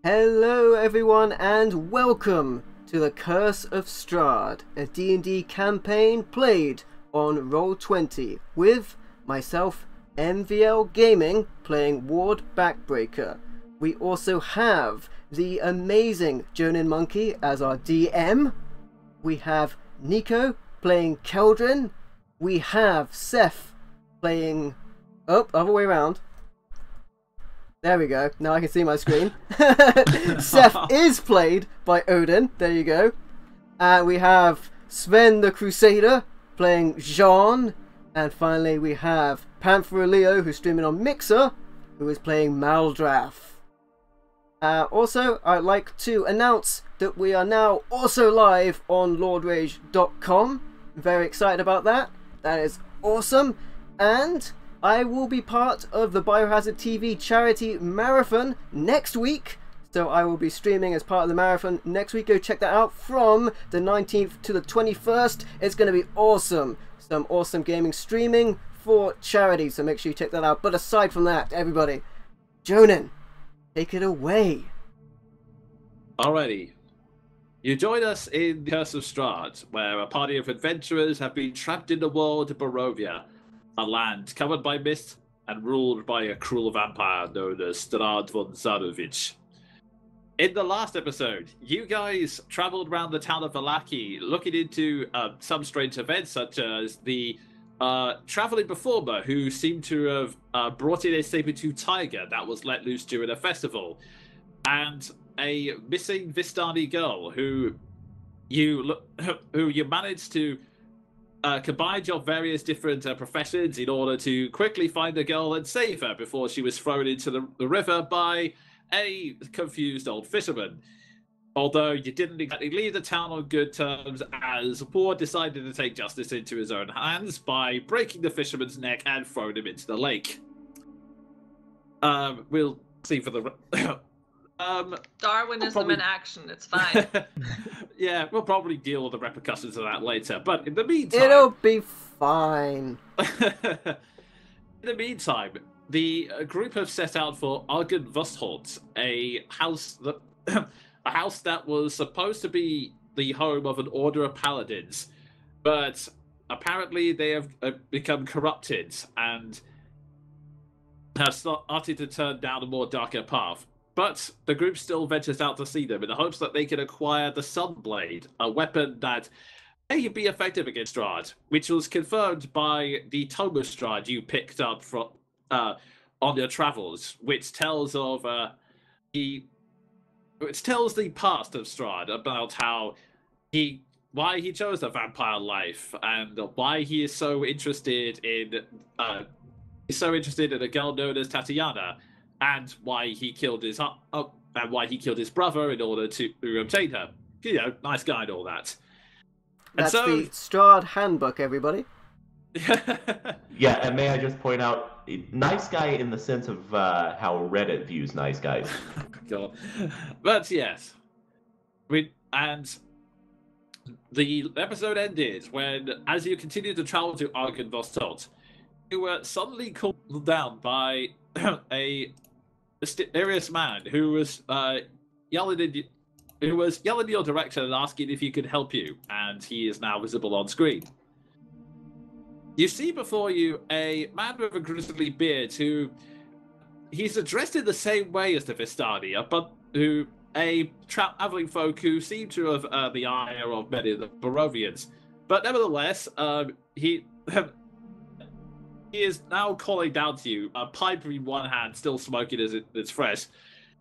Hello everyone and welcome to the Curse of Strahd, a D&D campaign played on Roll20 with myself, MVL Gaming, playing Ward Backbreaker. We also have the amazing Jonin Monkey as our DM. We have Nico playing Keldrin. We have Seth playing... oh, other way around. There we go. Now I can see my screen. Seth is played by Odin. There you go. And we have Sven the Crusader playing Jean. And finally we have Panther Leo, who's streaming on Mixer, who is playing Maldrath. Also, I'd like to announce that we are now also live on lordrage.com. Very excited about that. That is awesome. And I will be part of the Biohazard TV charity marathon next week. So I will be streaming as part of the marathon next week. Go check that out from the 19th to the 21st. It's going to be awesome. Some awesome gaming streaming for charity. So make sure you check that out. But aside from that, everybody, Jonin, take it away. Alrighty. You join us in the Curse of Strahd, where a party of adventurers have been trapped in the world of Barovia, a land covered by mist and ruled by a cruel vampire known as Strahd von Zarovich. In the last episode, you guys traveled around the town of Valaki, looking into some strange events, such as the traveling performer who seemed to have brought in a saber-tooth tiger that was let loose during a festival, and a missing Vistani girl who you managed to combined your various different professions in order to quickly find the girl and save her before she was thrown into the river by a confused old fisherman. Although you didn't exactly leave the town on good terms, as Ward decided to take justice into his own hands by breaking the fisherman's neck and throwing him into the lake. We'll see for the... Darwinism in action, it's fine. Yeah, we'll probably deal with the repercussions of that later, but in the meantime... It'll be fine. In the meantime, the group have set out for Argenvostholt, a house that was supposed to be the home of an order of paladins, but apparently they have become corrupted and have started to turn down a more darker path. But the group still ventures out to see them in the hopes that they can acquire the Sunblade, a weapon that may be effective against Strahd, which was confirmed by the Tome of Strahd you picked up from on your travels, which tells of the past of Strahd, about how why he chose the vampire life and why he is so interested in a girl known as Tatiana. And why he killed his brother in order to obtain her. You know, nice guy and all that. That's the Strahd handbook, everybody. Yeah, and may I just point out, nice guy in the sense of how Reddit views nice guys. God. But yes, and the episode ended when, as you continued to travel to Argenvostholt, you were suddenly called down by a mysterious man who was yelling in your direction and asking if he could help you, and he is now visible on screen. You see before you a man with a grizzly beard he's addressed in the same way as the Vistani, but a traveling folk who seem to have the ire of many of the Barovians. But nevertheless, he is now calling down to you, a pipe in one hand, still smoking as it's fresh,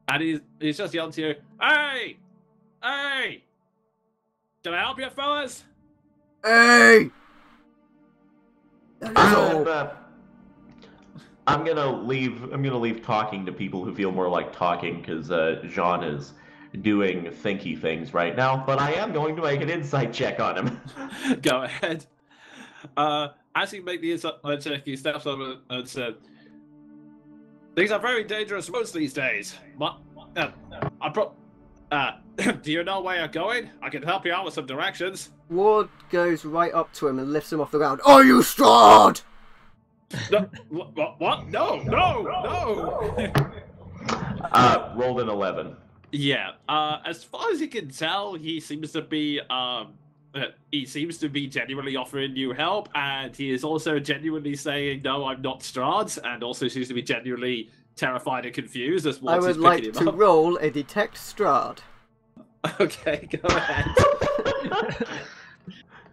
and he's just yelling to you, "Hey! Hey! Can I help you, fellas? Hey! I'm gonna leave talking to people who feel more like talking, because Jean is doing thinky things right now, but I am going to make an insight check on him. Go ahead. As you make the insight check, he steps over and said, "Things are very dangerous roads these days. What? Do you know where you're going? I can help you out with some directions." Ward goes right up to him and lifts him off the ground. Are you Strahd? No, what? No! Rolled an 11. Yeah. As far as you can tell, he seems to be genuinely offering you help, and he is also genuinely saying, "No, I'm not Strahd," and also seems to be genuinely terrified and confused as I what would is like picking him to up. roll a detect Strahd. Okay, go ahead.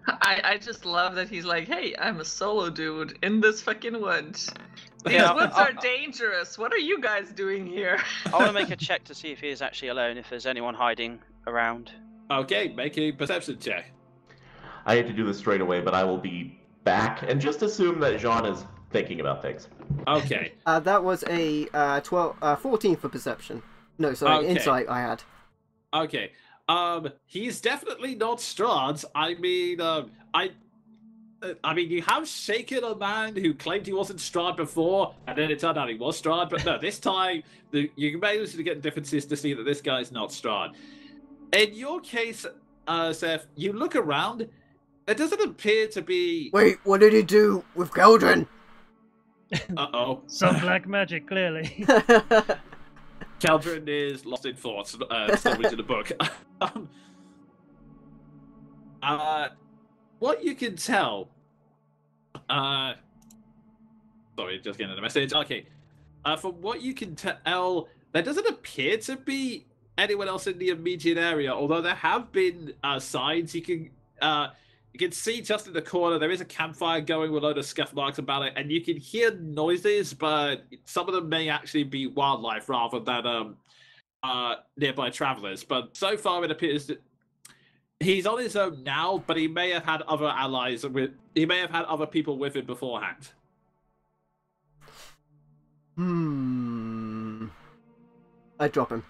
I just love that he's like, hey, I'm a solo dude in this fucking woods. These Yeah, woods are dangerous. What are you guys doing here? I want to make a check to see if he is actually alone, if there's anyone hiding around. Okay, make a perception check. I hate to do this straight away, but I will be back and just assume that Jean is thinking about things. Okay. That was a 14 for perception. No, sorry, Okay. insight I had. Okay. He's definitely not Strahd. I mean, you have shaken a man who claimed he wasn't Strahd before, and then it turned out he was Strahd. But no, this time you managed to get differences to see that this guy's not Strahd. In your case, Seth, you look around. There doesn't appear to be. Wait, what did he do with Keldrin? Uh-oh. Some black magic, clearly. Keldrin is lost in thought, still reading the book. What you can tell... sorry, just getting a message. Okay. From what you can tell, there doesn't appear to be anyone else in the immediate area, although there have been signs. You can see just in the corner, there is a campfire going with a load of scuff marks about it, and you can hear noises, but some of them may actually be wildlife rather than nearby travelers. But so far, it appears that he's on his own now, but he may have had other allies he may have had other people with him beforehand. I drop him.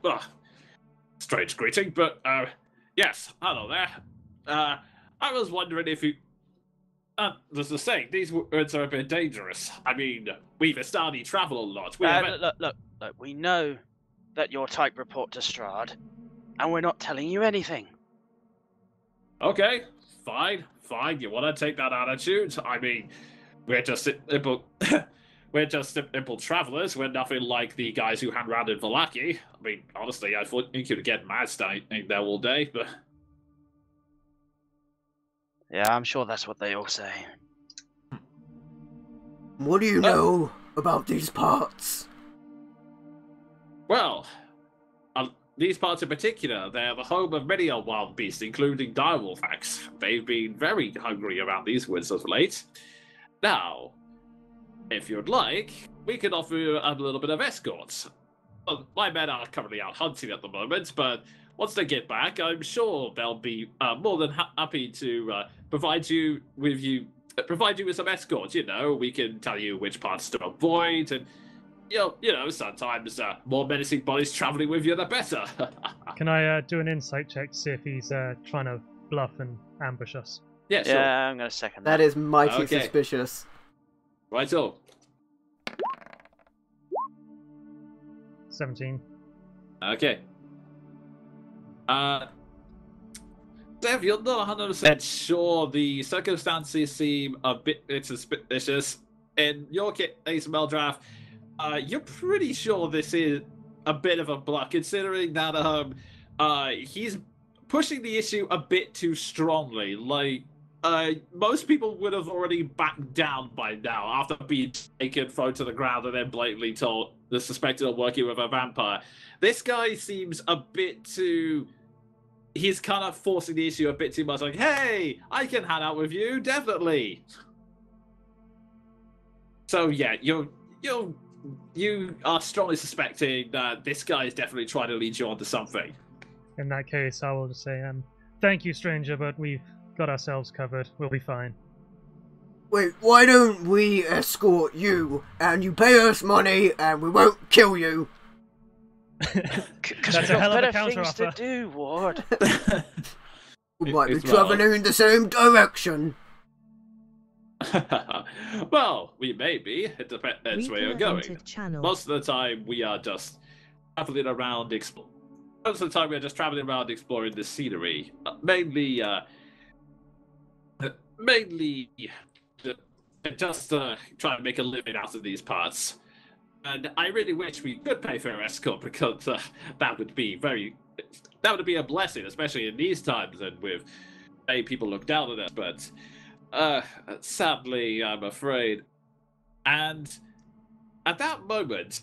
Well, strange greeting, but yes, hello there. I was wondering if you. There's a saying, these words are a bit dangerous. I mean, we Vistani travel a lot. Look, we know that your type report to Strahd, and we're not telling you anything. Okay, fine. You want to take that attitude? I mean, we're just simple. We're just simple travelers. We're nothing like the guys who hang around in Vallaki. I mean, honestly, I thought you could get mad staying there all day, but... Yeah, I'm sure that's what they all say. What do you know about these parts? Well, these parts in particular, they're the home of many a wild beast, including direwolfax. They've been very hungry around these woods of late. Now... if you'd like, we can offer you a little bit of escorts. Well, my men are currently out hunting at the moment, but once they get back, I'm sure they'll be more than happy to provide you with some escorts. You know, we can tell you which parts to avoid, and you know, sometimes more menacing bodies traveling with you, the better. Can I do an insight check to see if he's trying to bluff and ambush us? Yeah, sure. Yeah, I'm going to second that. That is mighty suspicious. Right on. 17. Okay. Dev, you're not 100% sure. The circumstances seem a bit suspicious. In your case, Meldraff, you're pretty sure this is a bit of a bluff, considering that he's pushing the issue a bit too strongly. Like, most people would have already backed down by now after being taken, thrown to the ground, and then blatantly told the suspected of working with a vampire. This guy seems a bit too... he's kind of forcing the issue a bit too much. Like, hey, I can hang out with you, definitely. So yeah, you are strongly suspecting that this guy is definitely trying to lead you onto something. In that case, I will just say, thank you, stranger, but we've got ourselves covered. We'll be fine. Wait, why don't we escort you, and you pay us money, and we won't kill you? Because That's we've a hell got of a better things to counteroffer. do, Ward. We might be It's travelling in the same direction. Well, we may be. It depends where you're going. Channel. Most of the time, we are just traveling around. Most of the time, we're just traveling around exploring the scenery. Mainly just trying to make a living out of these parts. And I really wish we could pay for an escort because that would be a blessing, especially in these times and with people look down on us. But sadly, I'm afraid. And at that moment,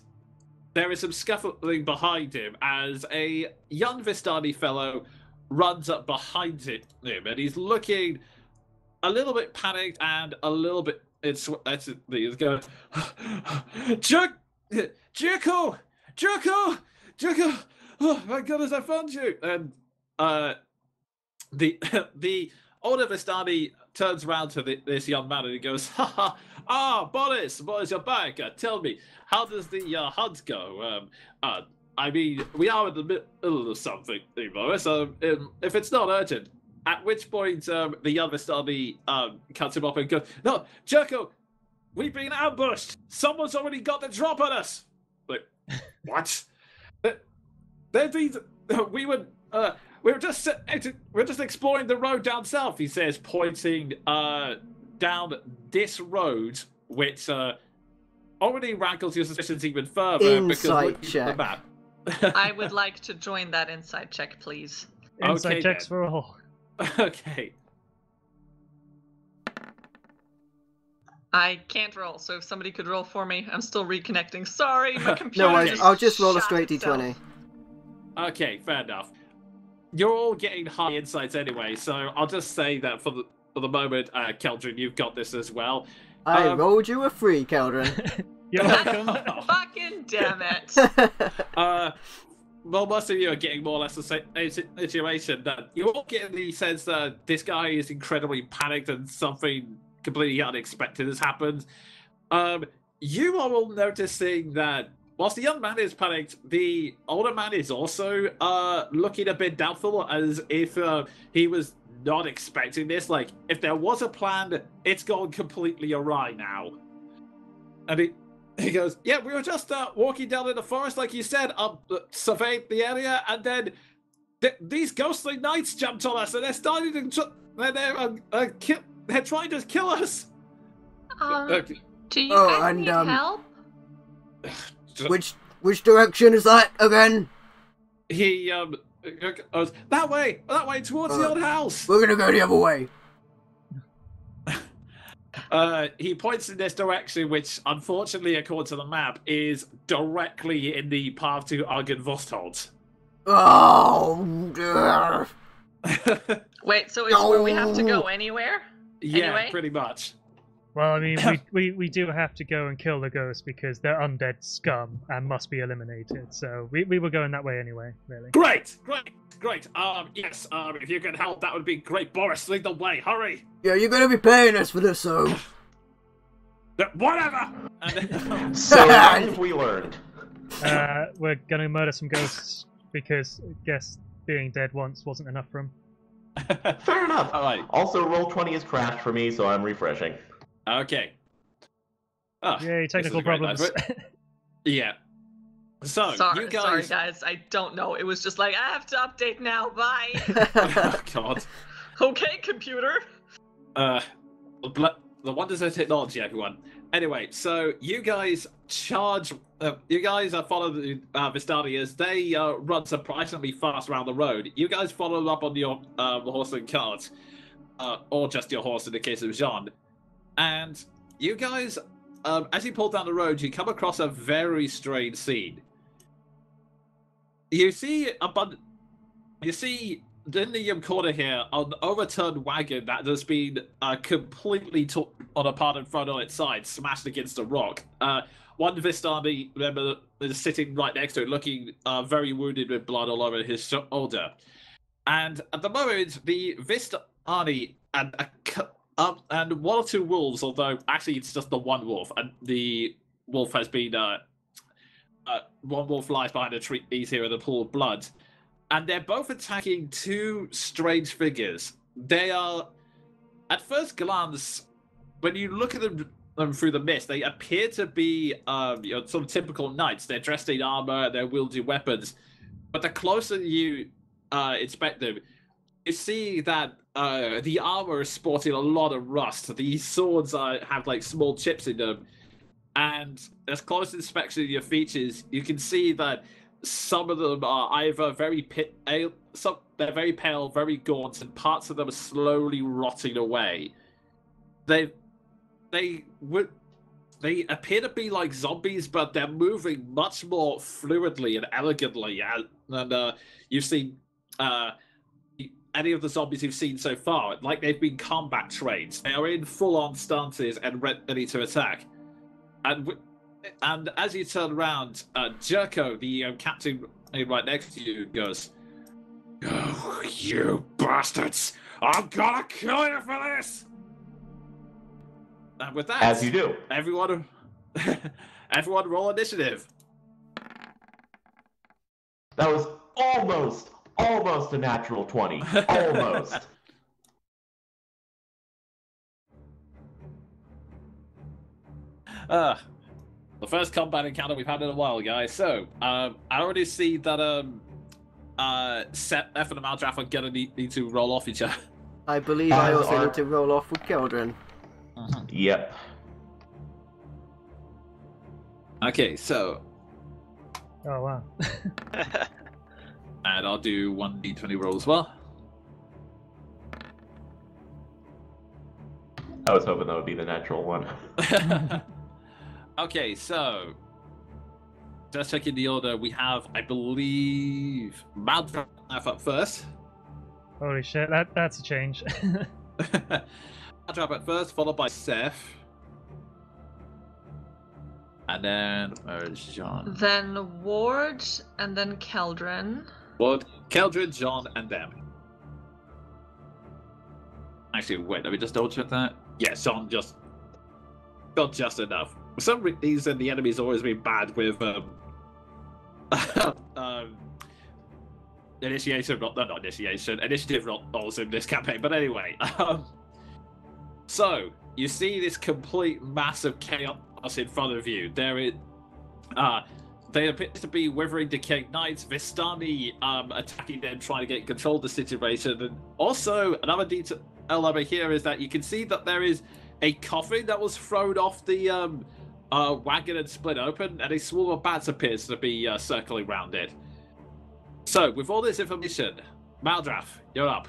there is some scuffling behind him as a young Vistani fellow runs up behind him, and he's looking a little bit panicked and a little bit. He's going, Jericho! Oh my goodness, I found you! And the older Vistani turns around to this young man and he goes, Boris, you're back. Tell me, how does the hunt go? I mean, we are in the middle of something, Boris. If it's not urgent. At which point, the young Vistani cuts him off and goes, "No, Jericho, we've been ambushed. Someone's already got the drop on us." Like, what? We were just exploring the road down south. He says, pointing down this road, which already rankles your suspicions even further. Insight because check. at the map. I would like to join that insight check, please. Insight Okay, checks then. for all. Okay. I can't roll, so if somebody could roll for me, I'm still reconnecting. Sorry, my computer. No worries, I'll just roll a shot straight itself. d20. Okay, fair enough. You're all getting high insights anyway, so I'll just say that for the moment, Keldrin, you've got this as well. I rolled you a 3, Keldrin. You're welcome. Fucking damn it. Well, most of you are getting more or less the same situation. That you're all getting the sense that this guy is incredibly panicked and something completely unexpected has happened. You are all noticing that whilst the young man is panicked, the older man is also looking a bit doubtful, as if he was not expecting this. Like, if there was a plan, it's gone completely awry now. And he goes, yeah, we were just walking down in the forest, like you said, surveyed the area, and then these ghostly knights jumped on us, and they're starting to they're trying to kill us. Do you guys need and, help? Which direction is that again? He goes, that way towards the old house. We're gonna go the other way. He points in this direction, which, unfortunately, according to the map, is directly in the path to Argenvostholt. Oh, Wait, so is where we have to go anywhere? Yeah, Anyway? pretty much. Well, I mean, we do have to go and kill the ghosts because they're undead scum and must be eliminated. So we were going that way anyway, really. Great. Yes. If you can help, that would be great. Boris, lead the way. Hurry. yeah, you're gonna be paying us for this, so. Whatever. And So what have we learned? We're gonna murder some ghosts because I guess being dead once wasn't enough for them. Fair enough. All right. Also, Roll20 is crashed for me, so I'm refreshing. Okay. Oh, Yay, this technical is a great problems. night. Yeah. So, Sorry, you guys... sorry, guys. I don't know. It was just like, I have to update now. Bye. Oh, God. Okay, computer. The wonders of technology, everyone. Anyway, so you guys charge... you guys follow the Vistani as they run surprisingly fast around the road. You guys follow up on your horse and cart. Or just your horse in the case of Jean. And you guys, as you pull down the road, you come across a very strange scene. You see in the corner here, an overturned wagon that has been completely torn apart in front on its side, smashed against a rock. One Vistani member is sitting right next to it, looking very wounded with blood all over his shoulder. And at the moment, the Vistani and one or two wolves, although actually it's just the one wolf, and the wolf has been one wolf lies behind a tree here in a pool of blood, and they're both attacking two strange figures. They are, at first glance, when you look at them through the mist, they appear to be sort of typical knights. They're dressed in armor, they're wielding weapons, but the closer you inspect them, you see that the armor is sporting a lot of rust. These swords have like small chips in them, and as close inspection of your features, you can see that some of them are either very they're very pale, very gaunt, and parts of them are slowly rotting away. They appear to be like zombies, but they're moving much more fluidly and elegantly than you've seen any of the zombies you've seen so far. Like they've been combat trained. They are in full-on stances and ready to attack. And as you turn around, Jerko, the captain right next to you, goes, "Oh, you bastards! I'm gonna kill you for this!" And with that, As you do. everyone roll initiative. That was almost a natural 20. Almost. The first combat encounter we've had in a while, guys. So, I already see that Seth and Maldraff are gonna need to roll off each other. I believe I also need to roll off with Keldrin. Yep. Okay, so, Oh wow. and I'll do 1d20 roll as well. I was hoping that would be the natural one. Okay, so just checking the order. We have, I believe, Maldraff up first. Holy shit, that's a change. Maldraff at first, followed by Seth. And then, where's John? Then Ward, and then Keldrin. Ward, Keldrin, John, and them. Actually, wait, let me just double check that. Yeah, John just got just enough. For some reason, the enemy's always been bad with initiative, not initiation, initiative rolls in this campaign. But anyway, so you see this complete mass of chaos in front of you. They appear to be withering, decaying knights. Vistani attacking them, trying to get control of the situation. And also, another detail over here is that you can see that there is a coffin that was thrown off the wagon and split open, and a swarm of bats appears to be circling around it. So, with all this information, Maldraff, you're up.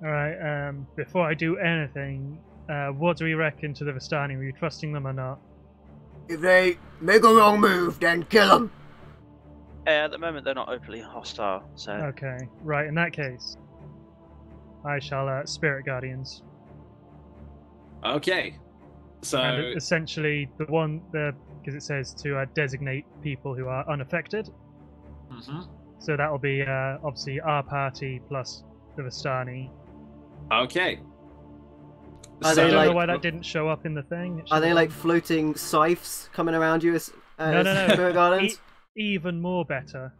Alright, before I do anything, what do we reckon to the Vistani? Were you trusting them or not? If they make a wrong move, then kill them. At the moment, they're not openly hostile, so... Okay, right, in that case, I shall Spirit Guardians. Okay. So... And essentially, because it says to designate people who are unaffected. Mm-hmm. So that'll be obviously our party plus the Vistani. Okay. I don't know why that didn't show up in the thing. Are they like floating scythes coming around you as No. Spirit Guardians? Even more better.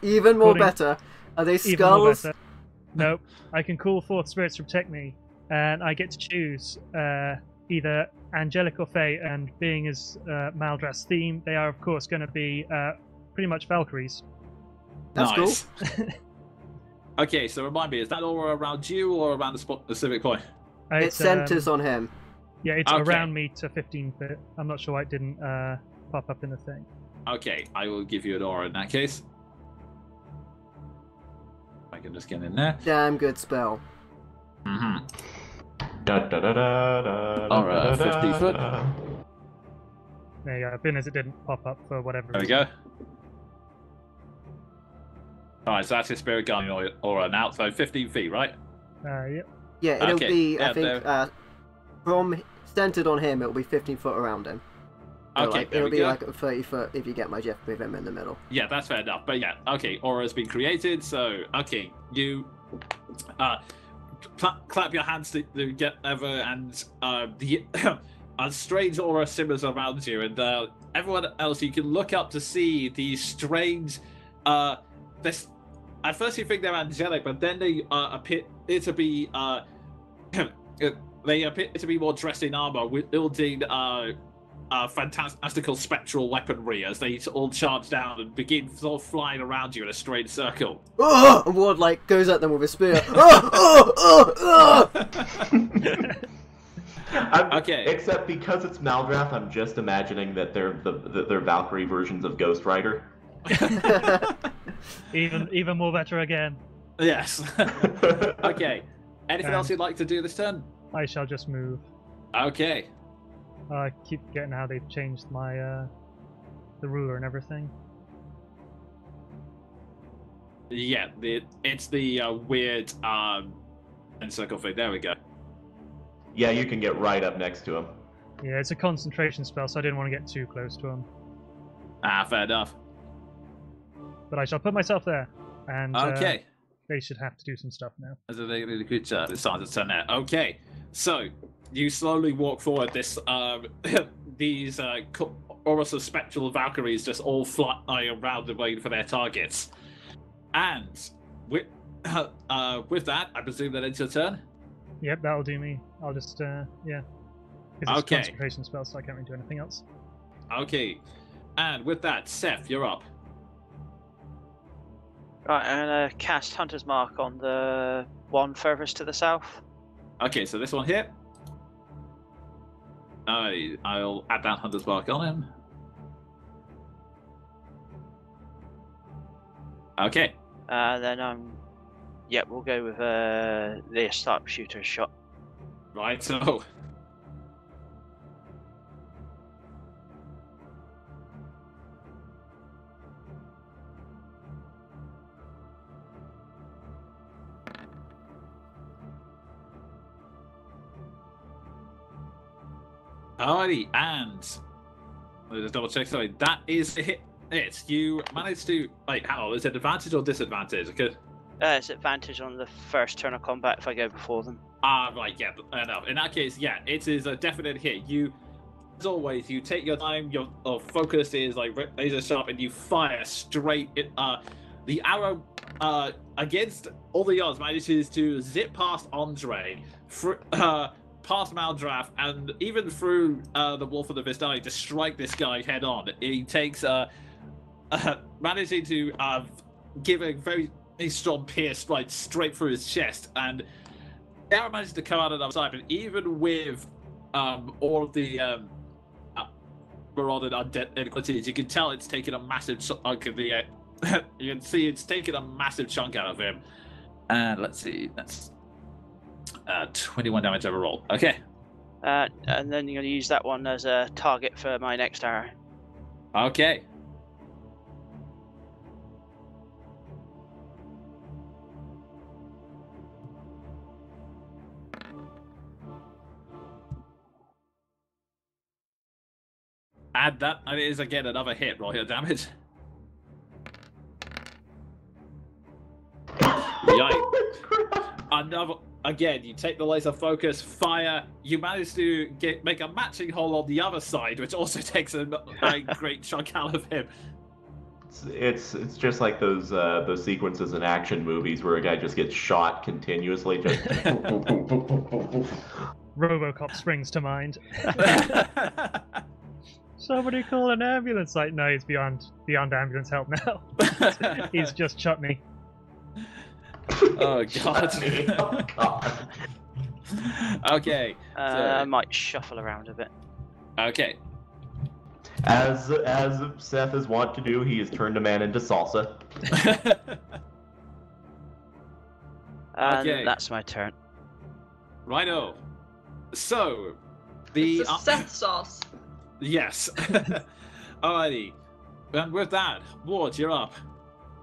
Even more better. Are they skulls? Nope. I can call forth spirits to protect me, and I get to choose either angelic or fey. And being as Maldrath's theme, they are of course going to be pretty much Valkyries. That's nice. Cool. Okay, so remind me, is that all around you or around the specific point? It centers on him. Yeah, it's Okay. around me to 15 feet. I'm not sure why it didn't pop up in the thing. Okay, I will give you an aura in that case. I can just get in there. Damn good spell. Mm-hmm. Alright, 50 foot. There you go. Being as it didn't pop up for whatever There we reason. go. Alright, so that's your Spirit Guardian aura now, so 15 feet, right? Yep. Yeah, it'll Okay, be, yeah, I think, from centered on him, it'll be 15 foot around him. So, Okay, like, there it'll we be go. like 30 foot if you get my Jeff with him in the middle. Yeah, that's fair enough. But yeah, okay, aura's been created, so okay, you clap your hands to get over, and the a strange aura simmers around you, and everyone else, you can look up to see these strange this. At first you think they're angelic, but then they appear to be they appear to be more dressed in armor, wielding fantastical spectral weaponry as they all charge down and begin sort of flying around you in a strange circle. Oh! And Ward like goes at them with a spear. Oh! Oh! Oh! Oh! Okay. Except because it's Maldrath, I'm just imagining that they're Valkyrie versions of Ghost Rider. Even more better again. Yes. Okay. Anything else you'd like to do this turn? I shall just move. Okay. I keep forgetting how they've changed my the ruler and everything. Yeah, it's the weird encircle thing. There we go. Yeah, you can get right up next to him. Yeah, it's a concentration spell, so I didn't want to get too close to him. Fair enough. But I shall put myself there, and Okay. they should have to do some stuff now. As a really good it's starting to turn there. Okay, so you slowly walk forward. This these chorus of spectral Valkyries just all flying around and waiting for their targets. And with that, I presume that it's your turn. Yep, that'll do me. I'll just yeah. Because it's Okay. a concentration spell, so I can't really do anything else. Okay, and with that, Seth, you're up. Right, I'm gonna cast Hunter's Mark on the one furthest to the south. Okay, so this one here. I'll add that Hunter's Mark on him. Okay. Then we'll go with the sharpshooter's shot. Right, so. Alrighty, and let me just double check. Sorry, that is a hit. You managed to is it advantage or disadvantage? Because It's advantage on the first turn of combat if I go before them. right, yeah, enough. In that case, yeah, it is a definite hit. You, as always, you take your time. Your focus is like laser sharp, and you fire straight. The arrow against all the odds manages to zip past Andre, past Maldrath, and even through the Wolf of the Vistani to strike this guy head on. He takes managing to give a very strong pierce right straight through his chest, and the arrow manages to come out on the other side. But even with all of the marauded undead entities, you can tell it's taken a massive chunk of the. You can see it's taken a massive chunk out of him. And let's see, that's 21 damage overall. Okay. And then you're going to use that one as a target for my next arrow. Okay. Add that, and it is again another hit. Roll your damage. Yikes. Another. Again, you take the laser focus, fire. You manage to make a matching hole on the other side, which also takes a great chunk out of him. It's just like those sequences in action movies where a guy just gets shot continuously. Just RoboCop springs to mind. Somebody call an ambulance. Like, no, he's beyond ambulance help now. He's just chutney. Oh god. Oh god. Okay. I might shuffle around a bit. Okay. As Seth is wont to do, he has turned a man into salsa. And Okay. that's my turn. Righto. So, the It's a Seth sauce. yes. Alrighty. And with that, Ward, you're up.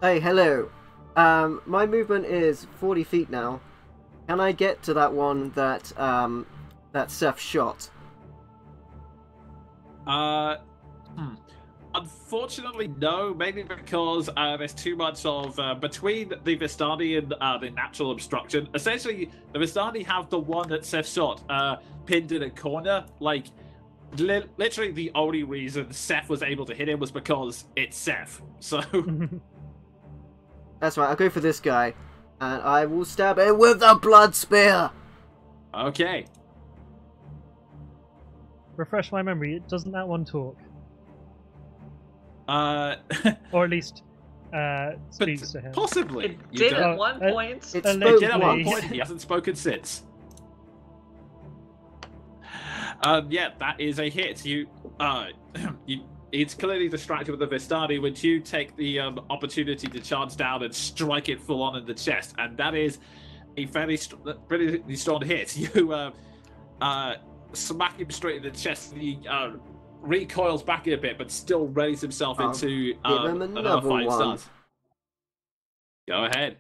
Hey, hello. My movement is 40 feet now. Can I get to that one that Seth shot? Unfortunately, no. Maybe because there's too much of between the Vistani and the natural obstruction. Essentially, the Vistani have the one that Seth shot pinned in a corner. Like, literally, the only reason Seth was able to hit him was because it's Seth. So. That's right. I'll go for this guy, and I will stab him with the blood spear. Okay. Refresh my memory. Doesn't that one talk? But Or at least speaks to him. possibly. It You did don't- at one point. It Allegedly. spoke did at one once. point. He hasn't spoken since. Yeah, that is a hit. It's clearly distracted with the Vistani, which you take the opportunity to charge down and strike it full on in the chest, and that is a pretty strong hit. You smack him straight in the chest, and he recoils back a bit, but still raise himself into give him another 5 one. stars. Go ahead.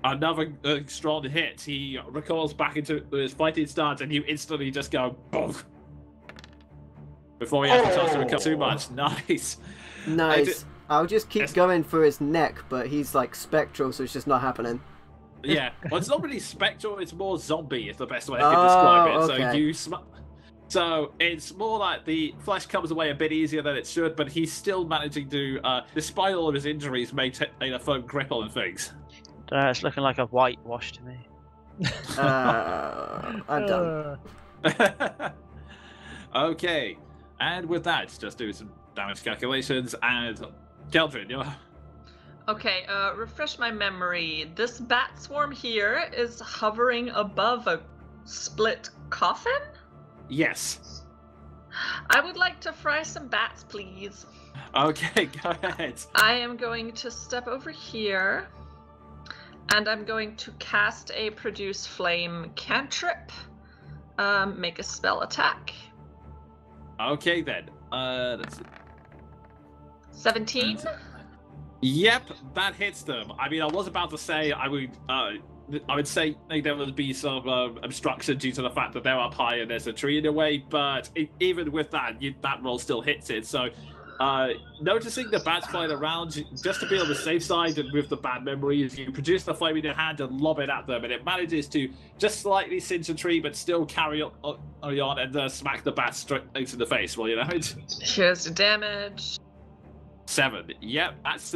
Another strong hit. He recoils back into his fighting stance, and you instantly just go boom before he has a chance to recover too much. Nice. Nice. I'll just keep going for his neck, but he's like spectral, so it's just not happening. Yeah, well, it's not really spectral; it's more zombie. Is the best way I can describe it. Okay. So it's more like the flesh comes away a bit easier than it should, but he's still managing to, despite all of his injuries, maintain a firm grip on things. It's looking like a whitewash to me. I'm done. Okay, and with that, just do some damage calculations, and Keldrin, you're... Okay, refresh my memory. This bat swarm here is hovering above a split coffin? Yes. I would like to fry some bats, please. Okay, go ahead. I am going to step over here, and I'm going to cast a Produce Flame cantrip. Make a spell attack. Okay then. Let's see. 17? Yep, that hits them. I mean, I was about to say I would say there would be some obstruction due to the fact that they're up high and there's a tree in the way, but even with that, that roll still hits it. So, noticing the bats flying around, just to be on the safe side and with the bad memories, you produce the flame in your hand and lob it at them, and it manages to just slightly singe a tree, but still carry on and smack the bat straight into the face. Well, you know. Here's the damage. 7. Yep, that's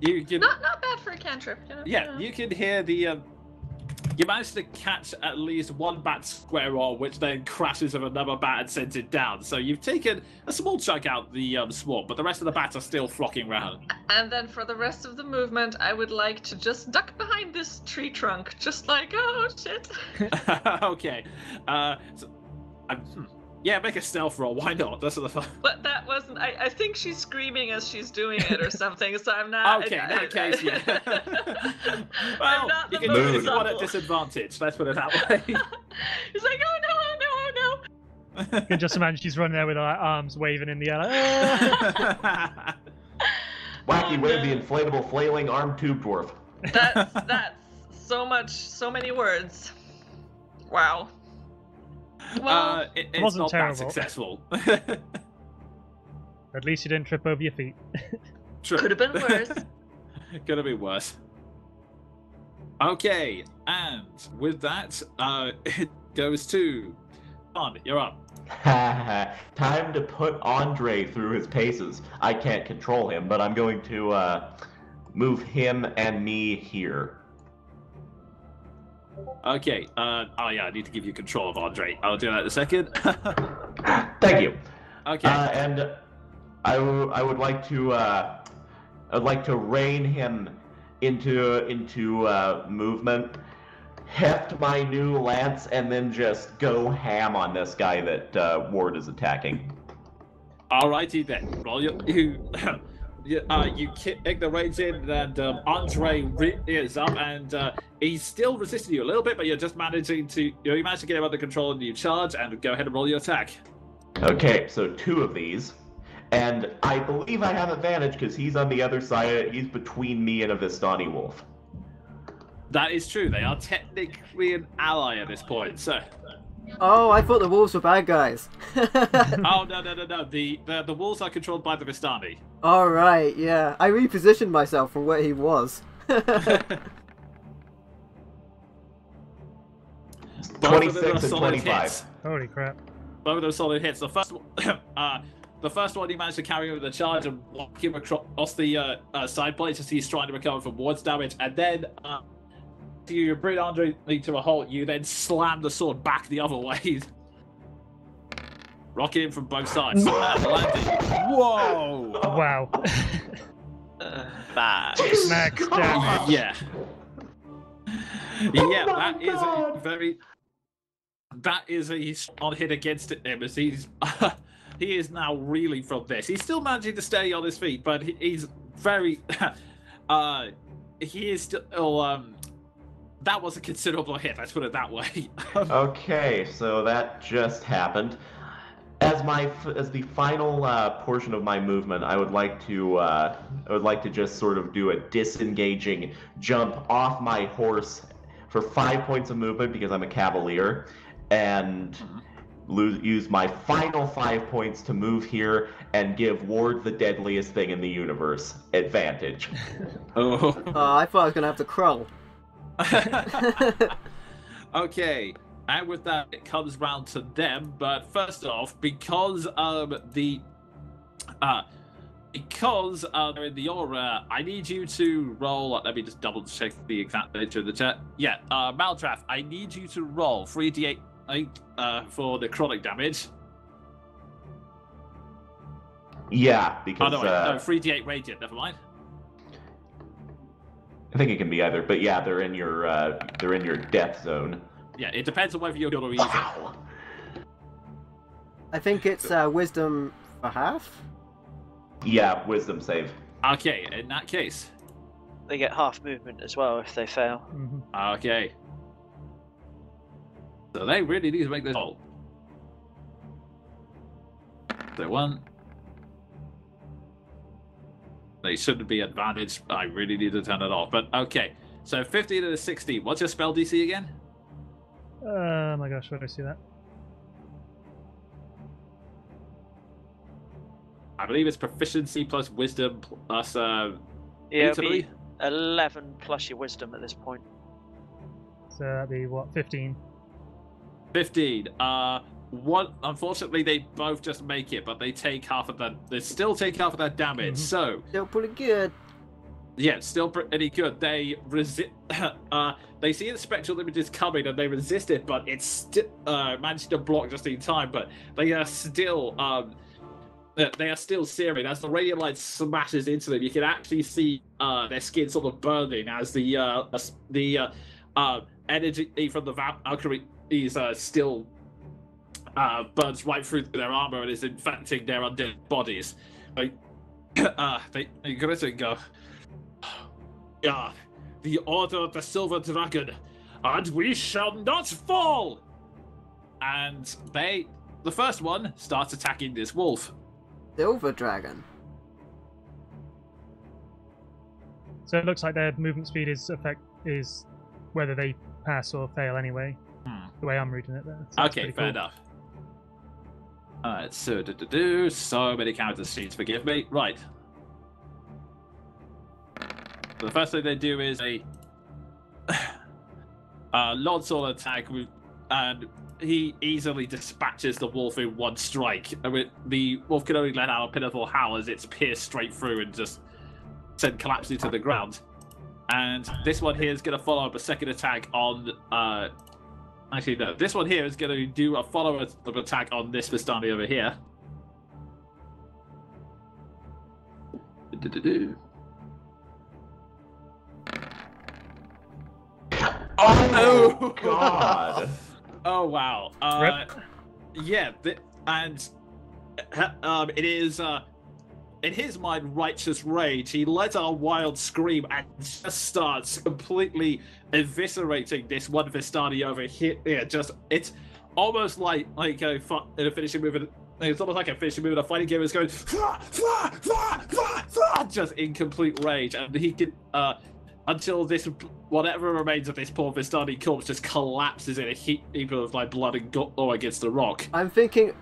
you can Not bad for a cantrip. You know? Yeah, you can hear the you managed to catch at least one bat square on, which then crashes with another bat and sends it down. So you've taken a small chunk out the swarm, but the rest of the bats are still flocking around. And then for the rest of the movement, I would like to just duck behind this tree trunk, just like, oh shit. Okay, yeah, make a stealth roll. Why not? That's the fun. But that wasn't. I think she's screaming as she's doing it or something. So I'm not. Okay, in that case, yeah. Well, you can do it if you want at disadvantage. Let's put it that way. He's like, oh no, oh no, oh no. You can just imagine she's running there with her arms waving in the air. Like, Wacky wave the inflatable flailing armed tube dwarf. That's so many words. Wow. Well, it's wasn't not terrible. that successful. At least you didn't trip over your feet. True. could have been worse. Could have been worse. Okay, and with that, it goes to on. You're up. Time to put Andre through his paces. I can't control him, but I'm going to move him and me here. Okay. Oh yeah, I need to give you control of Andre. I'll do that in a second. Thank you. Okay. And I would like to I'd like to rein him into movement, heft my new lance, and then just go ham on this guy that Ward is attacking. Alrighty then. Well, you kick the reins in, and Andre is up, and he's still resisting you a little bit, but you're just managing to, you manage to get him under control, and you charge, and go ahead and roll your attack. Okay, so 2 of these, and I believe I have advantage because he's on the other side. He's between me and a Vistani wolf. That is true. They are technically an ally at this point, so. Oh, I thought the wolves were bad guys. Oh no. The wolves are controlled by the Vistani. All right, yeah. I repositioned myself from where he was. 26 and 25. Holy crap. Both of those solid hits. The first one you managed to carry over the charge and walk him across the side plates as he's trying to recover from Ward's damage, and then you bring Andre to a halt. You then slam the sword back the other way, rocking him from both sides. Landing. Whoa! Wow. Max. Max damage. Yeah. Yeah, that is a very. That is a strong hit against him as he's. He is now reeling from this. He's still managing to stay on his feet, but he's very. He is still. That was a considerable hit. Let's put it that way. Okay, so that just happened. As the final portion of my movement, I would like to just sort of do a disengaging jump off my horse for 5 points of movement because I'm a cavalier, and use my final 5 points to move here and give Ward, the deadliest thing in the universe, advantage. Oh. I thought I was gonna have to crawl. Okay, and with that, it comes round to them. But first off, because they're in the aura, I need you to roll. Let me just double check the exact nature of the chat. Yeah, Maldrath, I need you to roll 3d8 for necrotic damage. Yeah, because Oh no, no, 3d8 radiant. Never mind. I think it can be either, but yeah, they're in your death zone. Yeah, it depends on whether you're good or evil. Wow. I think it's wisdom for half. Yeah, wisdom save. Okay, in that case. They get half movement as well if they fail. Mhm. Okay. So they really need to make this roll. So one. They shouldn't be advantaged. I really need to turn it off. But okay. So 15 to 16. What's your spell DC again? Oh my gosh, where did I see that? I believe it's proficiency plus wisdom plus Yeah, it'll be 11 plus your wisdom at this point. So that'd be what, 15? 15. One. Unfortunately, they both just make it, but they take half of that. They still take half of that damage. Mhm. So Still pretty good. yeah, still pretty good. They resist. They see the spectral images coming and they resist it, but it's still managed to block just in time. But they are still searing. As the radiant light smashes into them, you can actually see their skin sort of burning as the energy from the Valkyrie is still burns right through their armor and is infecting their undead bodies. They grit and go. The Order of the Silver Dragon, and we shall not fall! And the first one starts attacking this wolf. Silver dragon. So it looks like their movement speed is whether they pass or fail anyway. The way I'm reading it there. So that's Okay, pretty fair cool. enough. Alright, so so many character sheets, forgive me. Right. The first thing they do is a longsword attack, and he easily dispatches the wolf in one strike. I mean, the wolf can only let out a pitiful howl as it's pierced straight through and just sent collapsing to the ground. And this one here is going to follow up a second attack on. Actually, no. This one here is going to do a follow-up attack on this Vistani over here. Oh God! Oh wow! Rip. Yeah, and it is in his mind righteous rage. He lets out a wild scream and just starts completely eviscerating this one Vistani over here. Yeah, just it's almost like a finishing move. It's almost like a finishing move in a fighting game is going just in complete rage, and he can until this whatever remains of this poor Vistani corpse just collapses in a heap of like blood and gore against the rock. I'm thinking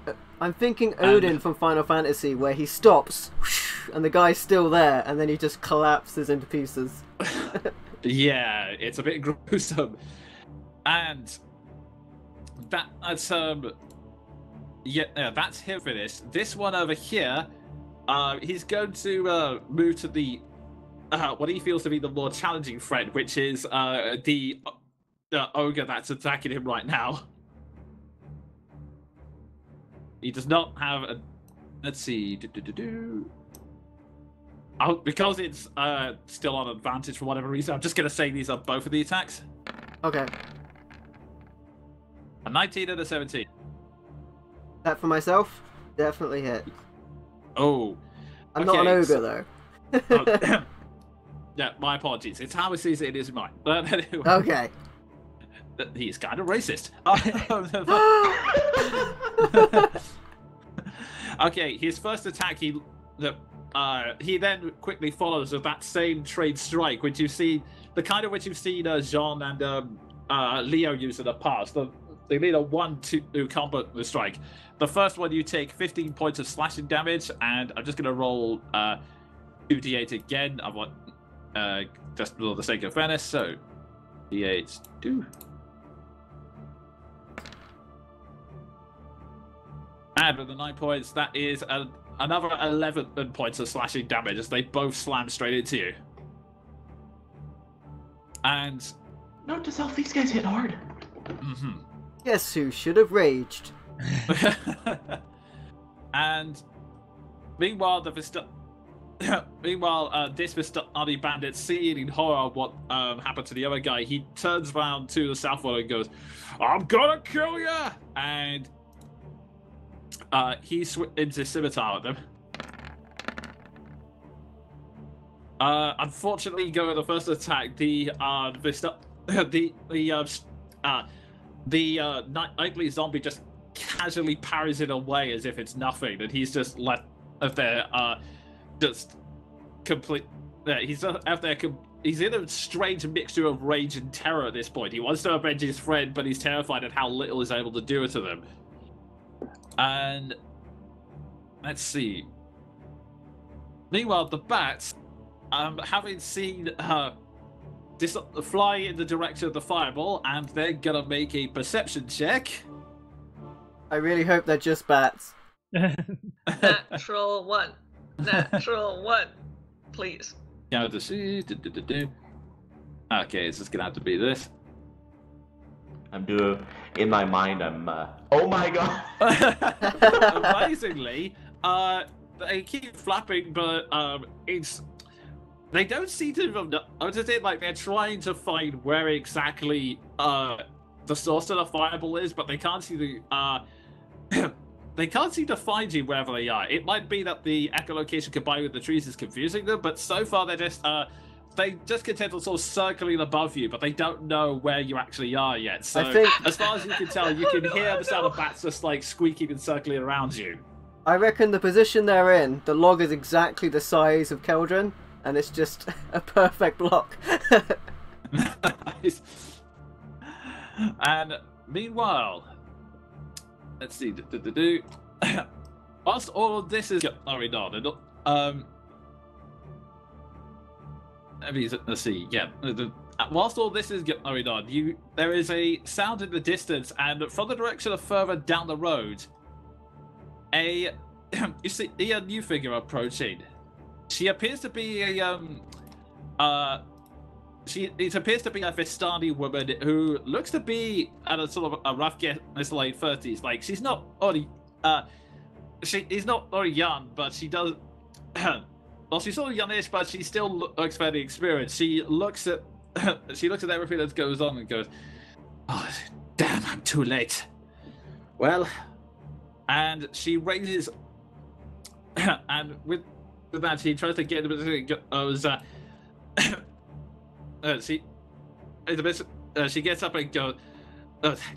Odin from Final Fantasy, where he stops, and the guy's still there, and then he just collapses into pieces. Yeah, it's a bit gruesome, and that's that's him finished. This one over here, he's going to move to the what he feels to be the more challenging threat, which is the ogre that's attacking him right now. He does not have a. Let's see. Because it's still on advantage for whatever reason, I'm just going to say these are both of the attacks. Okay. A 19 and a 17. That for myself? Definitely hit. Oh. I'm not an ogre, though. Yeah, my apologies. It's how he sees it in his mind. But anyway, Okay. he's kind of racist. Okay, his first attack, he then quickly follows with that same trade strike, which you see, the kind of which you've seen Jean and Leo use in the past. They need a 1-2 combo strike. The first one you take 15 points of slashing damage, and I'm just going to roll 2d8 again. I want just for the sake of fairness. So d8 2. And with the 9 points, that is another 11 points of slashing damage as they both slam straight into you. And Note to self: these guys hit hard. Mm-hmm. Guess who should have raged? And meanwhile, this Vistani bandit, seeing in horror what happened to the other guy, he turns around to the southward and goes, "I'm gonna kill ya!" And he swings his scimitar at them. Unfortunately, go with the first attack. The nightly zombie just casually parries it away as if it's nothing, and he's just left there, just complete. He's out there. He's in a strange mixture of rage and terror at this point. He wants to avenge his friend, but he's terrified at how little he's able to do to them. And let's see. Meanwhile, the bats, having seen fly in the direction of the fireball, and they're gonna make a perception check. I really hope they're just bats. Natural 1. Natural 1. Please. Count to see. Okay, it's just gonna have to be this. In my mind, oh my god! Amazingly, they keep flapping, but they don't seem to notice it. Like, they're trying to find where exactly the source of the fireball is, but they can't see the they can't seem to find you wherever they are. It might be that the echolocation combined with the trees is confusing them, but so far they're just content to sort of circling above you, but they don't know where you actually are yet. So I think, as far as you can tell, you can hear the sound of bats just like squeaking and circling around you. I reckon the position they're in, the log is exactly the size of Keldrin, and it's just a perfect block. Nice. And meanwhile, let's see. Whilst all of this is going on, let's see. Yeah. Whilst all this is going on, there is a sound in the distance, and from the direction of further down the road, you see a new figure approaching. She appears to be it appears to be a Vistani woman who looks to be at a sort of a rough guess, late 30s. Like, she's not only she's not very young, but she does. Well, she's sort of youngish, but she still looks fairly experienced. She looks at everything that goes on and goes, "Oh, damn! I'm too late." Well, and she raises, and with that she tries to get she gets up and goes,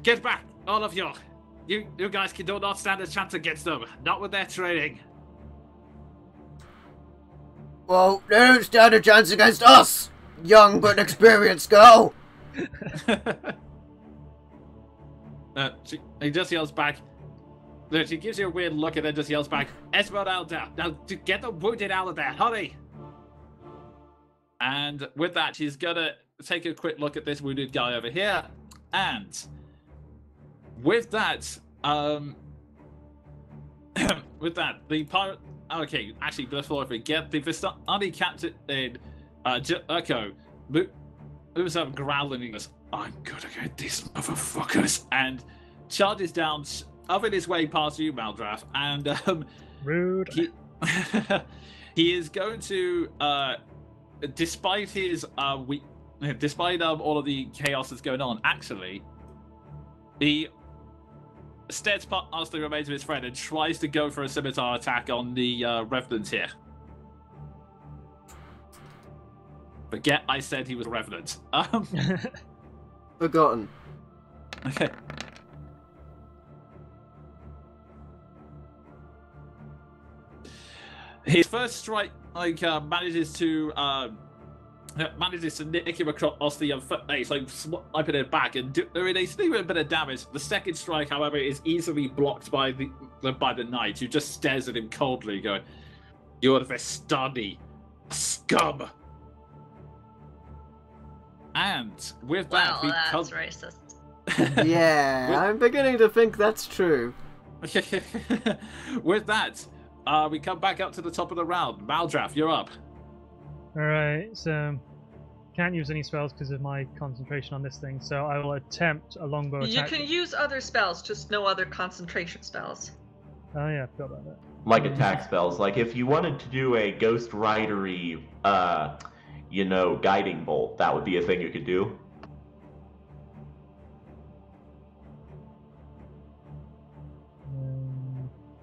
"Get back, all of you! You guys do not stand a chance against them. Not with their training." Well, they don't stand a chance against us, young but experienced girl. He just yells back. She gives you a weird look and then just yells back, "Esmeralda, now get the wounded out of there, hurry!" And with that, she's gonna take a quick look at this wounded guy over here, and with that, the pirate. Okay, actually, before I forget, the Vistani captain Echo moves up growling and goes, "I'm gonna get these motherfuckers," and charges down, shoving his way past you, Maldrath, and rude. he is going to, despite his despite all of the chaos that's going on, actually, he steps past the remains of his friend and tries to go for a scimitar attack on the Revenant here. Forget I said he was a Revenant. Forgotten. Okay. His first strike manages to nick him across the face, swiping it back and doing a slight bit of damage. The second strike, however, is easily blocked by the knight, who just stares at him coldly, going, "You're Vistani, scum." And with that, well, that's racist. Yeah, I'm beginning to think that's true. With that, we come back up to the top of the round. Maldraff, you're up. Alright, so can't use any spells because of my concentration on this thing, so I will attempt a longbow attack. You can use other spells, just no other concentration spells. Oh yeah, I forgot about that. Like attack spells. Like if you wanted to do a Ghost Ridery, guiding bolt, that would be a thing you could do.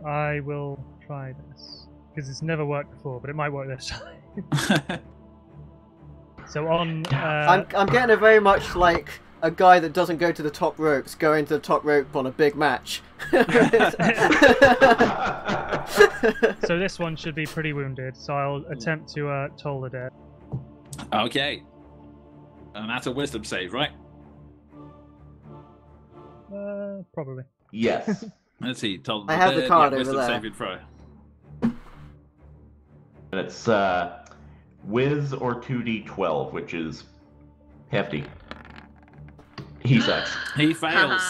I will try this because it's never worked before, but it might work this time. So on, I'm getting a very much like a guy that doesn't go to the top ropes going to the top rope on a big match. So this one should be pretty wounded, so I'll attempt to toll the dead. Okay. And that's a wisdom save, right? Probably. Yes. Let's see. I have the card over wisdom there. saving throw. And it's Wiz or 2d12, which is hefty. He sucks. He fails.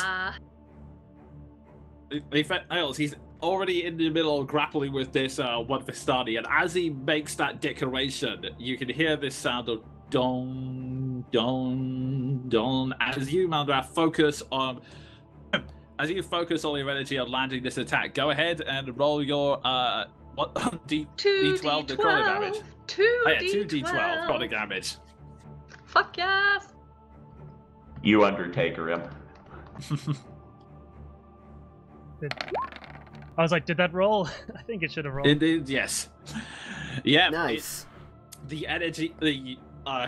He fails. He's already in the middle of grappling with this one Vistani, and as he makes that declaration, you can hear this sound of don, don, don. As you, Maldraff, focus on your energy on landing this attack, go ahead and roll your D12 necrotic damage. 2d12 necrotic damage. Fuck yes! You Undertaker him. I was like, did that roll? I think it should have rolled. It did, yes. Yeah. Nice. The energy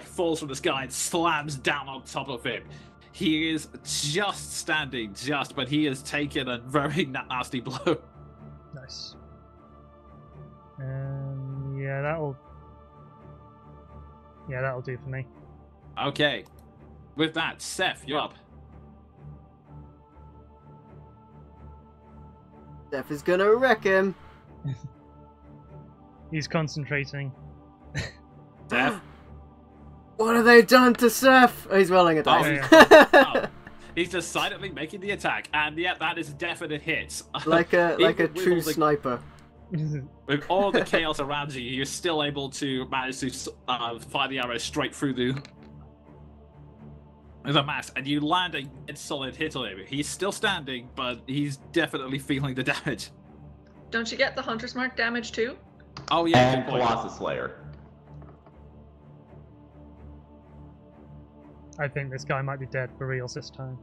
falls from the sky and slams down on top of him. He is just standing, but he has taken a very nasty blow. Nice. Yeah, that'll do for me. Okay. With that, Seth, you're up. Seth is gonna wreck him. He's concentrating. Seth? What have they done to Seth? Oh, he's rolling a dice. Oh. He's just silently making the attack, and yeah, that is a definite hit. like a Even true with sniper. With all the chaos around you, you're still able to manage to fire the arrow straight through the mass, and you land a solid hit on him. He's still standing, but he's definitely feeling the damage. Don't you get the Hunter's Mark damage too? Oh yeah, And good point. Colossus Slayer. I think this guy might be dead for reals this time.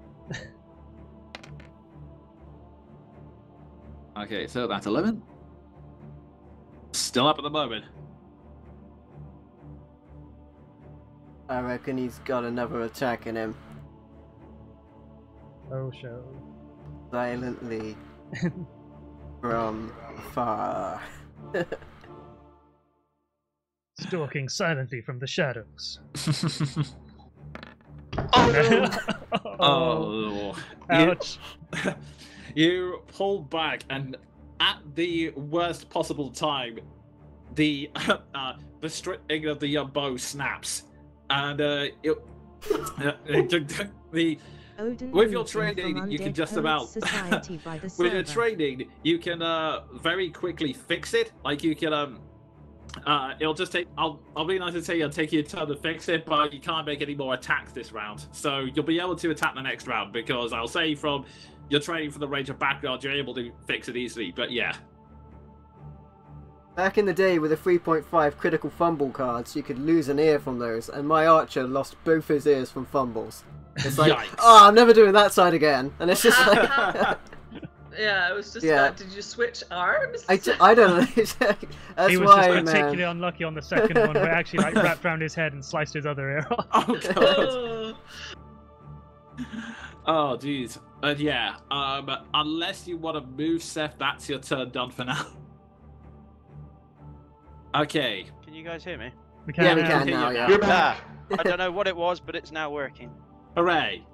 Okay, so that's 11. Still up at the moment. I reckon he's got another attack in him. Oh, show. Silently. From afar. Stalking silently from the shadows. Oh, Ouch. You pull back, and at the worst possible time, the string of the bow snaps, and with your training, you can just about with your training, you can very quickly fix it. Like you can it'll just take. I'll be nice to say it'll take you a turn to fix it, but you can't make any more attacks this round. So you'll be able to attack the next round because I'll say from your training for the Ranger background, you're able to fix it easily. But yeah. Back in the day with the 3.5 critical fumble cards, you could lose an ear from those, and my archer lost both his ears from fumbles. It's like, Yikes. oh, I'm never doing that side again. And it's just like... Yeah, it was just Yeah. did you switch arms? I don't know. That's He was why, just particularly man. unlucky on the second one, where it actually like wrapped around his head and sliced his other ear off. Oh god. Oh. Oh jeez. Yeah. Unless you want to move, Seth, that's your turn done for now. Okay. Can you guys hear me? We Yeah, we now. can now, yeah. You're back. I don't know what it was, but it's now working. Hooray.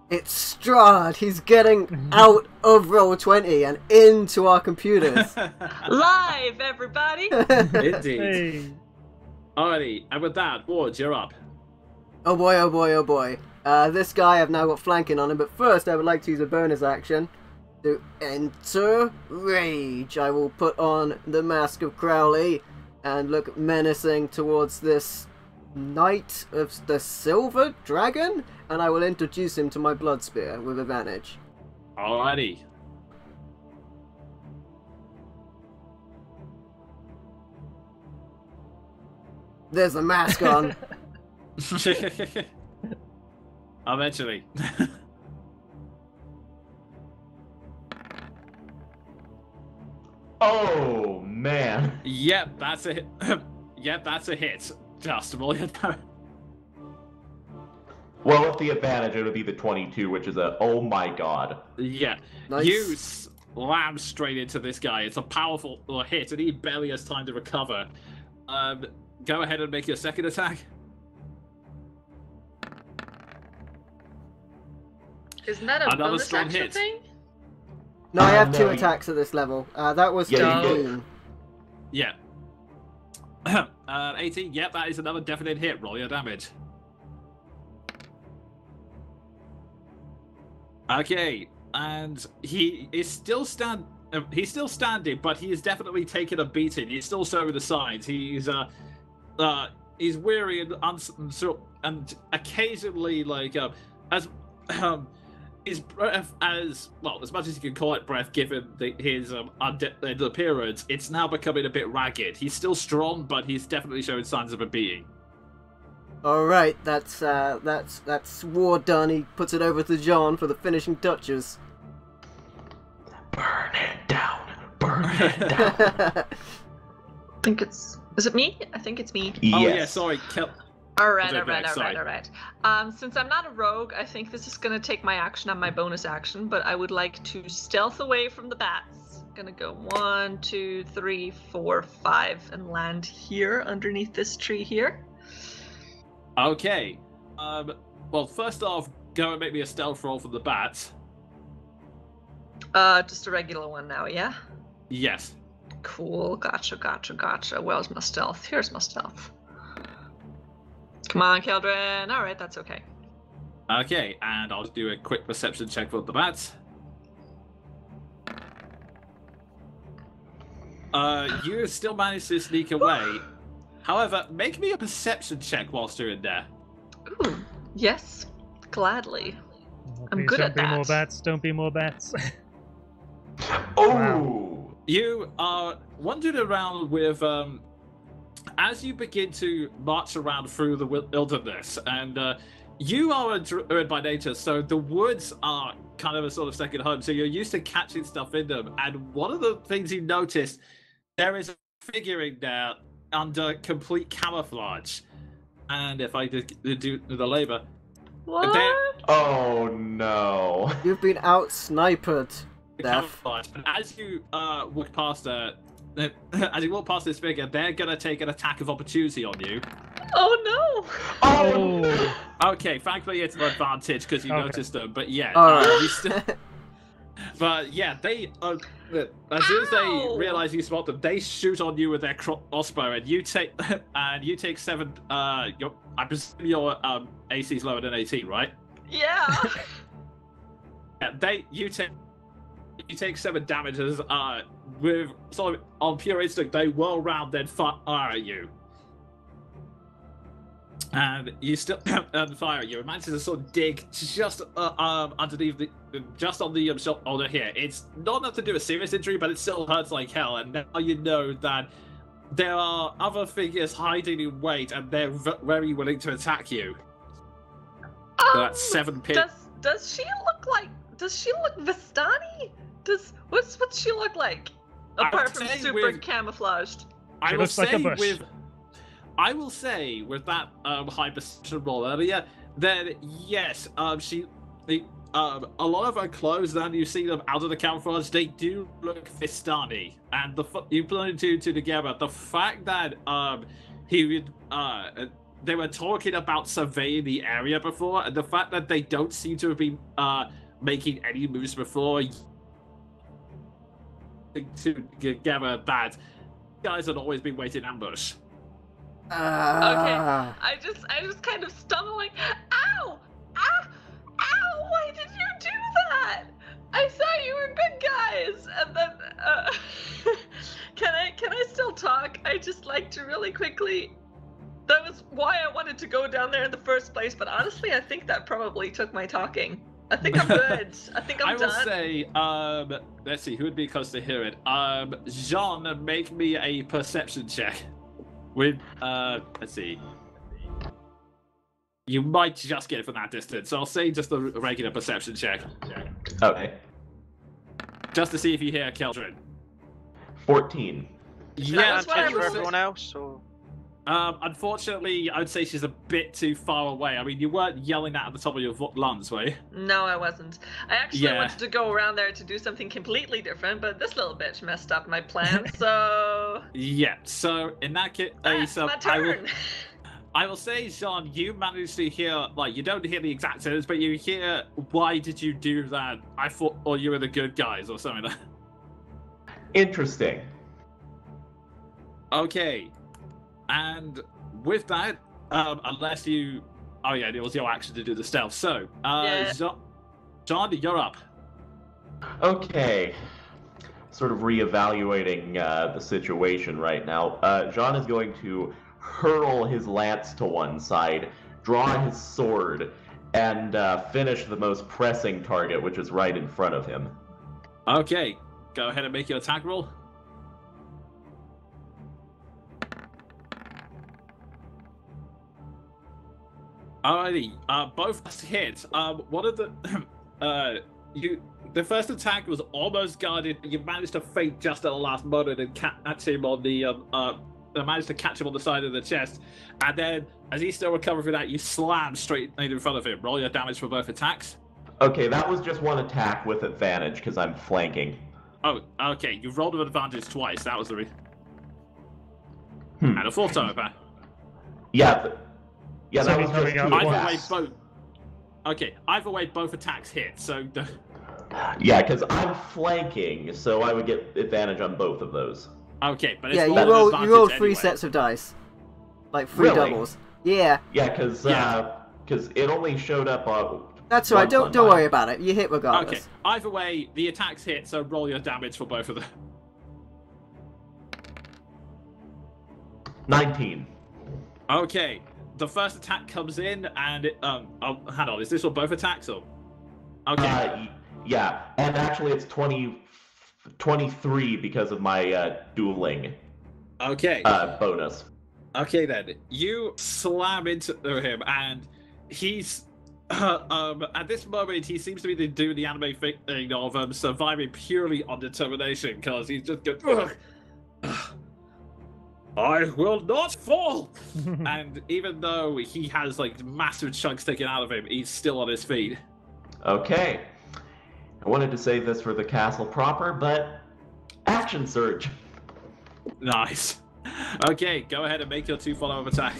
It's Strahd. He's getting out of Roll20 and into our computers. Live, everybody! Indeed. Hey. Alrighty, and with that, Ward, you're up. Oh boy, oh boy, oh boy. This guy, I've now got flanking on him, but first I would like to use a bonus action to enter Rage. I will put on the Mask of Crowley and look menacing towards this Knight of the Silver Dragon, and I will introduce him to my Blood Spear with advantage. Alrighty. There's the mask on. Eventually. Oh man. Yep, that's a hit. Yep, that's a hit. Just million. Well, with the advantage, it would be the 22, which is a oh my god. Yeah. Nice. You slam straight into this guy. It's a powerful hit, and he barely has time to recover. Go ahead and make your second attack. Isn't that a Another bonus strong action hit. thing? No, I have no, two you- attacks at this level. That was Yeah, you 15. Yeah. 18. Yep, that is another definite hit. Roll your damage. Okay, and he is still he's still standing, but he is definitely taking a beating. He's still showing the signs. He's weary and occasionally like as his breath, as well as much as you can call it breath, given his undead appearance, it's now becoming a bit ragged. He's still strong, but he's definitely showing signs of a beating. All right, that's war done. He puts it over to John for the finishing touches. Burn it down. Burn it down. I think it's... Is it me? I think it's me. Yes. Oh yeah, sorry. Alright. Sorry. Since I'm not a rogue, I think this is going to take my action on my bonus action, but I would like to stealth away from the bats. Gonna go 1, 2, 3, 4, 5, and land here underneath this tree here. Okay. Well, first off, go and make me a stealth roll for the bats. Just a regular one now, yeah? Yes. Cool, gotcha. Where's my stealth? Here's my stealth. Come on, Keldrin. Alright, that's okay. Okay, and I'll do a quick perception check for the bats. You still managed to sneak away. However, make me a perception check whilst you're in there. Ooh, yes, gladly. I'm Please good don't at be that. more bats. Don't be more bats. Oh. You are wandering around with, as you begin to march around through the wilderness, and you are a druid by nature, so the woods are kind of a sort of second home, so you're used to catching stuff in them, and one of the things you noticed, there is a figurine there under complete camouflage, and if I do the labor, What? Oh no. You've been out-sniped, Death. camouflage. And as you walk past this figure, they're gonna take an attack of opportunity on you. Oh Oh. Okay, thankfully it's an advantage because you Okay. noticed them. But yeah, Alright. you still. But yeah, they as soon as they Ow! realize you spot them, they shoot on you with their crossbow, and you take 7. I presume your AC is lower than 18, right? no! Yeah! Yeah, you take 7 damages. With sort of on pure instinct, they whirl round, then fire at you, and you still fire at you. It manages to sort of dig just underneath just on the shoulder here. It's not enough to do a serious injury, but it still hurts like hell. And now you know that there are other figures hiding in wait, and they're very willing to attack you. So that's 7 pin. Does she look like? Does she look Vistani? What's she look like? Apart from super camouflaged. I She will looks like a say bush. I will say with that high perception roll earlier, then yes, a lot of her clothes, and you see them out of the camouflage, they do look Vistani. And you put two together, the fact that they were talking about surveying the area before, and the fact that they don't seem to have been making any moves before, together that guys had always been waiting in ambush. Okay, I just kind of stumble like, ow! Ow! Why did you do that? I thought you were good guys! And then, can I still talk? I just like to really quickly... That was why I wanted to go down there in the first place, but honestly, I think that probably took my talking. I think I'm good. I think I'm done. I will say, let's see, who would be close to hear it? Jean, make me a perception check. With, let's see. You might just get it from that distance, so I'll say just a regular perception check. Okay. Just to see if you hear Keldrin. 14. Yeah, Is that for everyone else, or? Unfortunately, I'd say she's a bit too far away. I mean, you weren't yelling that at the top of your lungs, were you? No, I wasn't. I actually wanted to go around there to do something completely different, but this little bitch messed up my plan, so... Yeah, so in that case... my turn! I will say, Jean, you managed to hear, like, you don't hear the exact sentence, but you hear, why did you do that? I thought, or you were the good guys, or something like that. Interesting. Okay. And with that, unless you... Oh yeah, it was your action to do the stealth. So, John, you're up. Okay. Sort of reevaluating the situation right now. Jean is going to hurl his lance to one side, draw his sword, and finish the most pressing target, which is right in front of him. Okay. Go ahead and make your attack roll. Alrighty, both hits. One of the the first attack was almost guarded. You managed to feint just at the last moment and catch him on the managed to catch him on the side of the chest, and then as he's still recovering from that, you slam straight in front of him. Roll your damage for both attacks. Okay, that was just one attack with advantage because I'm flanking. Oh, okay. You've rolled with advantage twice. That was the and a fourth time, Pat. Yeah. Yeah, So that he's was just going up two Either way, attacks. both. Okay, either way, both attacks hit. So, Yeah, because I'm flanking, so I would get advantage on both of those. okay, but it's Yeah, you rolled with rolled advantage three anyway. sets of dice. Like three Really? doubles. Yeah. Yeah, because it only showed up on... That's all right, once don't on don't mine. worry about it. You hit regardless. Okay, either way, the attacks hit, so roll your damage for both of them. 19. Okay, the first attack comes in, and it, oh, hang on, is this for both attacks, or? Okay. Yeah, and actually it's 23 because of my dueling Okay. bonus. Okay then, you slam into him, and he's at this moment he seems to be doing the anime thing of surviving purely on determination, because he's just going, I will not fall. And even though he has like massive chunks taken out of him, he's still on his feet. Okay. I wanted to save this for the castle proper, but action surge. Nice. Okay, go ahead and make your 2 follow-up attack.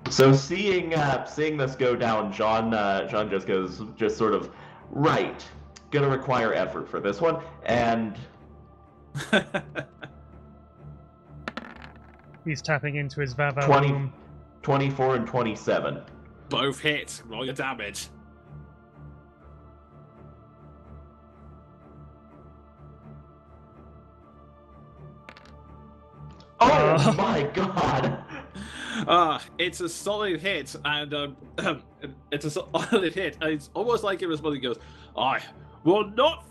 So seeing this go down, John just goes sort of right. Gonna require effort for this one, and He's tapping into his Vava. 24 and 27. Both hit. Roll your damage. Oh my god! It's a solid hit, and it's a solid hit. And it's almost like it responding. Goes, I will not.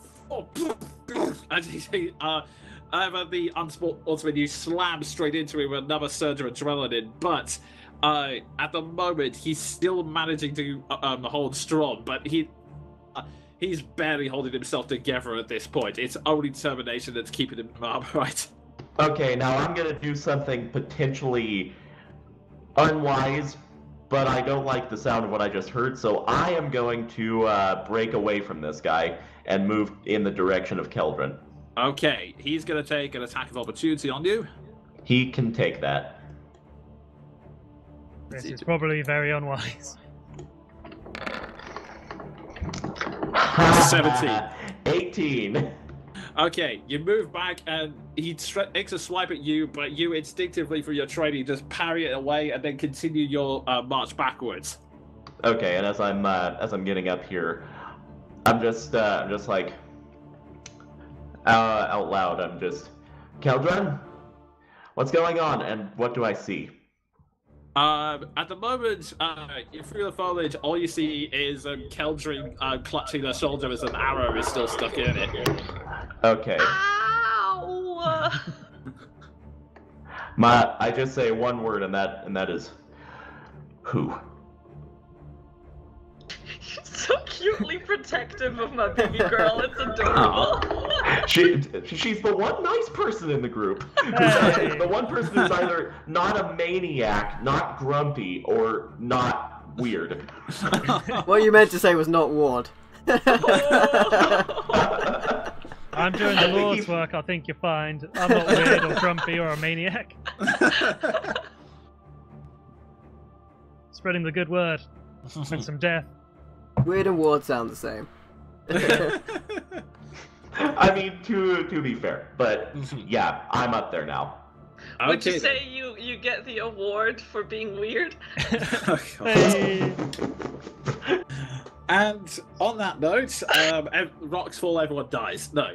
And he, but the unsportsman, you slam straight into him with another surge of adrenaline. But at the moment, he's still managing to hold strong. But he's barely holding himself together at this point. It's only determination that's keeping him upright. Okay, now I'm gonna do something potentially unwise, but I don't like the sound of what I just heard, so I am going to break away from this guy and move in the direction of Keldrin. Okay, he's going to take an attack of opportunity on you. He can take that. This is probably very unwise. 17. 18. Okay, you move back and he takes a swipe at you, but you instinctively, for your training, just parry it away and then continue your march backwards. Okay, and as I'm getting up here, I'm just like out loud. I'm just, Keldrin, what's going on, and what do I see? At the moment, through the foliage, all you see is Keldrin clutching her shoulder as an arrow is still stuck in it. Okay. Ow! I just say one word, and that is, who? So cutely protective of my baby girl. It's adorable. She's the one nice person in the group. Hey. The one person who's either not a maniac, not grumpy, or not weird. What you meant to say was not Ward. I'm doing the Lord's work, I think you're fine. I'm not weird or grumpy or a maniac. Spreading the good word. And some death. Weird and Ward sound the same. I mean, to be fair, but yeah, I'm up there now. Would you say you get the award for being weird? Hey. And on that note, rocks fall, everyone dies. No.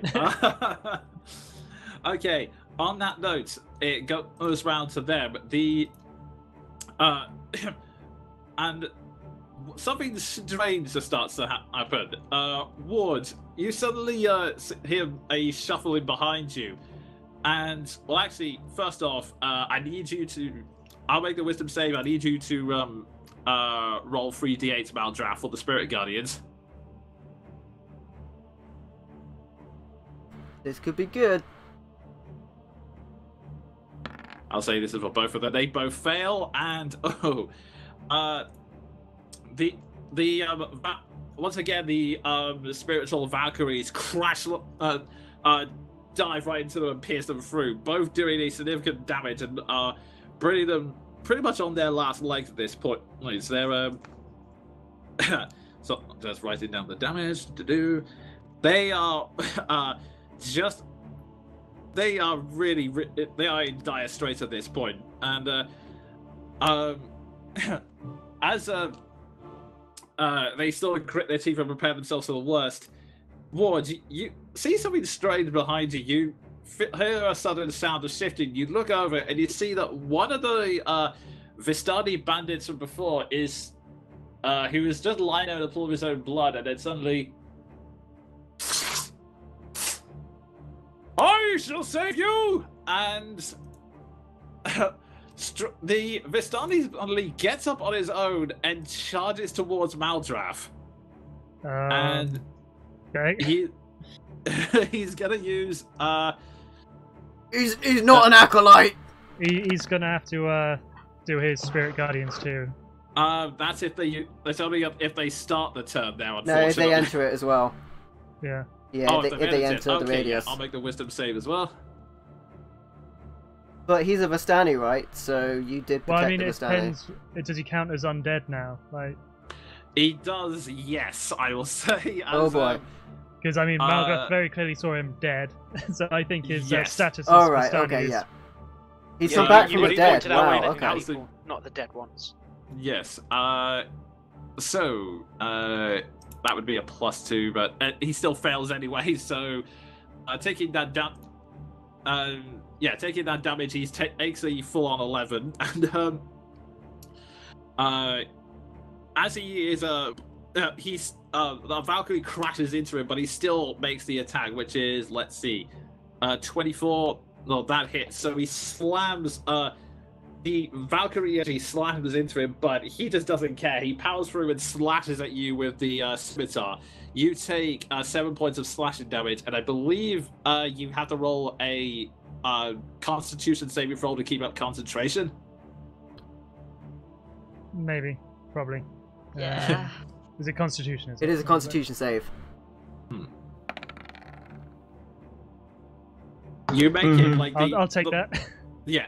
Okay, on that note, it goes round to them. And something strange starts to happen. Ward, you suddenly hear a shuffling behind you. And, well, actually, first off, I need you to... I'll make the wisdom save. I need you to roll 3d8 Maldraft for the Spirit Guardians. This could be good. I'll say this is for both of them. They both fail, and once again the spiritual Valkyries crash, dive right into them and pierce them through, both doing a significant damage and bringing them pretty much on their last legs at this point. They're so just writing down the damage to do. They are they are really they are in dire straits at this point, and as they still grit their teeth and prepare themselves for the worst. Ward, you see something strange behind you. You hear a sudden sound of shifting. You look over and you see that one of the Vistani bandits from before is he was just lying out in a pool of his own blood, and then suddenly, I shall save you! And the Vistani suddenly gets up on his own and charges towards Maldraff. And okay. he's gonna use He's not an acolyte. He's gonna have to do his Spirit Guardians too. That's if that's only if they start the turn now, No, unfortunately. if they enter it as well. Yeah. Yeah, if they it. enter the Okay, radius. yeah, I'll make the wisdom save as well. But he's a Vistani, right? So you did protect Well, I mean, the it Vistani. depends. Does he count as undead now? Like, He does, yes, I will say. Oh boy. because I mean, Malgrath very clearly saw him dead, so I think his Yes. status as Oh right, Vistani okay, is... yeah. He's Yeah, come back you from the already dead. pointed out Wow, the okay. people, not the dead ones. Yes. So that would be a +2, but he still fails anyway. So taking that down, taking that damage, he takes a full-on 11, and As he is the Valkyrie crashes into him, but he still makes the attack, which is, let's see, 24. No, that hits. So he slams. The Valkyrie actually slams into him, but he just doesn't care. He powers through and slashes at you with the scimitar. You take 7 points of slashing damage, and I believe you have to roll a Constitution saving throw to keep up concentration. Maybe, probably. Yeah. Is it Constitution? It is a Constitution save. You make it like I'll take that. Yeah.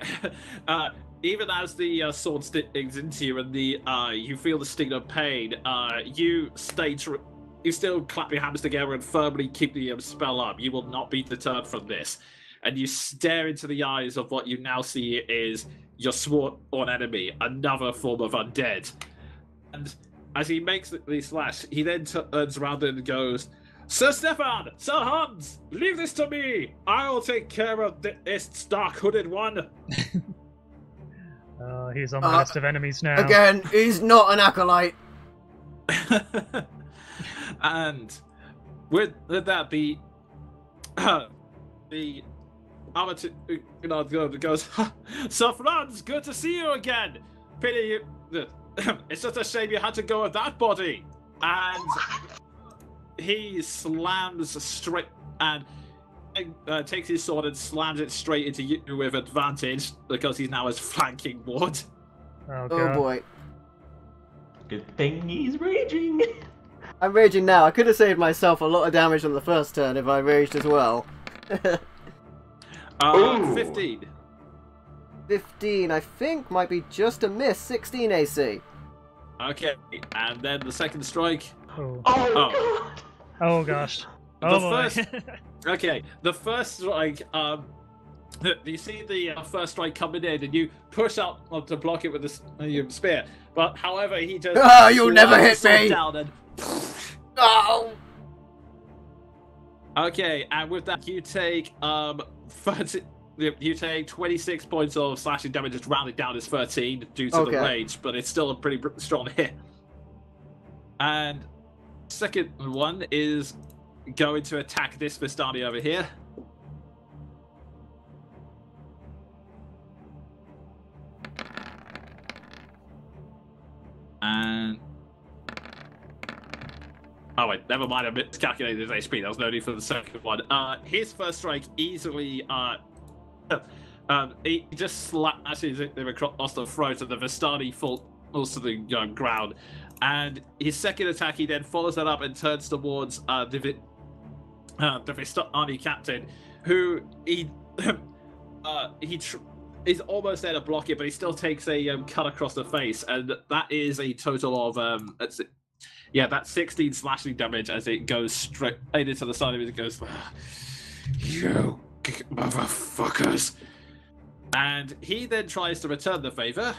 Even as the sword stings into you and the you feel the sting of pain, you still clap your hands together and firmly keep the spell up. You will not be deterred from this. And you stare into the eyes of what you now see is your sworn enemy, another form of undead. And as he makes the slash, he then turns around and goes, "Sir Stefan! Sir Hans! Leave this to me! I'll take care of this dark-hooded one!" Oh, he's on the list of enemies now. Again, he's not an acolyte. And with that, the other goes, "Sir Franz, good to see you again. Pity you. It's just a shame you had to go with that body." And he slams straight and takes his sword and slams it straight into you with advantage because he's now his flanking ward. Oh, Oh boy. Good thing he's raging. I'm raging now. I could have saved myself a lot of damage on the first turn if I raged as well. 15. 15, I think, might be just a miss. 16 AC. Okay, and then the second strike. Oh, Oh, God. oh gosh. Oh, boy. The first strike, you see the first strike coming in, and you push up to block it with your spear. But however, he just you'll never hit me. Down and... Oh! Okay, and with that, you take 26 points of slashing damage, just rounded down as 13 due to the rage, but it's still a pretty strong hit. And second one is going to attack this Vistani over here. And oh wait, never mind, I miscalculated his HP. There was no need for the second one. His first strike easily he just slashes it across the throat, and the Vistani falls to the ground. And his second attack, he then follows that up and turns towards the Vistani captain, who is almost there to block it, but he still takes a cut across the face, and that is a total of that's 16 slashing damage as it goes straight into the side of it. It goes, "You motherfuckers!" And he then tries to return the favor.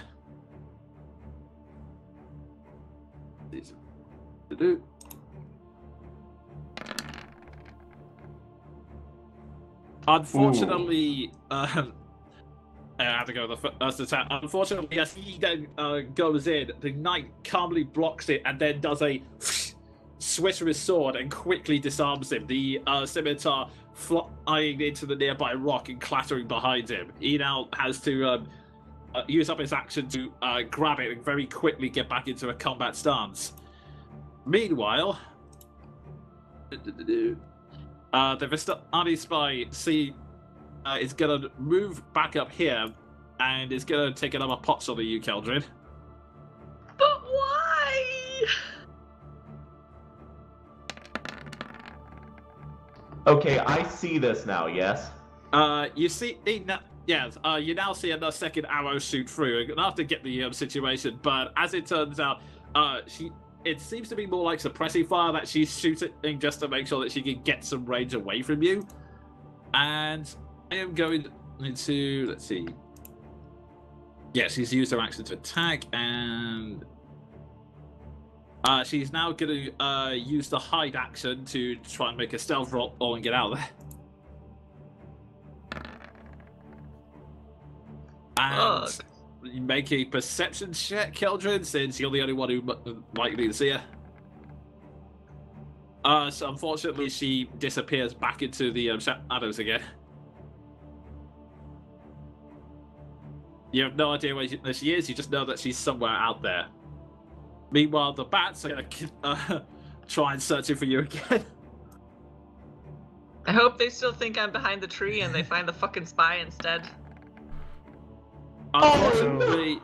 Unfortunately, I have to go with the first attack. Unfortunately, as he then goes in, the knight calmly blocks it and then does a swish with his sword and quickly disarms him. The scimitar flying into the nearby rock and clattering behind him. He now has to use up his action to grab it and very quickly get back into a combat stance. Meanwhile, the Vistani spy is going to move back up here and is going to take another pot on you, Keldrin. But why? Okay, I see this now, yes? You see, you now see another second arrow shoot through. Enough to get the situation, but as it turns out, it seems to be more like suppressing fire that she's shooting just to make sure that she can get some range away from you. And I am going into, let's see. Yeah, she's used her action to attack, and she's now going to use the hide action to try and make a stealth roll and get out of there. And make a perception check, Keldrin, since you're the only one who might need to see her. So unfortunately, she disappears back into the shadows again. You have no idea where she is. You just know that she's somewhere out there. Meanwhile, the bats are gonna try and searching for you again. I hope they still think I'm behind the tree and they find the fucking spy instead. Unfortunately,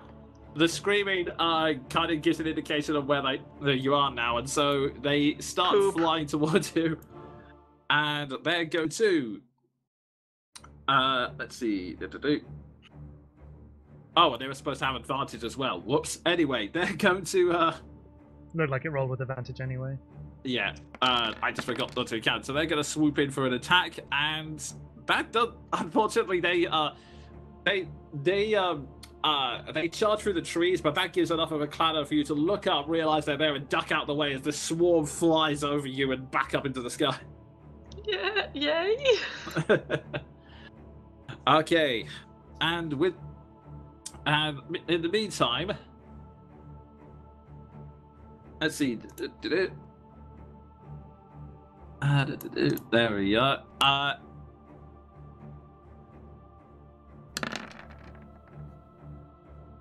the screaming kind of gives an indication of where you are now, and so they start flying towards you, and they go to. Let's see. Oh, and they were supposed to have advantage as well. Whoops. Anyway, they're going to. Looked like it rolled with advantage anyway. Yeah, I just forgot not to count. So they're going to swoop in for an attack, and that does. Unfortunately, they charge through the trees, but that gives enough of a clatter for you to look up, realize they're there, and duck out the way as the swarm flies over you and back up into the sky. Yeah, yay! Okay, and in the meantime, let's see. There we are.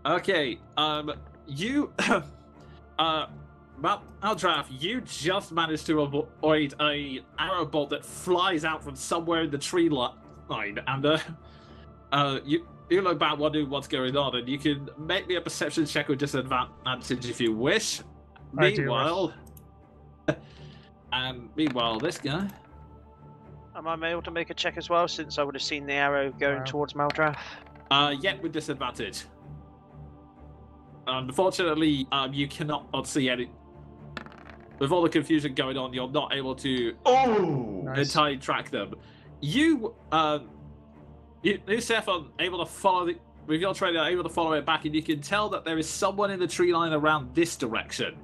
Okay, you, Maldraff, you just managed to avoid a arrow bolt that flies out from somewhere in the tree line, and you look back wondering what's going on, and you can make me a perception check with disadvantage if you wish. Meanwhile, this guy. Am I able to make a check as well, since I would have seen the arrow going towards Maldraff? Yeah, with disadvantage. Unfortunately, you cannot see any. With all the confusion going on, you're not able to entirely track them. You, Seth, are able to follow with your trainer, are able to follow it back, and you can tell that there is someone in the tree line around this direction.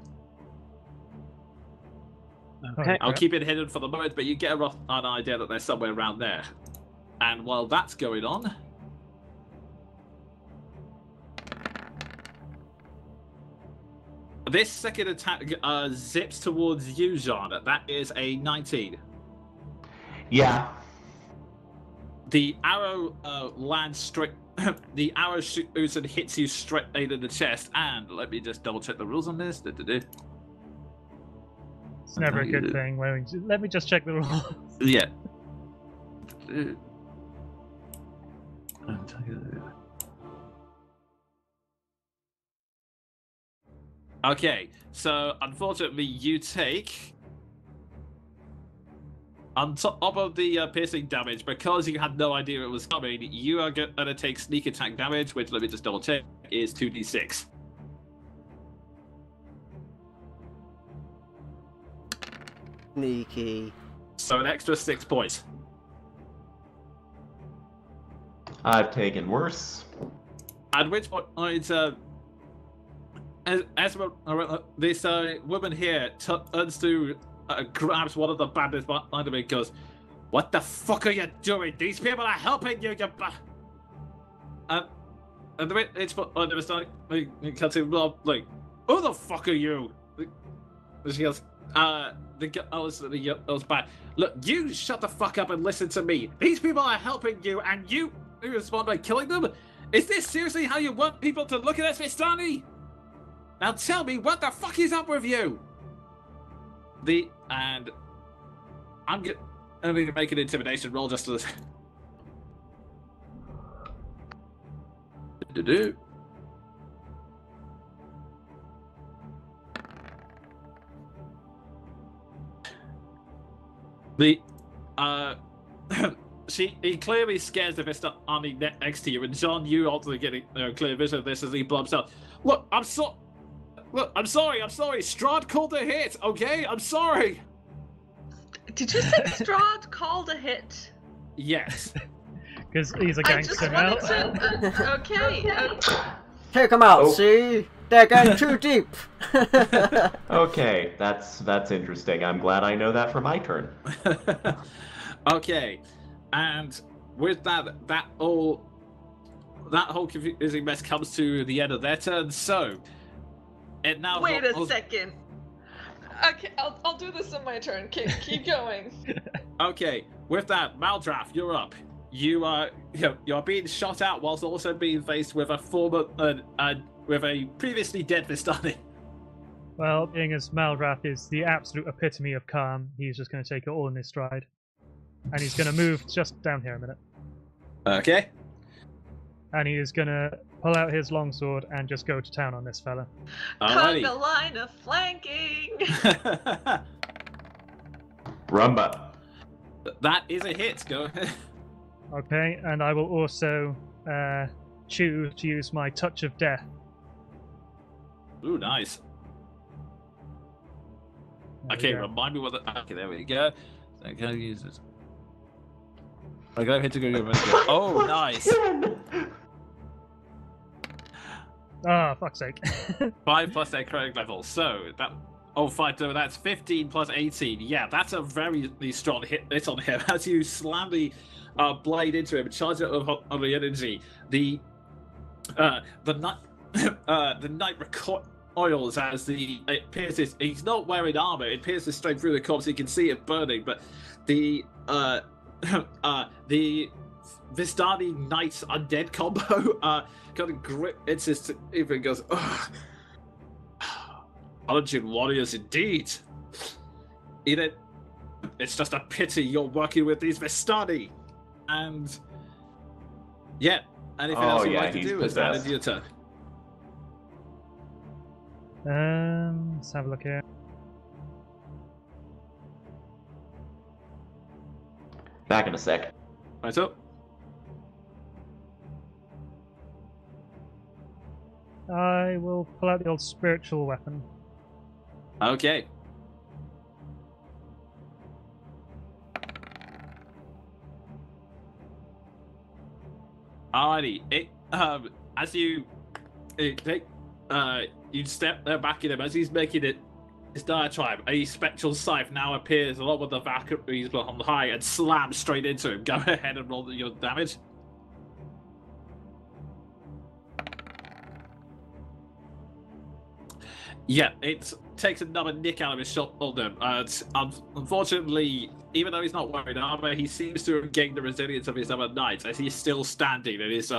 Okay. I'll keep it hidden for the moment, but you get an idea that there's somewhere around there. And while that's going on, this second attack zips towards you, Jean. That is a 19. Yeah. The arrow lands straight. The arrow shoots and hits you straight in the chest. And let me just double check the rules on this. It's never a good thing. Let me just check the rules. Yeah. Okay, so unfortunately you take, on top of the piercing damage, because you had no idea it was coming, you are going to take sneak attack damage, which, let me just double check, is 2d6. Sneaky. So an extra 6 points. I've taken worse. At which point, as this woman here turns to grabs one of the bandits behind him and goes, "What the fuck are you doing? These people are helping you, and the way it's cuts him like, "Who the fuck are you?" She goes, the yells back, "Look, you shut the fuck up and listen to me. These people are helping you, and you respond by killing them? Is this seriously how you want people to look at us, Vistani? Now tell me, what the fuck is up with you?" I'm going to make an intimidation roll just to... He clearly scares the Vistani next to you, and John, you also getting clear vision of this as he blubs out, Look, I'm sorry. Strahd called a hit, okay? I'm sorry. Did you say Strahd called a hit? Yes. Because he's a gangster now. Okay. Take them out, see? They're going too deep. Okay, that's interesting. I'm glad I know that for my turn. Okay, and with that all that whole confusing mess comes to the end of their turn. So, it now. Wait a second. Okay, I'll do this on my turn. Keep going. Okay, with that, Maldraff, you're up. You're being shot out whilst also being faced with with a previously dead Vistani. Well, being as Maldrath is the absolute epitome of calm, he's just going to take it all in his stride. And he's going to move just down here a minute. Okay. And he is going to pull out his longsword and just go to town on this fella. Conga line of flanking! Rumba. That is a hit. Go ahead. Okay, and I will also choose to use my Touch of Death. Ooh, nice. Okay, remind me what the... Okay, there we go. So can I use this? I go ahead to go. Oh, nice. Ah, fuck's sake. 5 plus their credit level. So that... Oh, 5, so that's 15 plus 18. Yeah, that's a very strong hit on him. As you slam the blade into him, charge it on the energy. The knight recoils as it pierces. He's not wearing armor. It pierces straight through the corpse. You can see it burning, but the Vistani Knight's undead combo kind of grip into it and goes, ugh. Challenging warriors indeed. It's just a pity you're working with these Vistani. And yeah, anything else you'd like to do is that your turn. Let's have a look here. Back in a sec. Right up. I will pull out the old spiritual weapon. Okay. Alrighty. As you you step there back in him as he's making his diatribe, a spectral scythe now appears along with the Valkyries on high and slams straight into him. Go ahead and roll your damage. Yeah, it takes another nick out of his shoulder. Unfortunately, even though he's not wearing armor, he seems to have gained the resilience of his other knights as he's still standing and is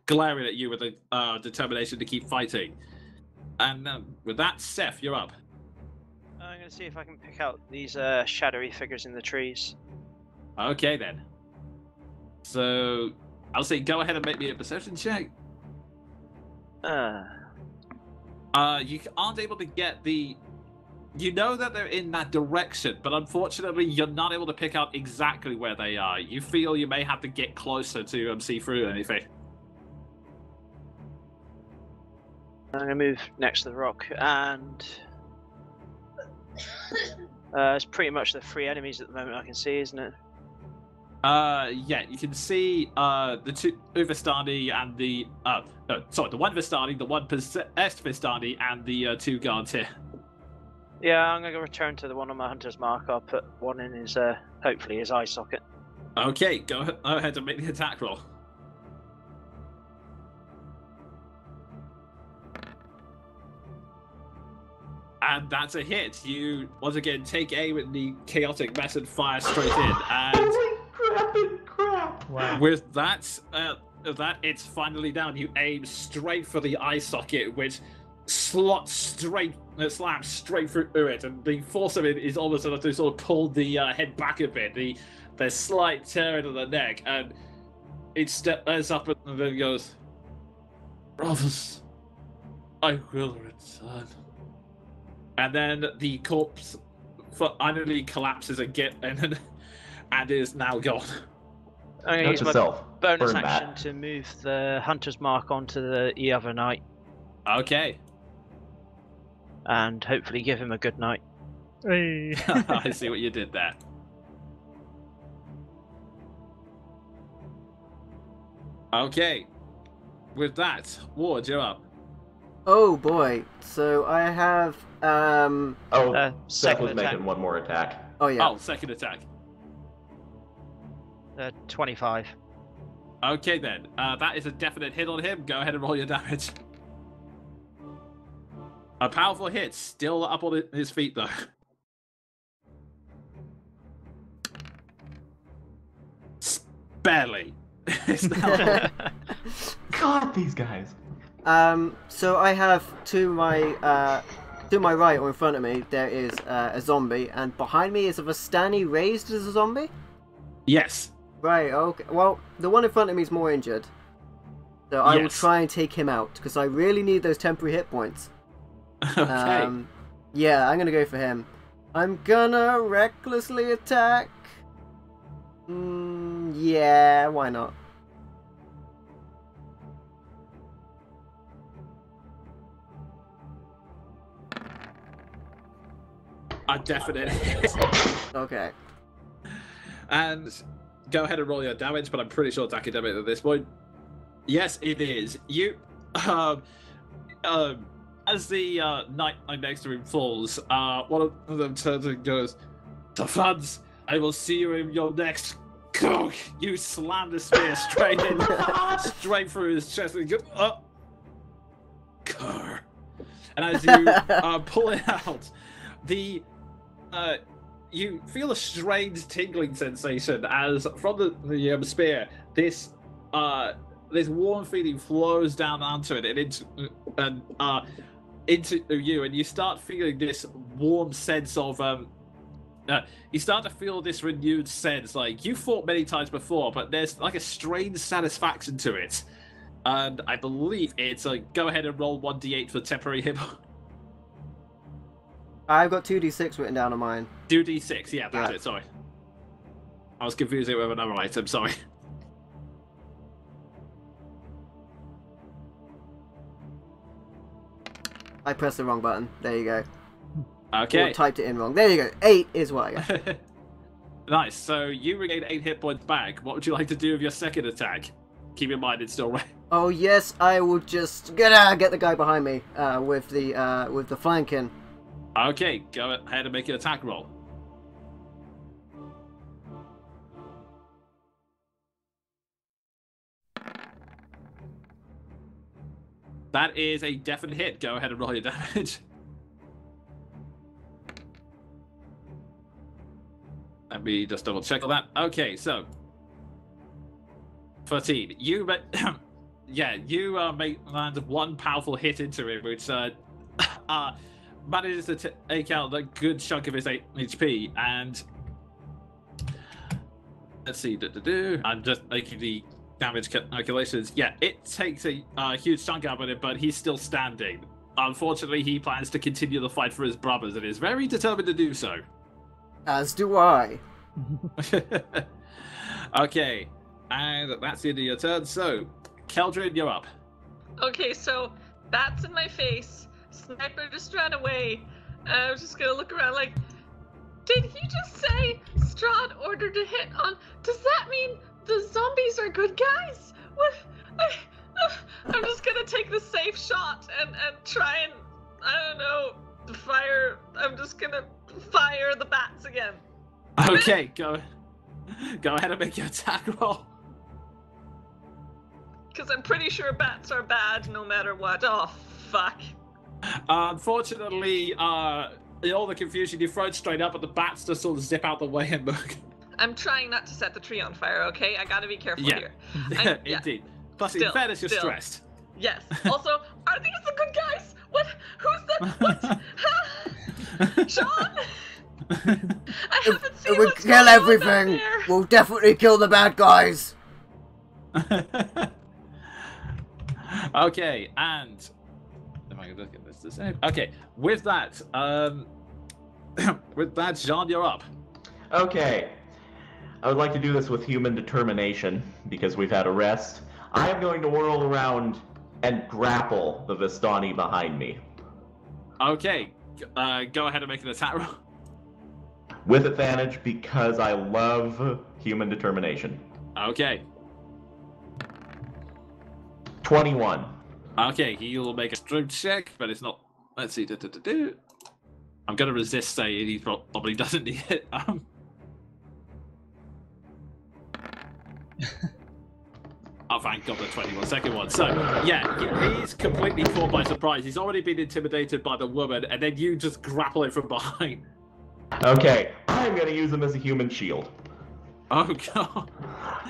glaring at you with a determination to keep fighting. And with that, Seth, you're up. I'm going to see if I can pick out these shadowy figures in the trees. Okay, then. So, I'll say go ahead and make me a perception check. You aren't able to get the... You know that they're in that direction, but unfortunately you're not able to pick out exactly where they are. You feel you may have to get closer to see through anything. I'm going to move next to the rock, and it's pretty much the 3 enemies at the moment I can see, isn't it? Yeah, you can see the 2 Vistani and the the 1 Vistani, the 1 possessed Vistani, and the 2 guards here. Yeah, I'm going to return to the one on my hunter's mark. I'll put one in his, hopefully his eye socket. Okay, go ahead and make the attack roll. And that's a hit. You once again take aim at the chaotic mess and fire straight in. And crap! Wow. With that, it's finally down. You aim straight for the eye socket, which slams straight through it, and the force of it is almost enough to sort of pull the head back a bit. The slight tear into the neck, and it steps up and then goes, "Brothers, I will return." And then the corpse finally collapses again, and is now gone. I'm going to use my bonus Burn action that. to move the hunter's mark onto the other knight, Okay. and hopefully give him a good night. Hey. I see what you did there. Okay. With that, Ward, you're up. Oh boy. So I have Seth second was attack. making one more attack. oh yeah. Oh, second attack. 25. Okay then, that is a definite hit on him. Go ahead and roll your damage. A powerful hit, still up on his feet though. Barely. It's not- God, these guys. So I have to my right or in front of me there is a zombie, and behind me is a Vistani raised as a zombie. Yes. Right. Okay. Well, the one in front of me is more injured, so I will Yes. try and take him out because I really need those temporary hit points. Okay. Yeah, I'm gonna go for him. I'm gonna recklessly attack. Yeah, why not? A definite hit. Okay. And go ahead and roll your damage, but I'm pretty sure it's academic at this point. Yes, it is. You, as the knight next to him falls, one of them turns and goes, "Tafans, I will see you in your next." You slam the spear straight in, straight through his chest, and you go, and as you pull it out, you feel a strange tingling sensation as from the spear, this warm feeling flows down onto it and into you, and you start feeling this warm sense of you start to feel this renewed sense, like you fought many times before, but there's like a strange satisfaction to it. And I believe it's go ahead and roll 1d8 for temporary hit. I've got 2d6 written down on mine. 2d6, yeah, that's Yeah. it, sorry. I was confusing it with another item, sorry. I pressed the wrong button. There you go. Okay. Or typed it in wrong. There you go. 8 is what I got. Nice, so you regain 8 hit points back. What would you like to do with your second attack? Keep in mind it's still red. Oh yes, I will just get the guy behind me with the flanking. Okay, go ahead and make an attack roll. That is a definite hit. Go ahead and roll your damage. Let me just double check on that. Okay, so 13. You land one powerful hit into him, which manages to take out a good chunk of his HP. And let's see, I'm just making the damage calculations. Yeah, it takes a huge chunk out of it, but he's still standing. Unfortunately, he plans to continue the fight for his brothers and is very determined to do so. As do I. Okay, and that's the end of your turn. So, Keldrin, you're up. Okay, so bats in my face, sniper just ran away. I was just gonna look around like, did he just say Strahd ordered a hit on? Does that mean the zombies are good guys? What? I'm just gonna take the safe shot and try and, I don't know, fire. I'm just gonna fire the bats again. Okay, go ahead and make your attack roll. Because I'm pretty sure bats are bad no matter what. Oh, fuck. Unfortunately, in all the confusion, you throw it straight up, but the bats just sort of zip out the way and look. I'm trying not to set the tree on fire, okay? I gotta be careful Yeah. here. Indeed. Plus, in Still, fairness, you're still. stressed. Yes. Also, are these the good guys? What? Who's the... What? Sean? I haven't seen We'll what's kill going on everything. back there. We'll definitely kill the bad guys. Okay, and am I gonna look at this the same? Okay, with that, Jean, you're up. Okay. I would like to do this with human determination, because we've had a rest. I am going to whirl around and grapple the Vistani behind me. Okay, go ahead and make an attack roll. With advantage, because I love human determination. Okay. 21. Okay, he'll make a strength check, but it's not. Let's see. I'm gonna resist saying he probably doesn't need it. Oh, thank God, the 21-second one. So, yeah, he's completely caught by surprise. He's already been intimidated by the woman, and then you just grapple him from behind. Okay, I'm gonna use him as a human shield. Oh God!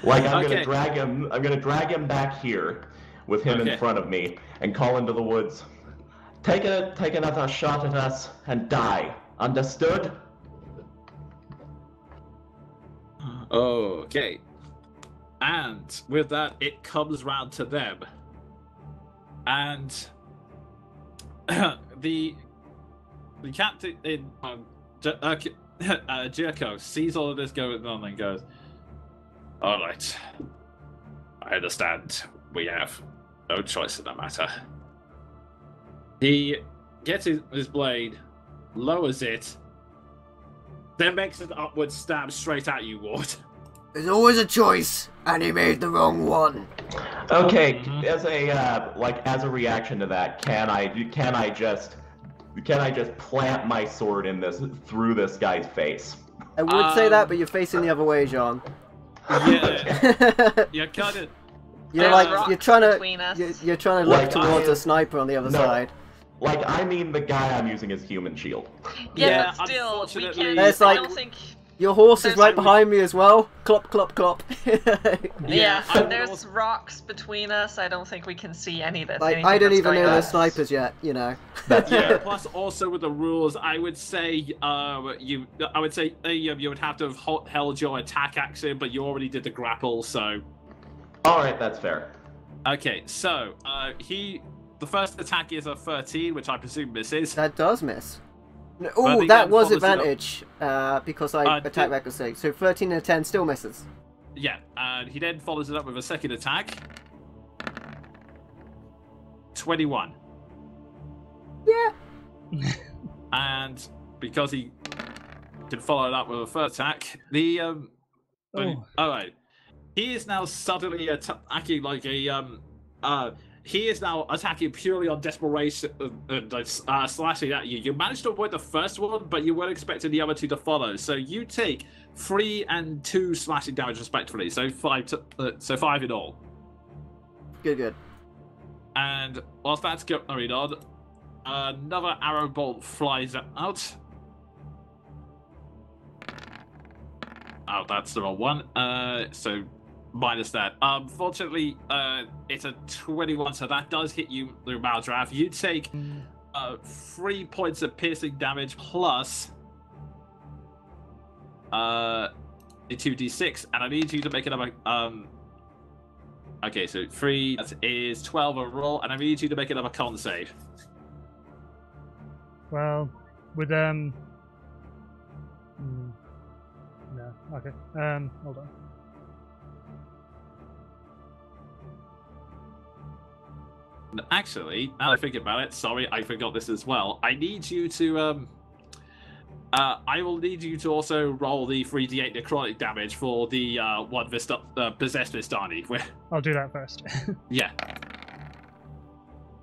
Like I'm gonna drag him. I'm gonna drag him back here, with him in front of me, and call into the woods. Take another shot at us and die. Understood? Okay. And with that, it comes round to them, and the captain in Jericho sees all of this going on and goes, "All right, I understand. We have no choice in the matter." He gets his blade, lowers it, then makes an upward stab straight at you, Ward. There's always a choice, and he made the wrong one. Okay, as a reaction to that, can I just plant my sword through this guy's face? I would say that, but you're facing the other way, John. Yeah, you're kind of. You're trying to look towards a sniper on the other side. Like, I mean the guy I'm using as human shield. Yeah, but still, we can't. There's I don't think. Your horse is right behind me as well. Clop, clop, clop. Yeah, and there's rocks between us. I don't think we can see any of this. Like, I don't even know there's snipers yet, you know. Yeah. Plus, also with the rules, I would say you would have to have held your attack action, but you already did the grapple, so. All right, that's fair. Okay, so the first attack is a 13, which I presume misses. That does miss. Oh, that was advantage because I attack accuracy. So 13 and a 10 still misses. Yeah, and he then follows it up with a second attack. 21. Yeah. And because he can follow it up with a third attack, alright. He is now suddenly attacking like a he is now attacking purely on desperation and slashing at you. You managed to avoid the first one, but you weren't expecting the other two to follow. So you take 3 and 2 slashing damage respectively. So 5 in all. Good. And whilst that's going on, another arrow bolt flies out. Oh, that's the wrong one. So minus that. Fortunately, it's a 21, so that does hit you through Maldraff. You take 3 points of piercing damage plus 2d6, and I need you to make another. Okay, so 3 that is 12 overall, and I need you to make another con save. Well, with no, okay. Hold on. Actually, now I think about it, sorry, I forgot this as well. I need you to I will need you to also roll the 3d8 necrotic damage for the one possessed Vistani. I'll do that first. Yeah.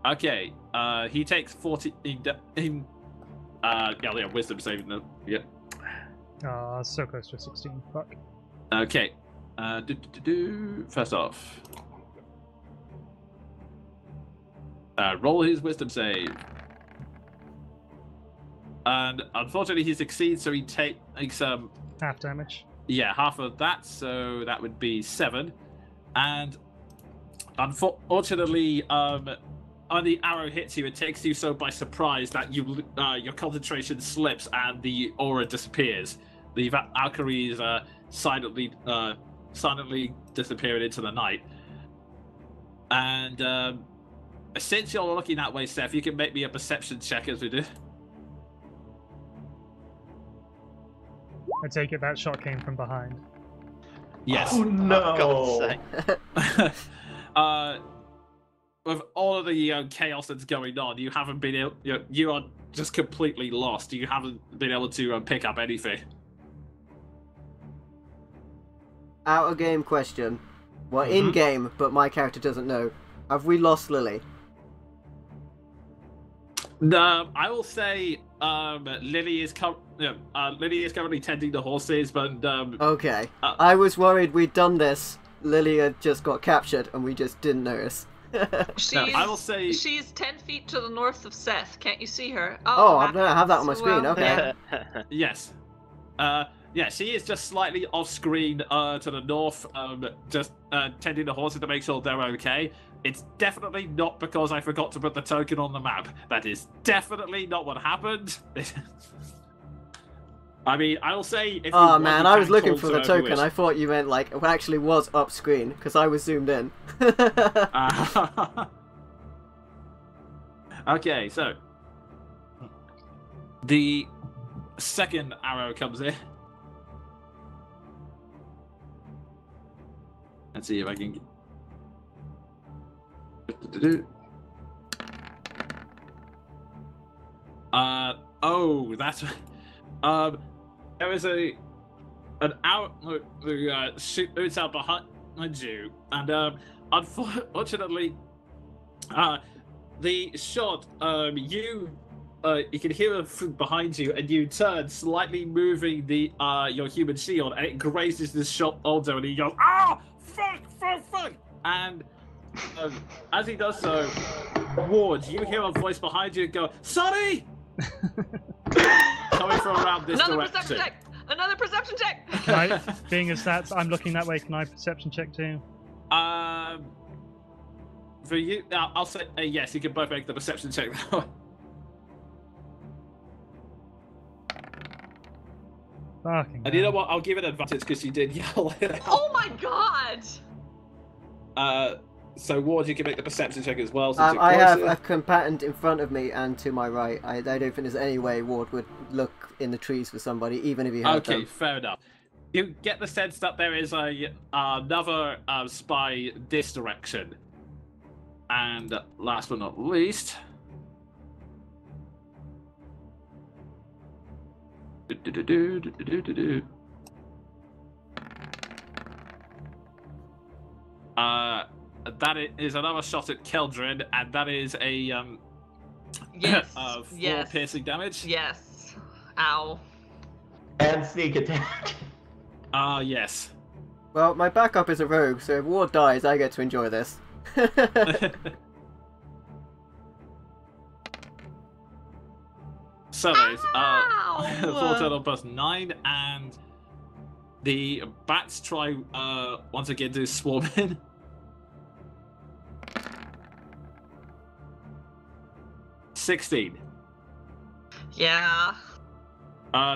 Okay. He takes 14 wisdom saving them. Yeah. Oh, so close to a 16. Fuck. Okay. First off, roll his wisdom save. And unfortunately he succeeds, so he takes half damage. Yeah, half of that, so that would be 7. And unfortunately, when the arrow hits you, it takes you so by surprise that your concentration slips and the aura disappears. The Valkyries silently disappearing into the night. And since you're looking that way, Seth, you can make me a perception check as we do. I take it that shot came from behind. Yes. Oh no! For God's sake. With all of the chaos that's going on, you haven't been able. You are just completely lost. You haven't been able to pick up anything. Out of game question. Well, in game, but my character doesn't know. Have we lost Lily? No, I will say Lily is currently tending the horses, but okay. I was worried we'd done this Lilia just got captured and we just didn't notice. I will say she's 10 feet to the north of Seth. Can't you see her? Oh, I have that on my screen. Okay. yes. Yeah, she is just slightly off screen to the north, just tending the horses to make sure they're okay. It's definitely not because I forgot to put the token on the map. That is definitely not what happened. I mean, I'll say if oh man, I was looking for the token. I thought you meant like it actually was up screen because I was zoomed in. Okay, so the second arrow comes in. Let's see if I can. Oh, that's there is an arrow shoots out behind you, and unfortunately, the shot you can hear it from behind you, and you turn, slightly moving the your human shield, and it grazes this shoulder, and he goes, "Ah, fuck!" And as he does so, Ward, you hear a voice behind you go, "Sonny!" Coming from around this direction. Another perception check! Can I, being as that I'm looking that way, can I perception check too? For you, I'll say yes, you can both make the perception check now. Fucking And you know what? I'll give it advantage because you did yell it out. Oh my god! So Ward, you can make the perception check as well. I have a combatant in front of me and to my right. I don't think there's any way Ward would look in the trees for somebody, even if he had them. Okay, fair enough. You get the sense that there is another spy this direction. And last but not least... That is another shot at Keldrin, and that is a yes, 4 yes, piercing damage. yes. Ow. And sneak attack. Yes. Well, my backup is a rogue, so if Ward dies, I get to enjoy this. So there's 4 total plus 9, and the bats try once again to swarm in. $16. Yeah.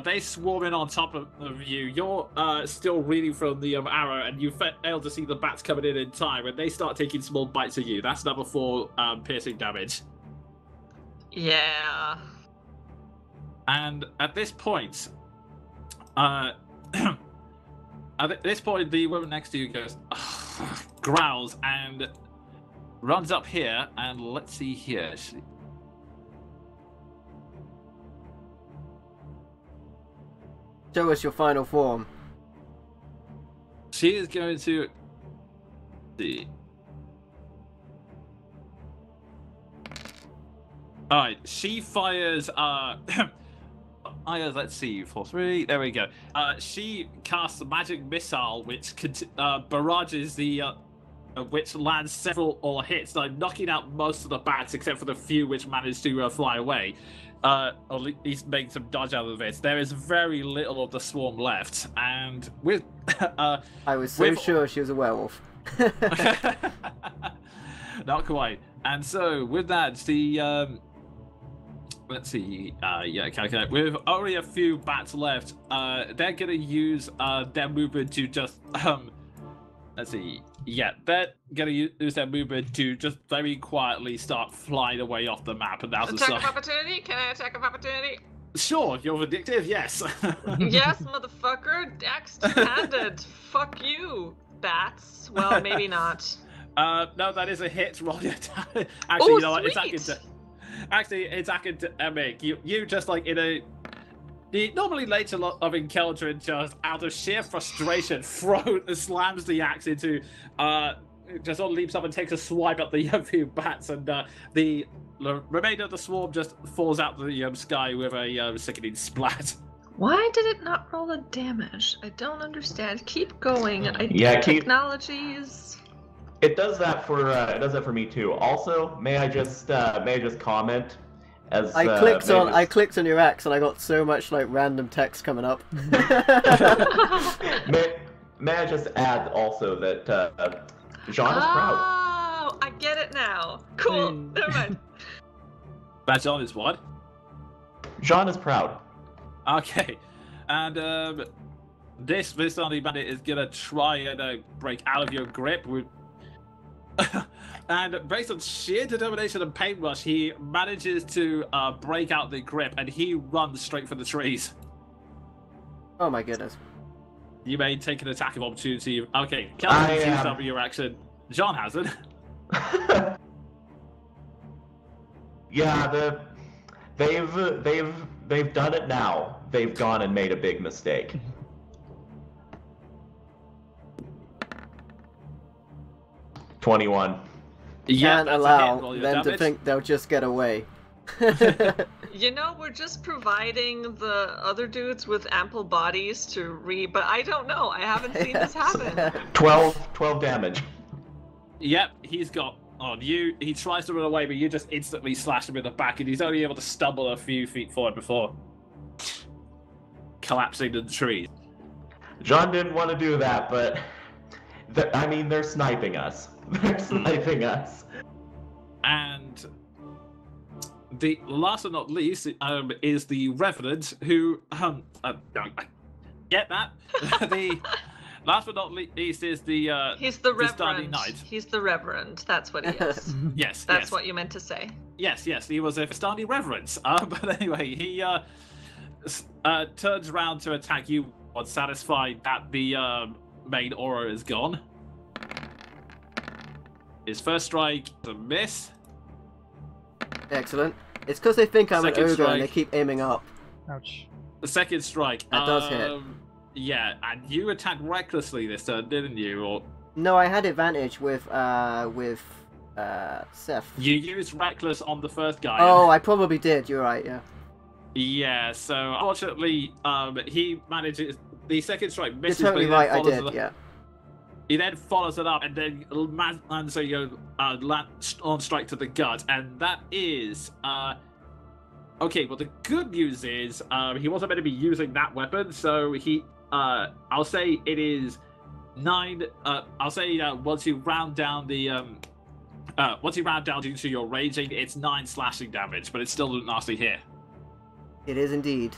They swarm in on top of you. You're still reading from the arrow, and you fail to see the bats coming in time, and they start taking small bites of you. That's number 4 piercing damage. Yeah. And at this point, the woman next to you goes, growls, and runs up here, and let's see here. Show us your final form. She is going to see. Alright, she fires let's see, 4-3, there we go. She casts a magic missile which barrages the which lands several or hits, like knocking out most of the bats except for the few which manage to fly away. Or at least make some dodge out of it. There is very little of the swarm left, and with I was so sure she was a werewolf. Not quite. And so with that, the let's see, calculate. With only a few bats left, they're gonna use their movement to just let's see. Yeah, they're gonna use their movement to just very quietly start flying away off the map, and that's Attack of opportunity? Can I attack of opportunity? Sure, you're vindictive, yes. Yes, motherfucker. Axe two-handed. Fuck you, bats. Well, maybe not. No, that is a hit. Roll your Actually, Ooh, you know what? sweet. It's academic. You just like in a. The normally later of Keldrin just out of sheer frustration slams the axe into just sort of leaps up and takes a swipe at the few bats, and the remainder of the swarm just falls out of the sky with a sickening splat. Why did it not roll a damage? I don't understand. Keep going. Yeah, Technologies. It does that for me too. Also, may I just comment as I clicked on your axe and I got so much like random text coming up. may I just add also that Jean is proud. Oh, I get it now. Cool. Never mind. That Jean is what? Jean is proud. Okay, and this Vistani bandit is gonna try and break out of your grip with. And based on sheer determination and paintbrush, he manages to break out the grip, and he runs straight for the trees. Oh my goodness. You may take an attack of opportunity. Okay, Kelvin used up your action. John hasn't. Yeah, they've done it now. They've gone and made a big mistake. $21. Can't allow them to think they'll just get away. You know, we're just providing the other dudes with ample bodies to but I don't know. I haven't seen this happen. 12 damage. Yep, he's got on you. He tries to run away, but you just instantly slash him in the back, and he's only able to stumble a few feet forward before collapsing in the trees. John didn't want to do that, but they're sniping us. They're sniping us. And the last but not least is the Revenant, who get that. The last but not least is the he's the Vistani Reverend. Knight. He's the Reverend. That's what he is. Yes, that's what you meant to say. Yes, he was a Vistani Reverend. But anyway, he turns around to attack you once satisfied that the main aura is gone. His first strike is a miss. Excellent. It's because they think I'm Second an ogre strike. and they keep aiming up. Ouch. The second strike. That does hit. Yeah, and you attacked recklessly this turn, didn't you? Or No, I had advantage with Seth. you used reckless on the first guy. Oh, I probably did. You're right. Yeah. Yeah. So unfortunately, he manages. The second strike You're misses. totally but right. I did. Yeah. He then follows it up and then lands on strike to the gut, and that is okay. Well, the good news is he wasn't meant to be using that weapon, so he I'll say it is 9. I'll say once you round down the due to your raging, it's 9 slashing damage, but it's still a nasty hit. It is indeed.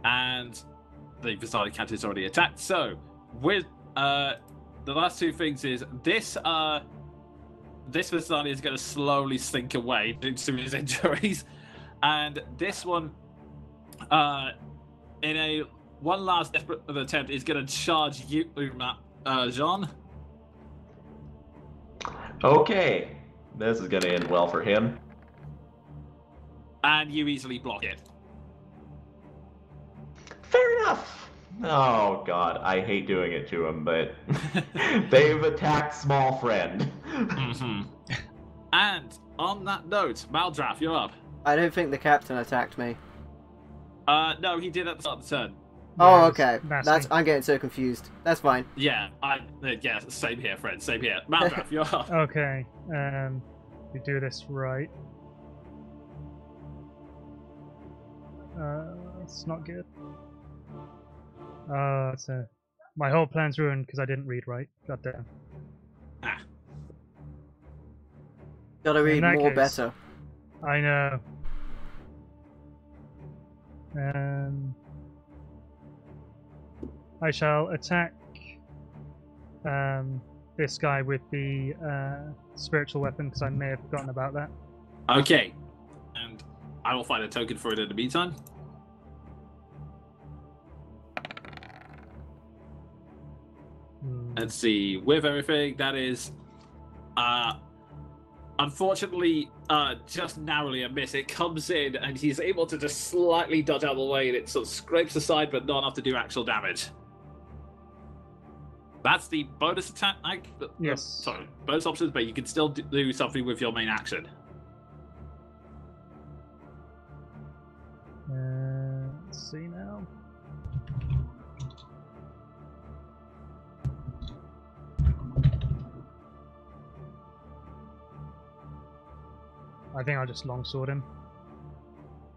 And the Vistani counter is already attacked, so. With the last two things is this Vistani is going to slowly sink away due to his injuries, and this one in a one last desperate attempt is going to charge you, Jean. Okay, this is going to end well for him. And you easily block it. Fair enough. Oh god, I hate doing it to him, but they've attacked small friend. Mm-hmm. And on that note, Maldraff, you're up. I don't think the captain attacked me. No, he did at the start of the turn. Oh, okay. Nasty. I'm getting so confused. That's fine. Yeah, same here, friend. Same here. Maldraff, you're up. Okay. We do this right. It's not good. My whole plan's ruined because I didn't read right. God damn. Gotta read that more case- better. I know. I shall attack this guy with the spiritual weapon because I may have forgotten about that. Okay. And I will find a token for it in the meantime. Let's see. With everything, that is unfortunately just narrowly a miss. It comes in and he's able to just slightly dodge out of the way, and it sort of scrapes aside but not enough to do actual damage. That's the bonus attack. Yes. Sorry, bonus options, but you can still do something with your main action. see now. I think I'll just longsword him.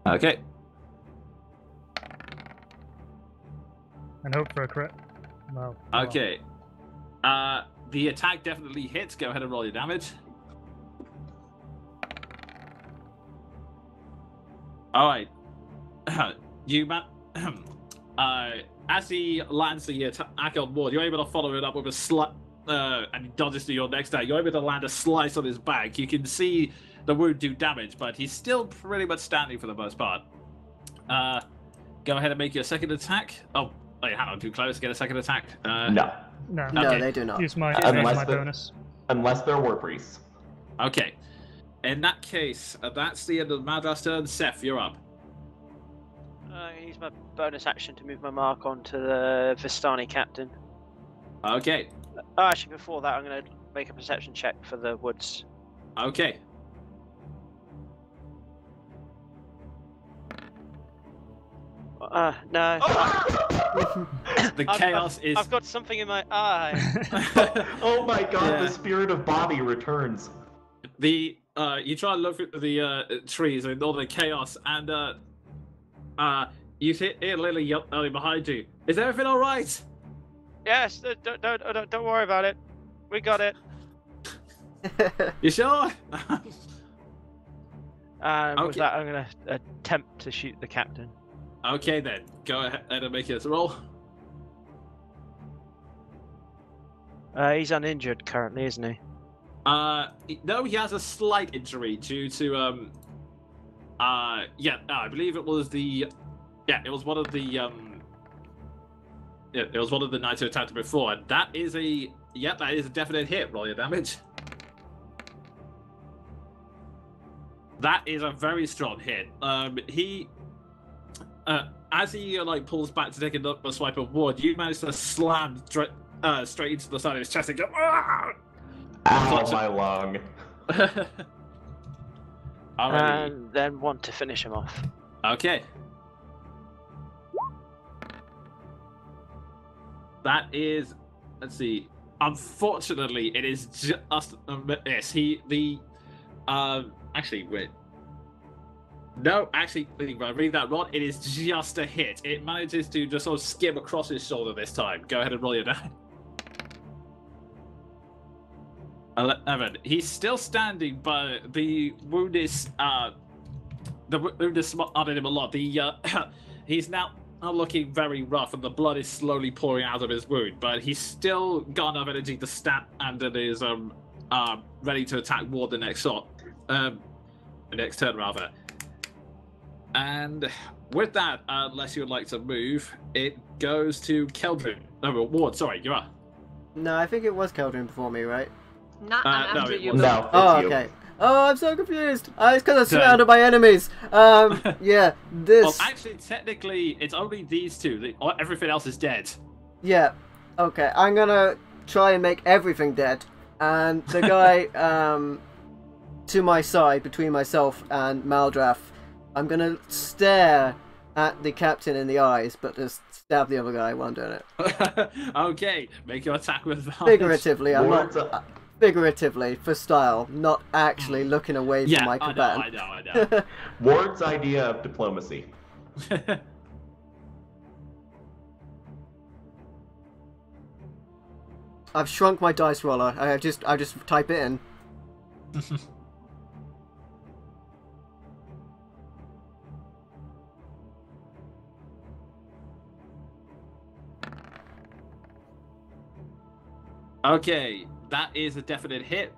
Okay. And hope for a crit. No. Okay. The attack definitely hits. Go ahead and roll your damage. All right. You as he lands the attack on Ward, you're able to follow it up with a slight, and he dodges to your next attack. You're able to land a slice on his back. You can see the wound do damage, but he's still pretty much standing for the most part. Go ahead and make your second attack. Oh, wait, hang on, too close. Get a second attack. No. No. No, Okay. they do not. Use my Unless bonus. Unless they're war priests. Okay. In that case, that's the end of Madra's turn. Seth, you're up. I use my bonus action to move my mark onto the Vistani captain. Okay. Oh, actually, before that, I'm going to make a perception check for the woods. Okay. No. The chaos is. I've got something in my eye. Oh my god, Yeah. the spirit of Bobby returns. The you try and look through the trees and all the chaos, and you hear Lily yelling behind you. Is everything all right? Yes, don't worry about it. We got it. You sure? And with Okay. that, I'm going to attempt to shoot the captain. Okay then, go ahead and make it a roll. He's uninjured currently, isn't he? No, he has a slight injury due to I believe it was the it was one of the it was one of the knights who attacked him before, and that is a definite hit. Roll your damage. That is a very strong hit. He as he pulls back to take a swipe of wood, you manage to slam straight into the side of his chest and go. Ah! Ow, my lung. Alrighty. And then one to finish him off. Okay. That is. Let's see. Unfortunately, it is just a miss. Actually, wait. No, actually, if I read that wrong, it is just a hit. It manages to just sort of skim across his shoulder this time. Go ahead and roll your damage. 11. He's still standing, but the wound is smarted him a lot. He's now looking very rough, and the blood is slowly pouring out of his wound. But he's still got enough energy to stand and is ready to attack Ward the next shot, the next turn rather. And with that, unless you'd like to move, it goes to Keldrin. No, Ward. Sorry, you're up. No, I think it was Keldrin before me, right? Not no, after it you. wasn't. No, Oh, it's you. okay. Oh, I'm so confused. It's because I'm surrounded by enemies. Yeah, this. Well, actually, technically, it's only these two. Everything else is dead. Yeah. Okay, I'm gonna try and make everything dead. And the guy to my side, between myself and Maldrath, I'm gonna stare at the captain in the eyes, but just stab the other guy while I'm doing it. Okay, make your attack with advantage. Figuratively, I'm Ward's not. Figuratively, for style, not actually looking away from my combatant. I know. Ward's idea of diplomacy. I've shrunk my dice roller. I just type it in. Okay, that is a definite hit.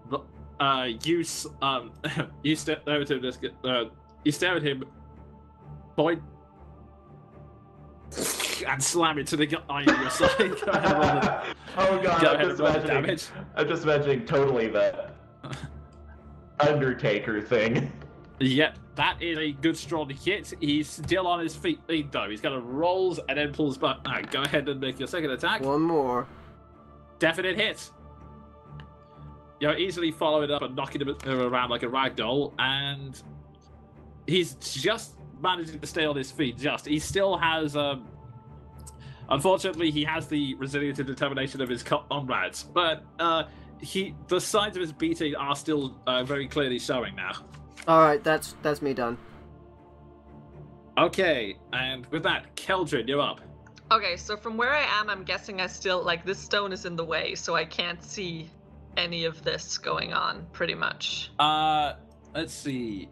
You stare over to this. You stare at him, point, and slam it to the guy on your side. Oh god, Go I'm ahead just, and roll the imagining, damage. I'm just imagining totally the Undertaker thing. Yep, that is a good strong hit. He's still on his feet though. He's gonna rolls and then pulls back. Go ahead and make your second attack. One more. Definite hit. You're easily following up and knocking him around like a ragdoll, and he's just managing to stay on his feet. He still has unfortunately, he has the resilience and determination of his comrades, but the signs of his beating are still very clearly showing now. All right, that's me done. Okay, and with that, Keldrin, you're up. Okay, so from where I am, I'm guessing I still, like, this stone is in the way, so I can't see any of this going on, pretty much. Let's see.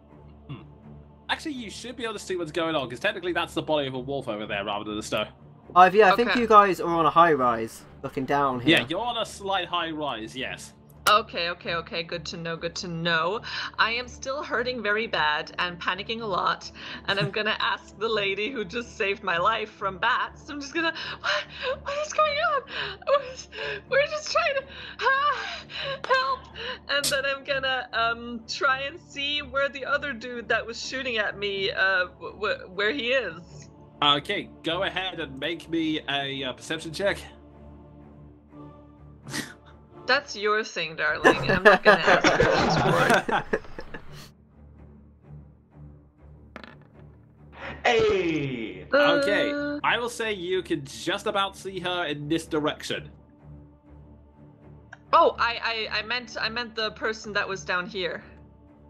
Actually, you should be able to see what's going on, because technically that's the body of a wolf over there rather than the stone. Yeah, I think Okay. you guys are on a high rise, looking down here. Yeah, you're on a slight high rise, yes. Okay, good to know. I am still hurting very bad and panicking a lot, and I'm gonna ask the lady who just saved my life from bats. I'm just gonna, what is going on? We're just trying to help, and then I'm gonna try and see where the other dude that was shooting at me, where he is. Okay, go ahead and make me a perception check. That's your thing, darling. I'm not gonna ask for it. Hey! Okay, I will say you can just about see her in this direction. Oh, I meant the person that was down here.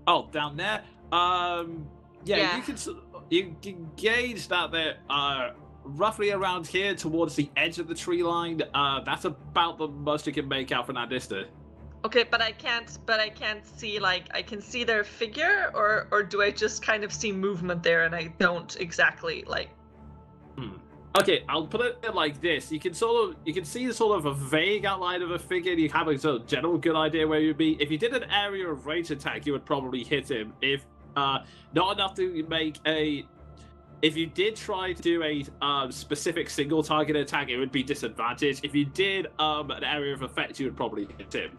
Oh, down there? Yeah. You can gauge that they're roughly around here towards the edge of the tree line. That's about the most you can make out from that distance. Okay, but I can't see, like, I can see their figure, or do I just kind of see movement there and I don't exactly, like... Okay, I'll put it like this. You can see sort of a vague outline of a figure, and you have a sort of general good idea where you'd be. If you did an area of range attack, you would probably hit him. If not enough to make a... If you did try to do a specific single target attack, it would be disadvantaged. If you did an area of effect, you would probably hit him.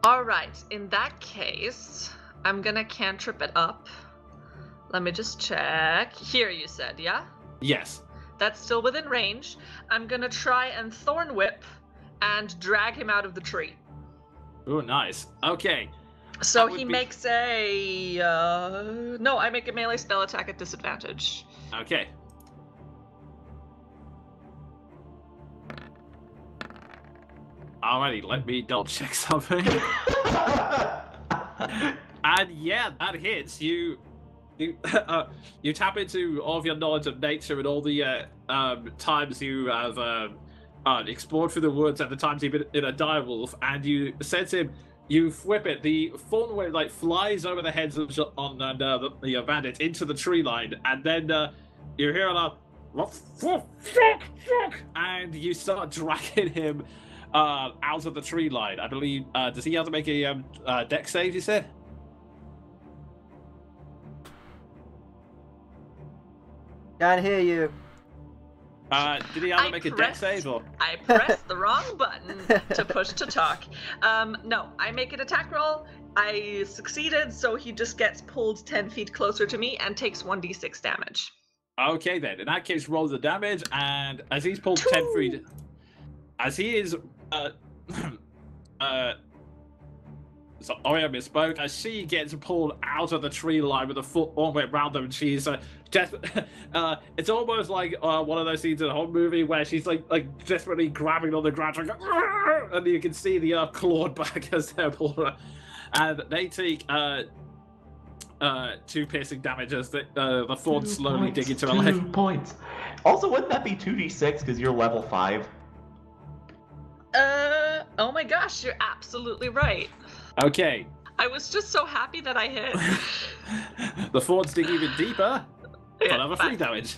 Alright, in that case, I'm gonna cantrip it up. Let me just check. Here, you said, yeah? Yes. That's still within range. I'm gonna try and Thorn Whip and drag him out of the tree. Oh, nice. Okay. So he makes a... No, I make a melee spell attack at disadvantage. Okay. Alrighty, let me double check something. And yeah, that hits. You tap into all of your knowledge of nature and all the times you have explored through the woods at the times you've been in a direwolf, and you sense him. You whip it. The thorn whip like flies over the heads of the bandits into the tree line, and then you hear a lot, and you start dragging him out of the tree line. I believe. Does he have to make a dex save? You said. Can't hear you. Did he have to make a dex save or? I pressed the wrong button to push to talk. No, I make an attack roll. I succeeded, so he just gets pulled 10 feet closer to me and takes 1d6 damage. Okay then, in that case, roll the damage, and as he's pulled 10 feet, as he is, so I misspoke. As she gets pulled out of the tree line with a foot all the way around them, and she's it's almost like one of those scenes in a whole movie where she's like desperately grabbing on the ground, like, and you can see the clawed back as they're pulled her. And they take 2 piercing damage as the thorns slowly dig into her leg. 2 points. Also, wouldn't that be 2d6 because you're level 5? Oh my gosh, you're absolutely right. Okay. I was just so happy that I hit. The thorns dig even deeper. Yeah, Another 3 damage.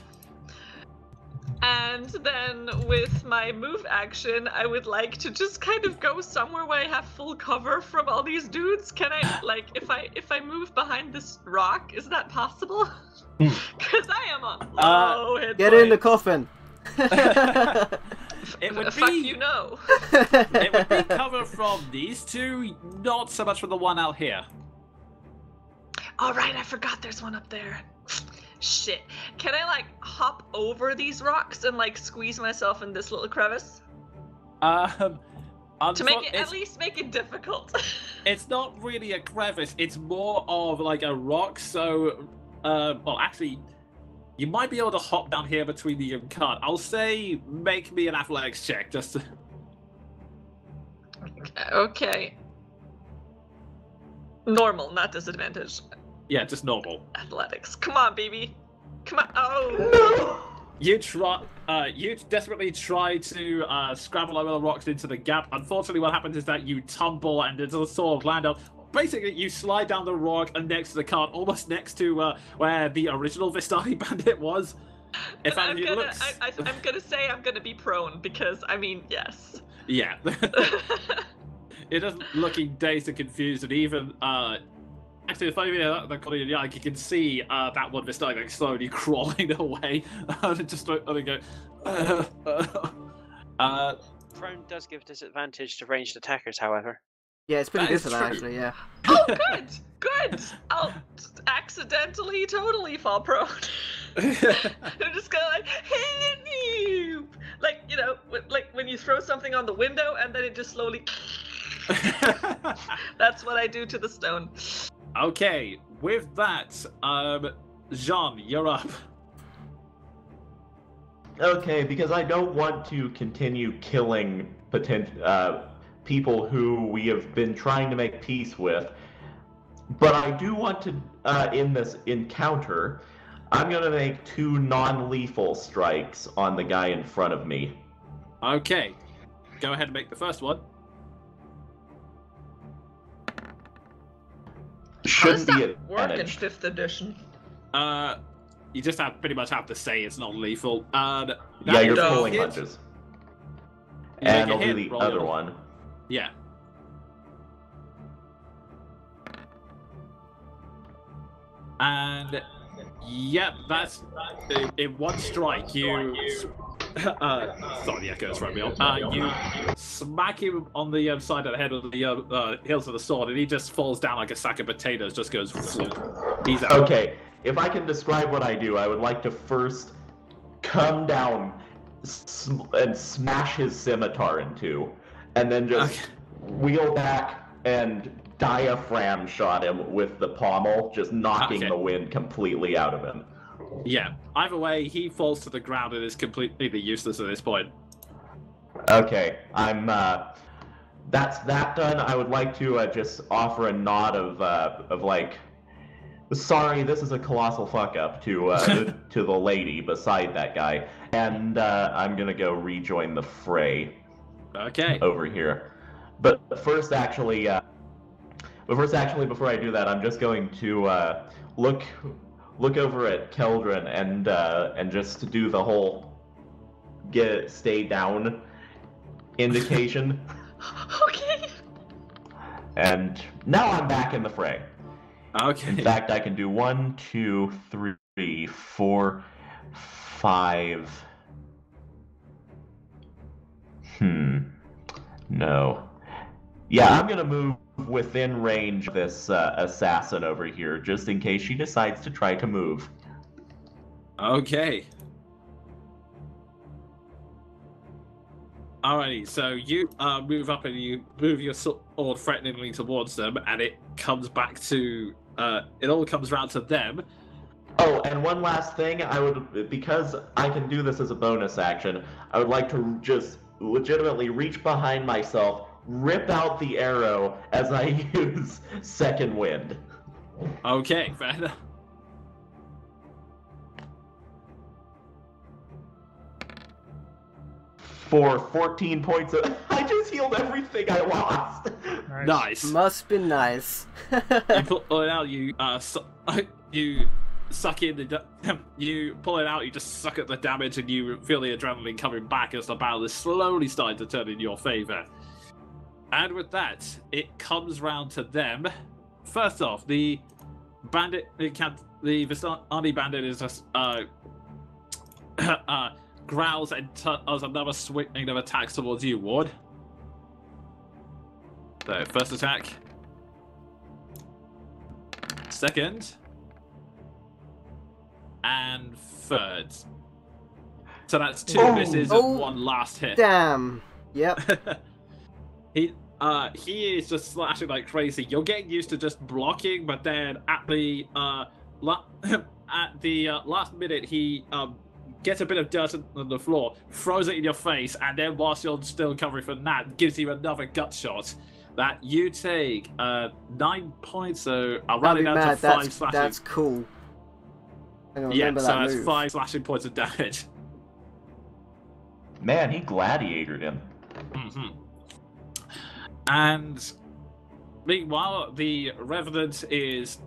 And then with my move action, I would like to just kind of go somewhere where I have full cover from all these dudes. Can I, like, if I move behind this rock, is that possible? Because I am on low hit Get points. in the coffin. It would Fuck be you know. It would be cover from these two, not so much from the one out here. All right, I forgot there's one up there. Shit. Can I, like, hop over these rocks and, like, squeeze myself in this little crevice? To To make it, at least make it difficult. It's not really a crevice, it's more of like a rock, so well actually You might be able to hop down here between the cart. I'll say make me an athletics check, just to... Okay. Normal, not disadvantage. Yeah, just normal. Athletics. Come on, baby. Come on. Oh. You desperately try to scramble over the rocks into the gap. Unfortunately, what happens is that you tumble and it's a sort of land up. Basically, you slide down the rock and next to the cart, almost next to where the original Vistani bandit was. In fact, I'm gonna say I'm gonna be prone because I mean, yes. Yeah. It doesn't looking dazed and confused, and even actually, the funny thing about that, you can see that one Vistani like slowly crawling away, and just go. Prone does give disadvantage to ranged attackers, however. Yeah, it's pretty That good is for that, true. actually, yeah. Oh, good. I'll accidentally totally fall prone. I'm just gonna like, like, you know, like when you throw something on the window and then it just slowly. That's what I do to the stone. Okay, with that, Jean, you're up. Okay, because I don't want to continue killing people who we have been trying to make peace with, but I do want to, in this encounter, I'm going to make 2 non-lethal strikes on the guy in front of me. Okay, go ahead and make the first one. How does Shouldn't be that work in advantaged. 5th edition? You just pretty much have to say it's not lethal. Yeah, you're No. pulling hit. punches. You And make a I'll do hit, the roll other your- one. Yeah. And yep, that's in one strike. You sorry, the echoes throw me off. You smack him on the side of the head with the hills of the sword, and he just falls down like a sack of potatoes. Just goes. He's out. Okay, if I can describe what I do, I would like to first come down and smash his scimitar in 2, and then just wheel back and diaphragm shot him with the pommel, just knocking the wind completely out of him. Yeah. Either way, he falls to the ground and is completely useless at this point. Okay, I'm. That's that done. I would like to just offer a nod of like, sorry, this is a colossal fuck up to to the lady beside that guy, and I'm gonna go rejoin the fray. Okay. Over here. But first, actually, before I do that, I'm just going to look over at Keldrin and just to do the whole stay down indication. Okay. And now I'm back in the fray. Okay. In fact, I can do 1, 2, 3, 4, 5. No. Yeah, I'm gonna move within range of this assassin over here, just in case she decides to try to move. Okay. Alrighty, so you move up and you move your sword threateningly towards them, and it comes back to it all comes around to them. Oh, and one last thing, because I can do this as a bonus action, I would like to just legitimately reach behind myself, rip out the arrow as I use second wind. Okay, fair enough. For 14 points of... I just healed everything I lost! Nice. Must be nice. You pull it out. You suck in the. You pull it out. You just suck at the damage, and you feel the adrenaline coming back as the battle is slowly starting to turn in your favor. And with that, it comes round to them. First off, the bandit, the Vistani bandit is just growls and does another swing of attacks towards you, Ward. So, first attack. Second. And third. So that's 2 misses and 1 last hit. Damn. Yep. He is just slashing like crazy. You're getting used to just blocking, but then at the at the last minute, he gets a bit of dirt on the floor, throws it in your face, and then whilst you're still covering from that, gives you another gut shot. That you take 9 points, so I'll round it down to 5 slashing. That's cool. I'm gonna Yeah, remember so that that's move. 5 slashing points of damage. Man, he gladiatored him. And meanwhile, the Revenant is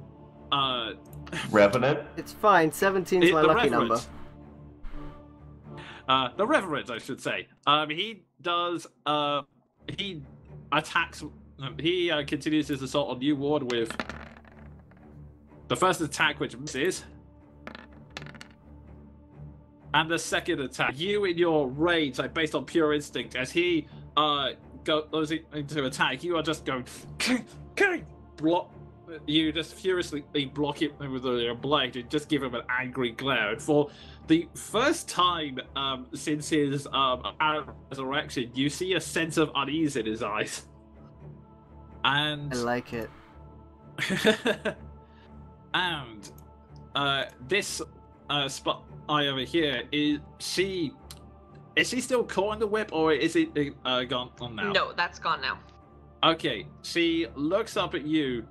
Revenant? It's fine. 17's my lucky number. The Reverend, I should say. He does. He attacks. He continues his assault on you, Ward, with the first attack, which misses, and the second attack. You, in your rage, like based on pure instinct, as he goes into attack, you are just going block. You just furiously block it with your blade and just give him an angry glare. And for the first time since his resurrection, you see a sense of unease in his eyes. And I like it. and this spot eye over here, is she still caught in the whip, or is it gone on now? No, that's gone now. Okay, she looks up at you,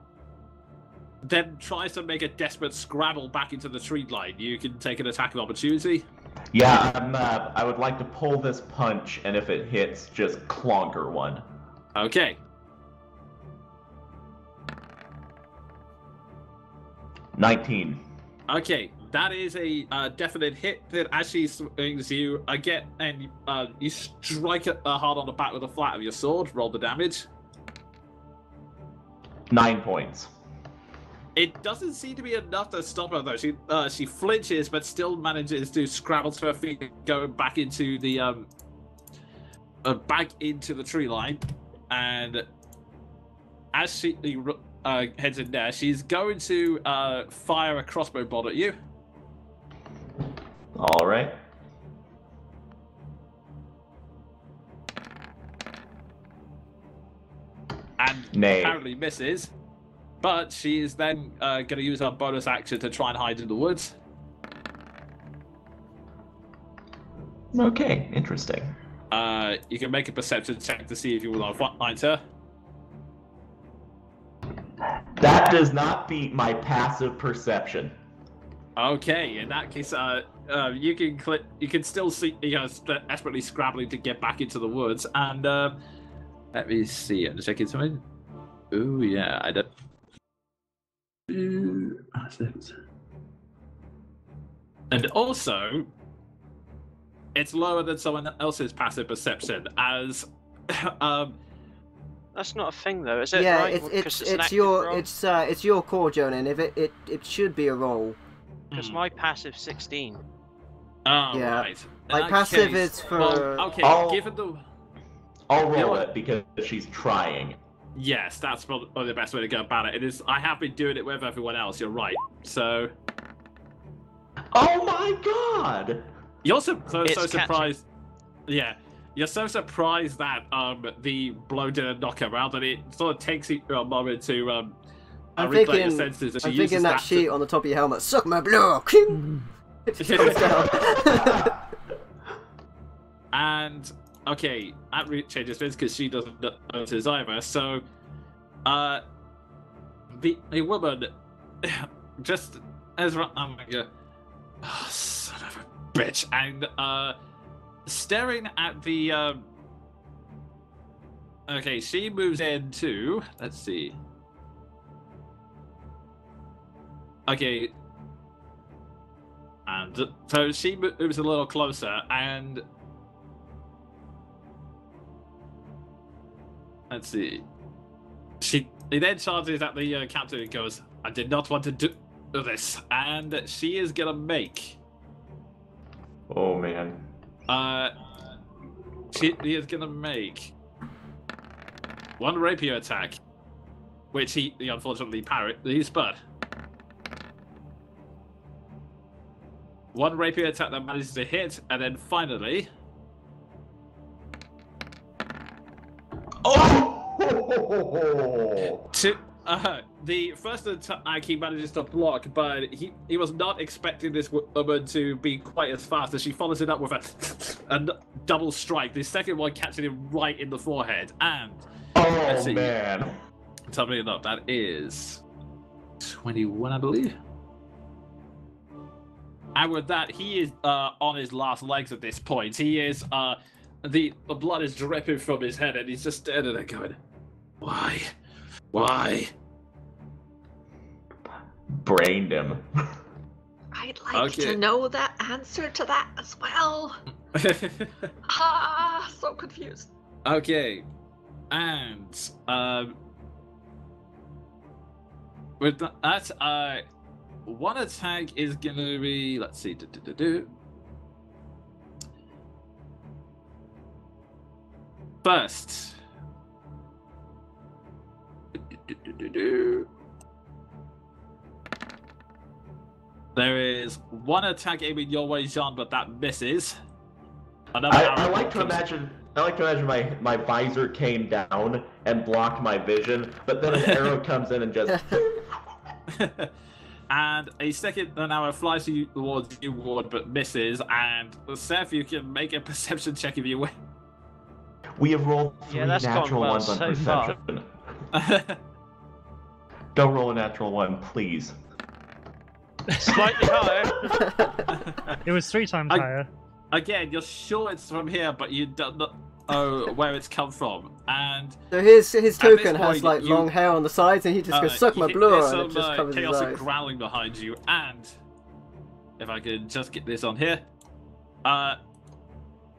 then tries to make a desperate scrabble back into the tree line. You can take an attack of opportunity. Yeah, I would like to pull this punch, and if it hits, just clonker one. Okay. $19. Okay, that is a definite hit. That as she swings you again, and you strike her hard on the back with the flat of your sword. Roll the damage. 9 points. It doesn't seem to be enough to stop her, though. She flinches, but still manages to scrabble to her feet, going back into the tree line. And as she heads in there, she's going to fire a crossbow bolt at you. All right. And apparently misses. But she's then going to use her bonus action to try and hide in the woods. Okay, interesting. You can make a perception check to see if you will find her. That does not beat my passive perception. Okay, in that case, you can still see desperately scrabbling to get back into the woods. And let me see. I'm checking something. Ooh, yeah, I don't. And also, it's lower than someone else's passive perception, as That's not a thing, though, is it? Yeah, right? it's your core, Jonan. If it should be a roll. Because my passive 16. Oh, Yeah. right. My passive is for. Well, okay, given the. I'll roll it because she's trying. Yes, that's probably the best way to go about it. It is. I have been doing it with everyone else. You're right. So. Oh my god! You're so It's surprised. Yeah, you're so surprised that the blow didn't knock her out that it sort of takes you a moment to I'm regulate your thinking, senses. And I'm she thinking uses that sheet on the top of your helmet. Suck my blood. It just goes down. And okay, that changes things because she doesn't notice either. So, the woman just as oh my god, oh, son of a bitch, and staring at the okay, she moves into. Let's see. Okay. And so she moves a little closer, and let's see. He then charges at the captain and goes, "I did not want to do this," and she is gonna make. Oh man. She is gonna make one rapier attack, which he unfortunately parries, but. One rapier attack that manages to hit, and then finally... Oh! the first attack he manages to block, but he was not expecting this woman to be quite as fast as she follows it up with a double strike. The second one catching him right in the forehead, and Oh man! Tell me that that is 21, I believe. And with that, he is on his last legs at this point. He is the blood is dripping from his head, and he's just standing there going, "Why? Why?" Brained him. I'd like to know that answer to that as well. So confused. Okay, and with that, one attack is gonna be, let's see, first. There is one attack aiming your way, Jean, but that misses. I like to imagine my visor came down and blocked my vision, but then an arrow comes in and just. And a second arrow flies towards you, Ward, but misses. And Seth, you can make a perception check if you win. We have rolled 3 natural ones on perception. Don't roll a natural one, please. Slightly higher. It was 3 times higher. Again, you're sure it's from here, but you don't know where it's come from. And so his token point, has like long hair on the sides, and he just goes suck my blood, and it just covers his chaotic eyes. growling behind you. And if I could just get this on here,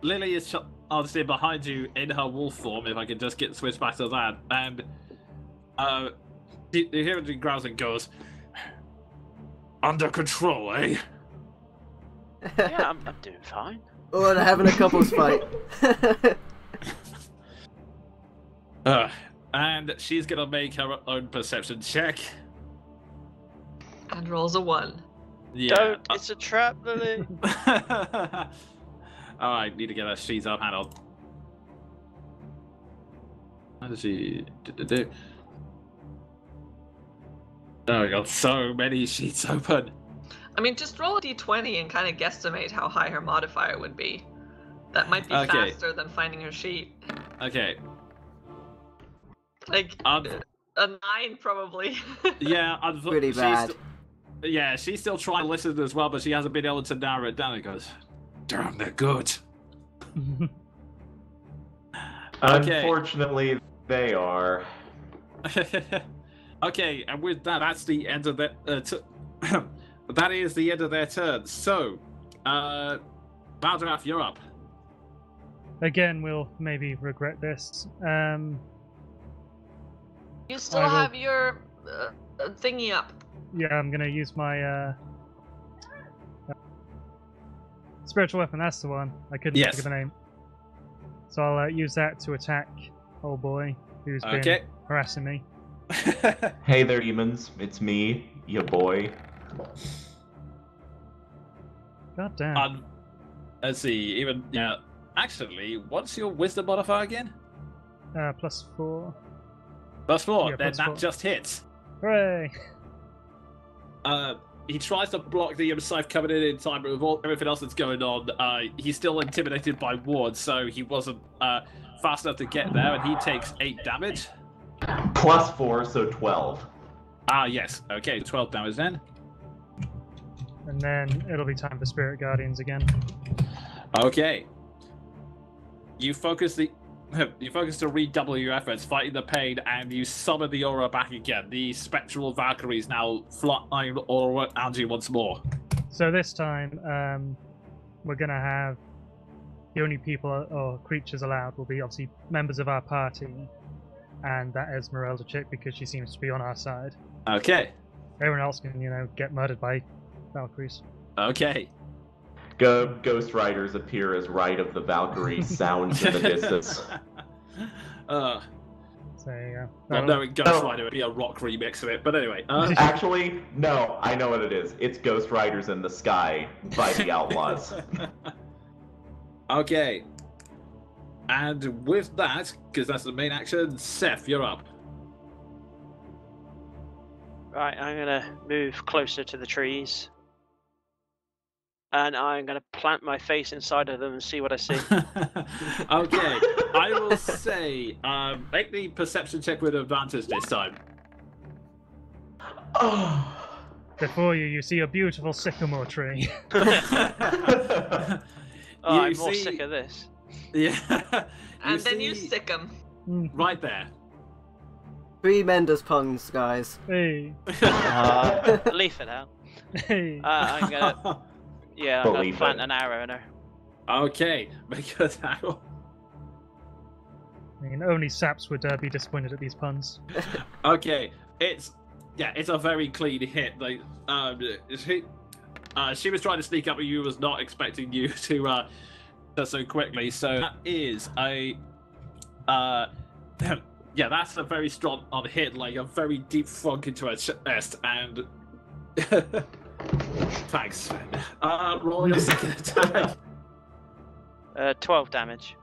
Lily is obviously behind you in her wolf form. If I could just get switched back to that, and you hear the growls and goes, "Under control, eh?" Yeah, I'm doing fine. Oh, they're having a couples fight. And she's gonna make her own perception check. And rolls a 1. Yeah. Don't! It's a trap, Lily. Alright, need to get her sheets up handled. How does she do? Oh, we got so many sheets open. I mean, just roll a d20 and kind of guesstimate how high her modifier would be. That might be faster than finding her sheet. Okay. Like, a 9 probably. Yeah, pretty bad. She's still trying to listen as well, but she hasn't been able to narrow it down. It goes, damn, they're good. Unfortunately, they are. Okay, and with that, that's the end of the. That is the end of their turn. So, Baldraff, you're up. Again, we'll maybe regret this. You still have your thingy up. Yeah, I'm gonna use my spiritual weapon. That's the one. I couldn't think of the name. So I'll use that to attack old boy who's been harassing me. Hey there, demons. It's me, your boy. God damn. Let's see. Actually, what's your wisdom modifier again? +4. +4. Yeah, then +4. that just hits. Hooray! He tries to block the scythe coming in time, but with everything else that's going on, he's still intimidated by Ward, so he wasn't fast enough to get there, and he takes 8 damage. +4, so 12. Yes. Okay, 12 damage then. And then it'll be time for Spirit Guardians again. Okay. You focus to redouble your efforts, fighting the pain, and you summon the aura back again. The spectral Valkyries now flying all around you once more. So this time, we're gonna have the only people or creatures allowed will be obviously members of our party, and that Esmeralda chick because she seems to be on our side. Okay. Everyone else can, get murdered by Valkyries. Okay. Ghost Riders appear as right of the Valkyrie sounds in the distance. So yeah. Well, no, Ghost Rider would be a rock remix of it, but anyway. Actually, no, I know what it is. It's Ghost Riders in the Sky by the Outlaws. Okay. And with that, because that's the main action, Seth, you're up. Right, I'm gonna move closer to the trees. And I'm gonna plant my face inside of them and see what I see. Okay, I will say, make the perception check with advantage this time. Oh. Before you see a beautiful sycamore tree. Oh, I'm more see- sick of this. Yeah. And then you see sick 'em. right there. 3 Mendes puns, guys. Hey. Leaf it out. Hey. I'm gonna Believe plant it. an arrow in her. Okay, make a tackle. I mean, only saps would be disappointed at these puns. Okay, it's a very clean hit. Like, she was trying to sneak up, but you was not expecting you to so quickly. So that is a yeah, that's a very strong on hit, like a very deep thunk into her chest, and thanks. Roll your second attack. 12 damage.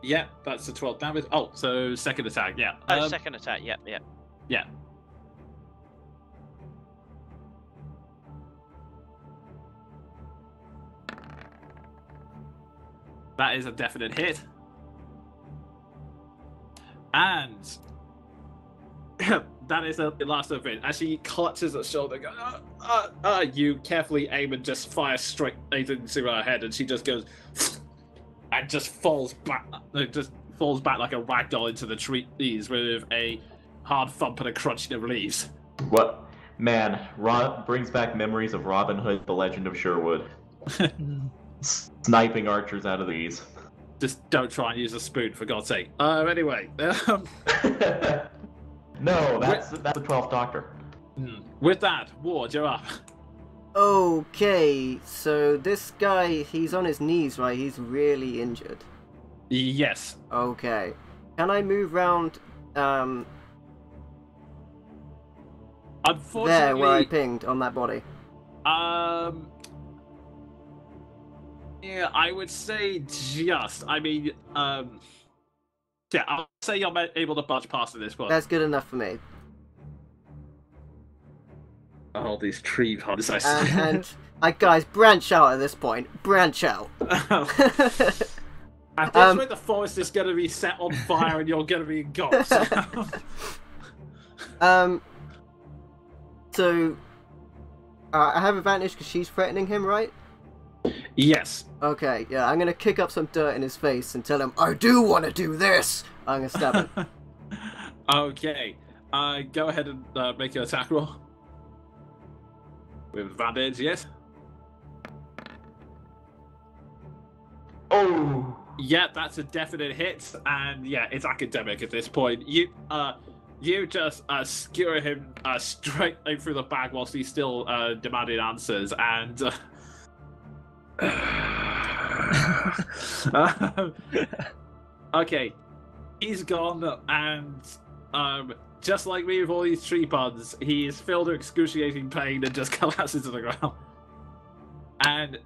Yeah, that's a 12 damage. Oh, so second attack. Yeah. Second attack. Yep. Yeah. That is a definite hit. And that is the last of it. As she clutches her shoulder, goes, you carefully aim and just fire straight into her head, and she just goes and just falls back like a ragdoll into the trees with a hard thump and a crunching of leaves. What? Man, brings back memories of Robin Hood, The Legend of Sherwood. Sniping archers out of these. Just don't try and use a spoon, for God's sake. Anyway. No, that's the 12th Doctor. With that, Ward, you're up. Okay, so this guy, he's on his knees, right? He's really injured. Yes. Okay. Can I move round, Unfortunately, there where I pinged on that body? Yeah, I would say just. I mean, yeah, I'll say you're able to budge past this one. That's good enough for me. All these tree puns, I And guys, branch out at this point. Branch out. At this point, the forest is going to be set on fire and you're going to be engulfed. So, I have advantage because she's threatening him, right? Yes. Okay, yeah, I'm gonna kick up some dirt in his face and tell him, I do want to do this! I'm gonna stab him. Okay. Go ahead and make your attack roll. With advantage, yes? Oh! Yeah, that's a definite hit, and yeah, it's academic at this point. You just skewer him straight through the back whilst he's still demanding answers, and okay, he's gone, and just like me with all these tree puns, he is filled with excruciating pain and just collapses to the ground. And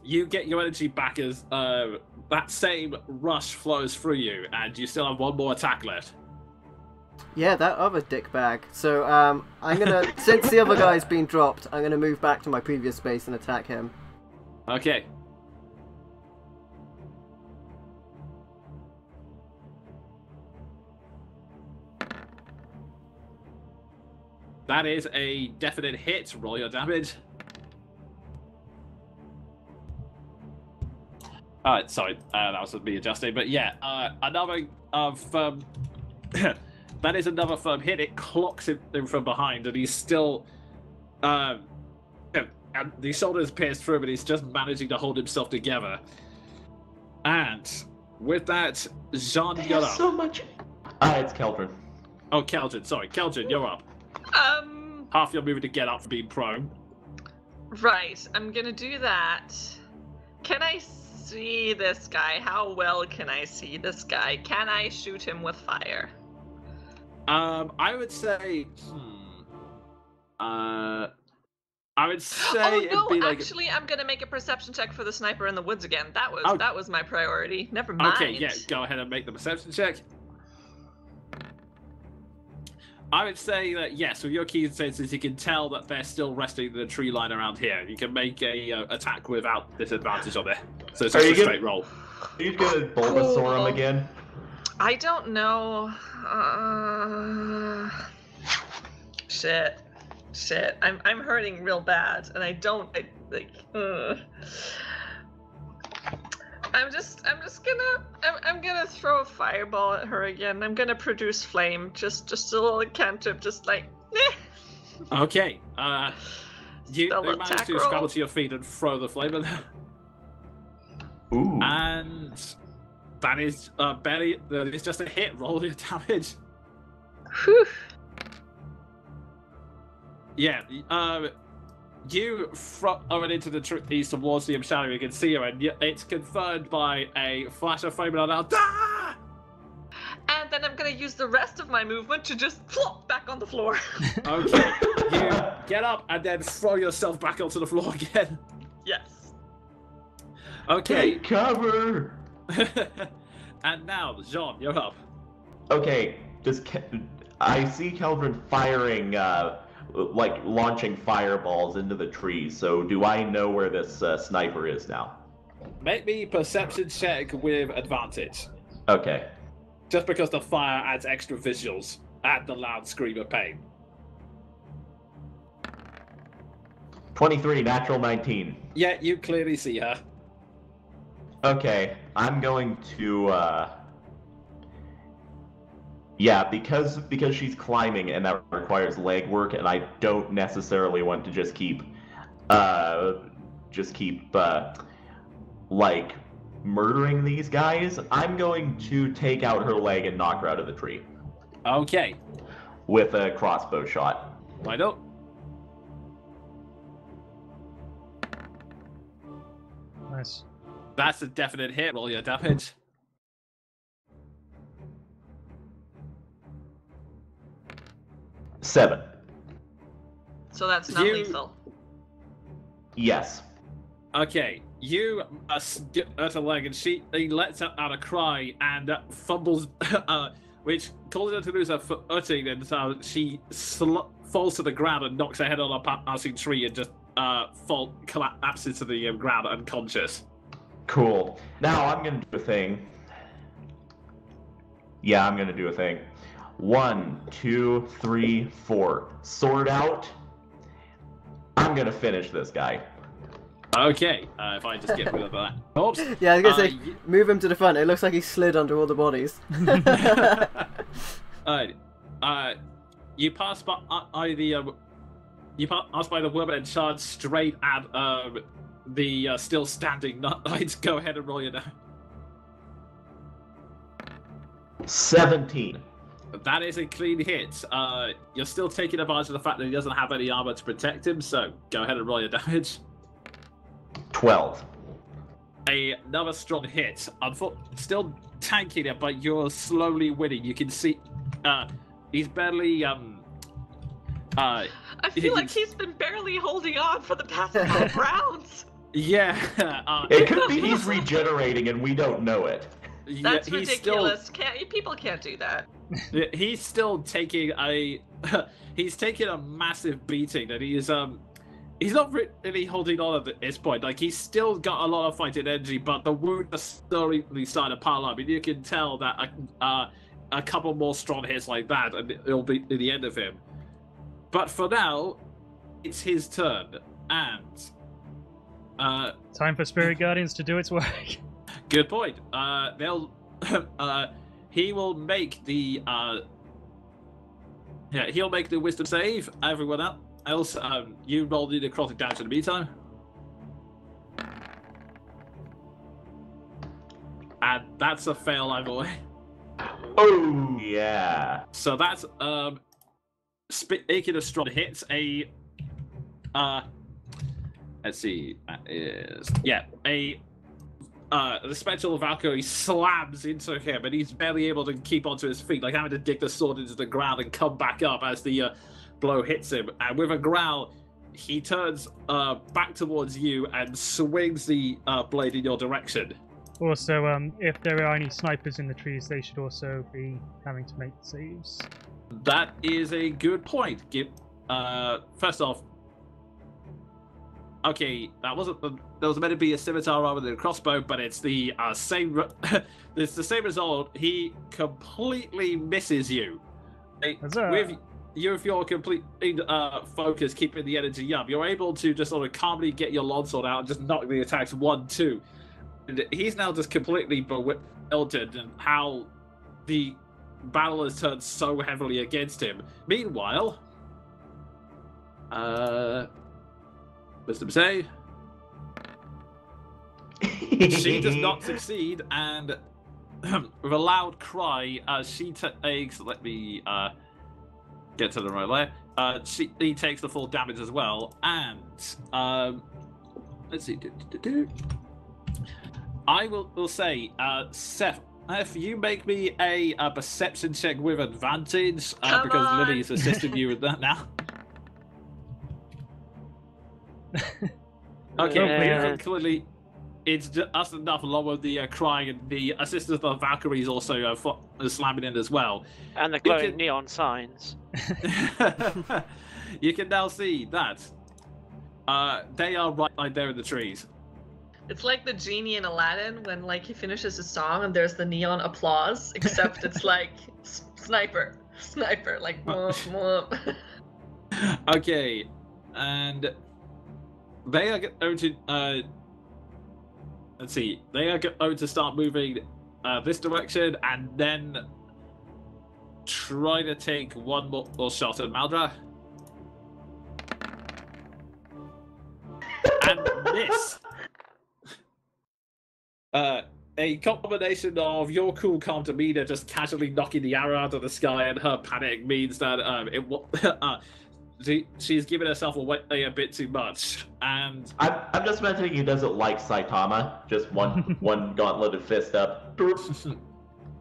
you get your energy back as that same rush flows through you, and you still have one more attack left. Yeah, that other dickbag. So, I'm gonna, since the other guy's been dropped, I'm gonna move back to my previous space and attack him. Okay. That is a definite hit. Roll your damage. Sorry, that was me adjusting, but yeah, another firm. That is another firm hit. It clocks him from behind, and he's still, and the shoulders pierced through, but he's just managing to hold himself together. And with that, Jean, you're up. So much. It's Keldrin. Oh, Keldrin, sorry, Keldrin, you're up. Half your moving to get up for being prone. Right, I'm gonna do that. Can I see this guy? How well can I see this guy? Can I shoot him with fire? I would say, I would say Oh it'd no! be like. Actually, I'm gonna make a perception check for the sniper in the woods again. That was my priority. Never mind. Okay, yeah, go ahead and make the perception check. I would say that yes, with your keen senses, you can tell that they're still resting in the tree line around here. You can make a attack without disadvantage on it, so it's just a straight roll. Are you gonna Bulbasaur him again? I don't know. Shit. I'm hurting real bad, and I'm gonna throw a fireball at her again. I'm gonna produce flame, just a little cantrip, just like. Okay. You manage to scramble to your feet and throw the flame at her. Ooh. And that is barely. It's just a hit. Roll your damage. Whew. Yeah. You throw it into the trees towards the shadow. You can see her, and it's confirmed by a flash of flame and out. Ah! And then I'm gonna use the rest of my movement to just flop back on the floor. Okay. You get up and then throw yourself back onto the floor again. Yes. Okay. Take cover. And now, Jean, you're up. Okay. I see Keldrin firing, like launching fireballs into the trees. So do I know where this sniper is now? Make me perception check with advantage. Okay. Just because the fire adds extra visuals and the loud scream of pain. 23, natural 19. Yeah, you clearly see her. Okay, I'm going to, yeah, because she's climbing and that requires leg work, and I don't necessarily want to just keep, like, murdering these guys, I'm going to take out her leg and knock her out of the tree. Okay. With a crossbow shot. Why not? Nice. That's a definite hit. Roll your damage. Seven. So that's not lethal. Yes. Okay. You at a leg, and she lets out a cry and fumbles, which causes her to lose her footing, and so she falls to the ground and knocks her head on a passing tree and just collapses to the ground unconscious. Cool. Now I'm gonna do a thing. Yeah, I'm gonna do a thing. 1, 2, 3, 4. Sword out. I'm gonna finish this guy. Okay, if I just get rid of that. Oops. Yeah, I was gonna say, move him to the front. It looks like he slid under all the bodies. Alright. You pass by the woman and charge straight at the still standing knights. Go ahead and roll your damage. 17. That is a clean hit. You're still taking advantage of the fact that he doesn't have any armor to protect him, so go ahead and roll your damage. 12. Another strong hit. Still tanking it, but you're slowly winning. You can see he's barely I feel like he's been barely holding on for the past 5 rounds. Yeah. It could be he's regenerating and we don't know it. That's ridiculous. People can't do that. He's still taking a massive beating, and he's not really holding on at this point. Like, he's still got a lot of fighting energy, but the wound is slowly starting to pile up. And you can tell that a couple more strong hits like that, and it'll be the end of him. But for now, it's his turn, and time for Spirit Guardians to do its work. Good point. He will make the he'll make the wisdom save. Everyone else, you roll the necrotic damage in the meantime. And that's a fail either way. Oh yeah. So that's speaking of strong hits, let's see, that is the spectral Valkyrie slams into him, and he's barely able to keep onto his feet, like having to dig the sword into the ground and come back up as the blow hits him. And with a growl, he turns back towards you and swings the blade in your direction. Also, if there are any snipers in the trees, they should also be having to make saves. That is a good point. First off, okay, that was meant to be a scimitar rather than a crossbow, but it's the same. It's the same result. He completely misses you. With your complete focus, keeping the energy up, you're able to just sort of calmly get your longsword out and just knock the attacks 1-2. And he's now just completely bewildered and how the battle has turned so heavily against him. Meanwhile, Mr. Say, she does not succeed, and with a loud cry, she takes. Let me get to the right layer. He takes the full damage as well, and let's see. I will say, Seth, if you make me a perception check with advantage, because Lily is assisting you with that now. Okay, clearly it's just enough, along with the crying, and the assistance of Valkyries also slamming in as well. And the glowing neon signs. You can now see that they are right there in the trees. It's like the genie in Aladdin when like he finishes his song and there's the neon applause, except it's like sniper, like whoop. Okay, and they are going to let's see, they are going to start moving this direction and then try to take one more shot at Maldra. And miss. A combination of your cool, calm demeanor just casually knocking the arrow out of the sky and her panic means that she's giving herself away a bit too much. And I'm just imagining he doesn't like Saitama. Just one gauntleted fist up.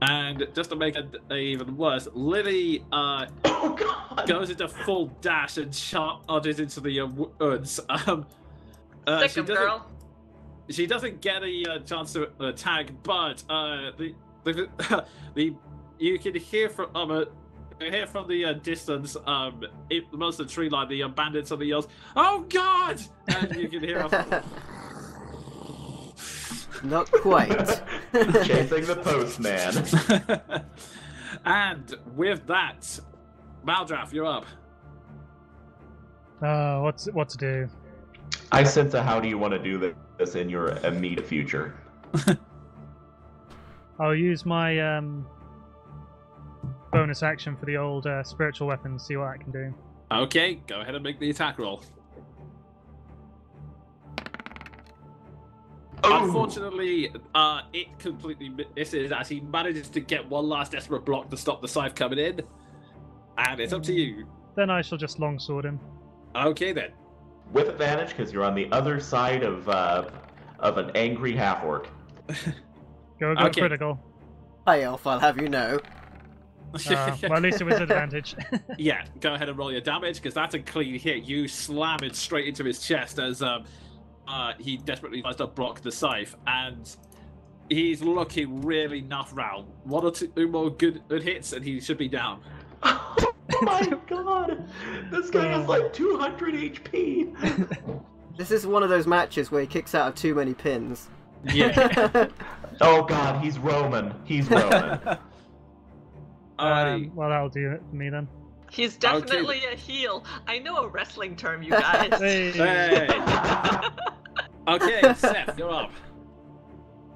And just to make it even worse, Lily goes into full dash and charges into the woods. Sick of girl. She doesn't get a chance to attack, but you can hear from the distance, most of the tree line, the bandits suddenly yells, "Oh God!" And you can hear us. Not quite. Chasing the postman. And with that, Maldraff, you're up. What to do? I sense how do you want to do this in your immediate future? I'll use my bonus action for the old spiritual weapon, see what I can do. Okay, go ahead and make the attack roll. Oh. Unfortunately, it completely misses as he manages to get one last desperate block to stop the scythe coming in. And it's up to you. Then I shall just longsword him. Okay then. With advantage, because you're on the other side of an angry half-orc. Go critical. Hi, Elf, I'll have you know. Well, at least it was advantage. Yeah, go ahead and roll your damage, because that's a clean hit. You slam it straight into his chest as he desperately tries to block the scythe, and he's looking really nuff round. 1 or 2 more good hits, and he should be down. Oh my God! This guy has like 200 HP! This is one of those matches where he kicks out of too many pins. Yeah. Oh God, he's Roman. He's Roman. Alrighty. Well, that'll do it for me then. He's definitely a heel. I know a wrestling term, you guys. Hey. Okay, Seth, you're up.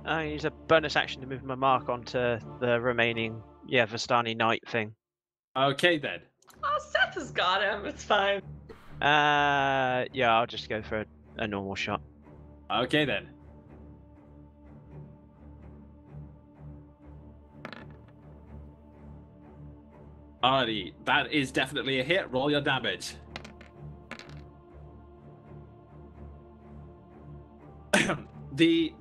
I use a bonus action to move my mark onto the remaining, Vistani knight thing. Okay then. Oh, Seth has got him. It's fine. I'll just go for a normal shot. Okay then. Alrighty, that is definitely a hit. Roll your damage. The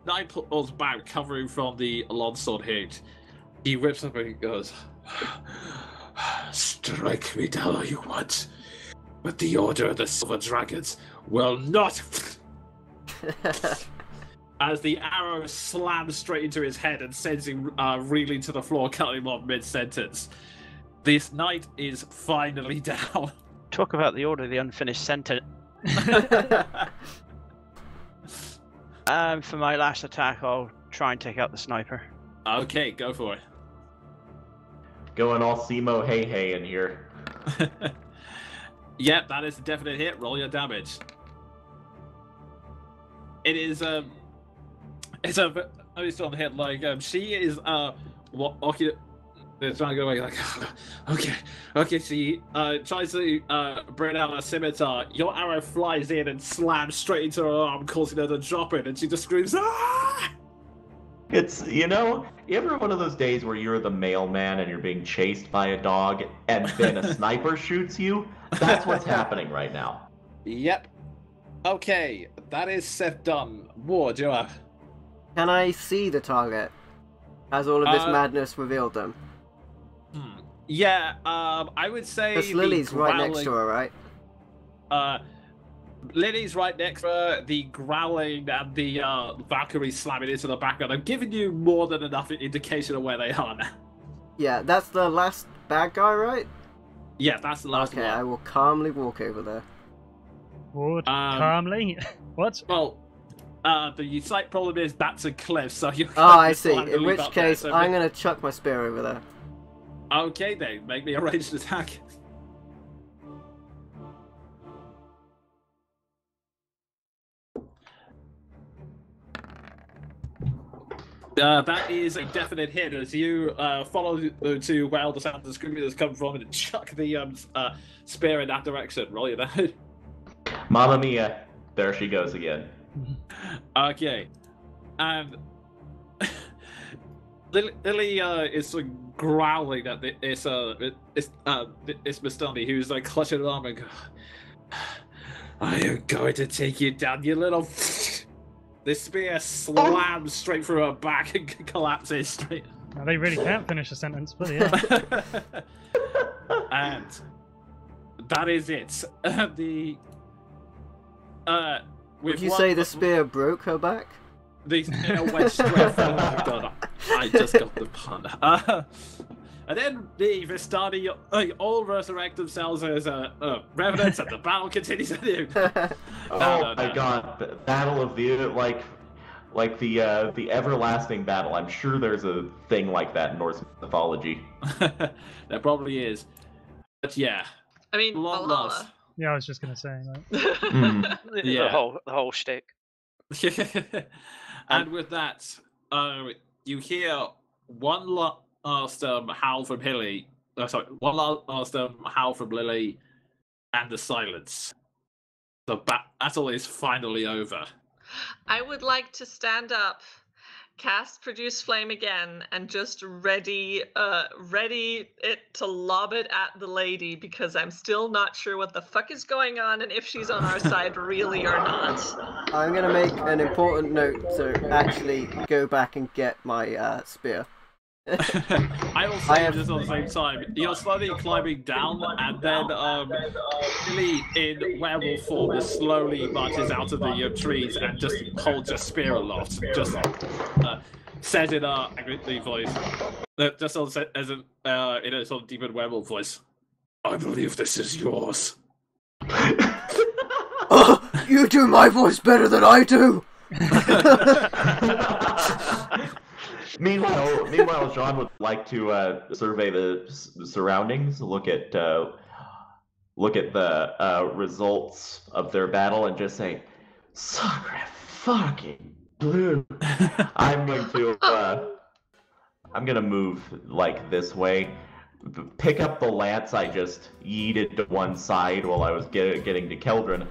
knight pulls back, covering from the longsword hilt. He whips up and he goes, "Strike me down all you want, but the Order of the Silver Dragons will not." As the arrow slams straight into his head and sends him reeling to the floor, cutting him off mid-sentence. This knight is finally down. Talk about the order of the unfinished sentence. For my last attack, I'll try and take out the sniper. Okay, go for it. Going all Simo hey hey in here. Yep, that is a definite hit. Roll your damage. It is it's a very strong hit. Like she is walking. They're trying to go away. Like okay. She tries to bring out a scimitar. Your arrow flies in and slams straight into her arm, causing her to drop it, and she just screams, "Ah!" It's, you ever one of those days where you're the mailman and you're being chased by a dog and then a sniper shoots you? That's what's happening right now. Yep. Okay, that is set done. Ward, you up. Can I see the target? Has all of this madness revealed them? Yeah, I would say Because Lily's right next to her, right? Lily's right next to her. The growling and the Valkyrie slamming into the background. I'm giving you more than enough indication of where they are now. Yeah, that's the last bad guy, right? Yeah, that's the last Okay, one. I will calmly walk over there. Ward, calmly. What? Well, the slight problem is that's a cliff, so you. Oh, I see. In which case, I'm gonna chuck my spear over there. Okay, then make me a ranged attack. That is a definite hit as you follow to where the sound of the screaming has come from and chuck the spear in that direction. Roll your damage. Mamma mia. There she goes again. Okay. And Lily is growling at it's Vistani, who's like clutching her arm and goes, I am going to take you down, you little. This spear slams straight through her back and collapses straight. Well, they really can't finish a sentence, but yeah. And that is it. Would you say the spear broke her back? The spear went straight through. Oh my god, I just got the pun. And then the Vistani all resurrect themselves as revenants, and the battle continues anew. Oh my god, battle of the like the everlasting battle. I'm sure there's a thing like that in Norse mythology. There probably is. But yeah. I mean, long Valhalla. lost. Yeah, I was just gonna say. Like... Yeah. The whole shtick. And with that, you hear one last howl from Hilly. One last howl from Lily, and the silence. The battle is finally over. I would like to stand up, cast Produce Flame again, and just ready it to lob it at the lady, because I'm still not sure what the fuck is going on and if she's on our side really or not. I'm gonna make an important note to actually go back and get my spear. I will say this at the same time. You're slowly climbing down, and then Lily in werewolf form just slowly marches out of the trees and just holds a spear aloft. Just says in a angry voice, just as in a sort of demon werewolf voice. I believe this is yours. Oh, you do my voice better than I do. Meanwhile, John would like to survey the surroundings, look at the results of their battle, and just say, "Sacre fucking blue." I'm gonna move like this way, pick up the lance I just yeeted to one side while I was getting to Keldrin,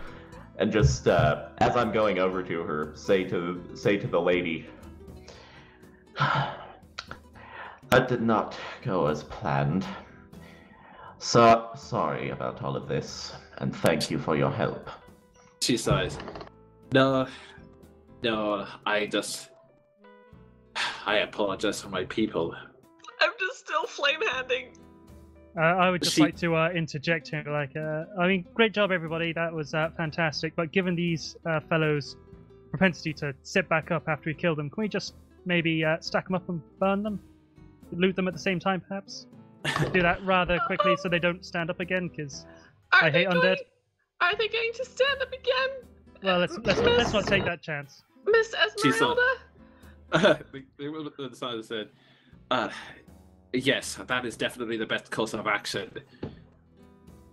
and just as I'm going over to her, say to the lady. That did not go as planned. So sorry about all of this, and thank you for your help. She sighs. No, I apologize for my people. I'm just still flame handing. I would just like to interject here. I mean, great job, everybody. That was fantastic. But given these fellows' propensity to sit back up after we kill them, can we just maybe stack them up and burn them? Loot them at the same time, perhaps? do that rather quickly so they don't stand up again, because I hate undead. Are they going to stand up again? Well, let's not take that chance. Miss Esmeralda? The designer said, yes, that is definitely the best course of action.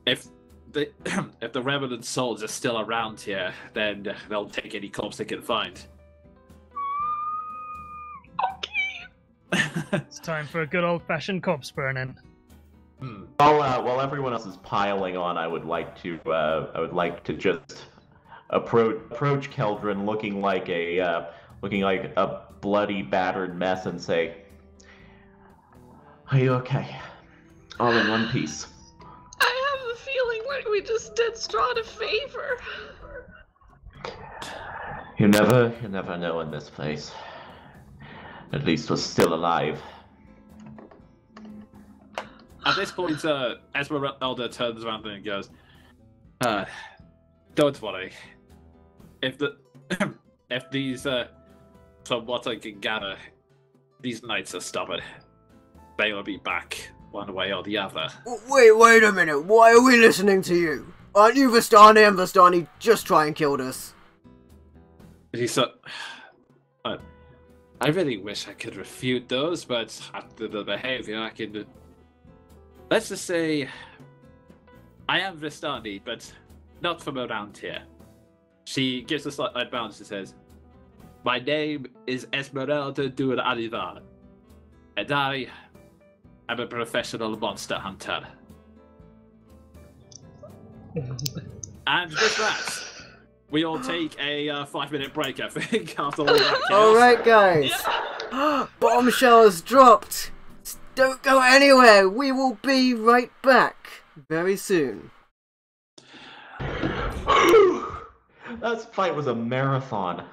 If the Revenant souls are still around here, then they'll take any corpse they can find. It's time for a good old-fashioned corpse burning. While everyone else is piling on, I would like to just approach Keldrin, looking like a bloody, battered mess, and say, "Are you okay? All in one piece." I have a feeling like we just did Strahd a favor. You never know in this place. At least we're still alive. At this point, Esmeralda turns around and goes, "Don't worry. If these, from what I can gather, these knights are stubborn. They will be back one way or the other." Wait a minute. Why are we listening to you? Aren't you Vistani, and Vistani just try and killed us? He said, "I really wish I could refute those, but after the behavior, I can... Let's just say, I am Vistani, but not from around here." She gives a slight bounce and says, "My name is Esmeralda Dur Alivar, and I am a professional monster hunter." And with that, we all take a 5-minute break, I think, after all that chaos. Alright, guys. Bombshell has dropped. Don't go anywhere. We will be right back very soon. That fight was a marathon.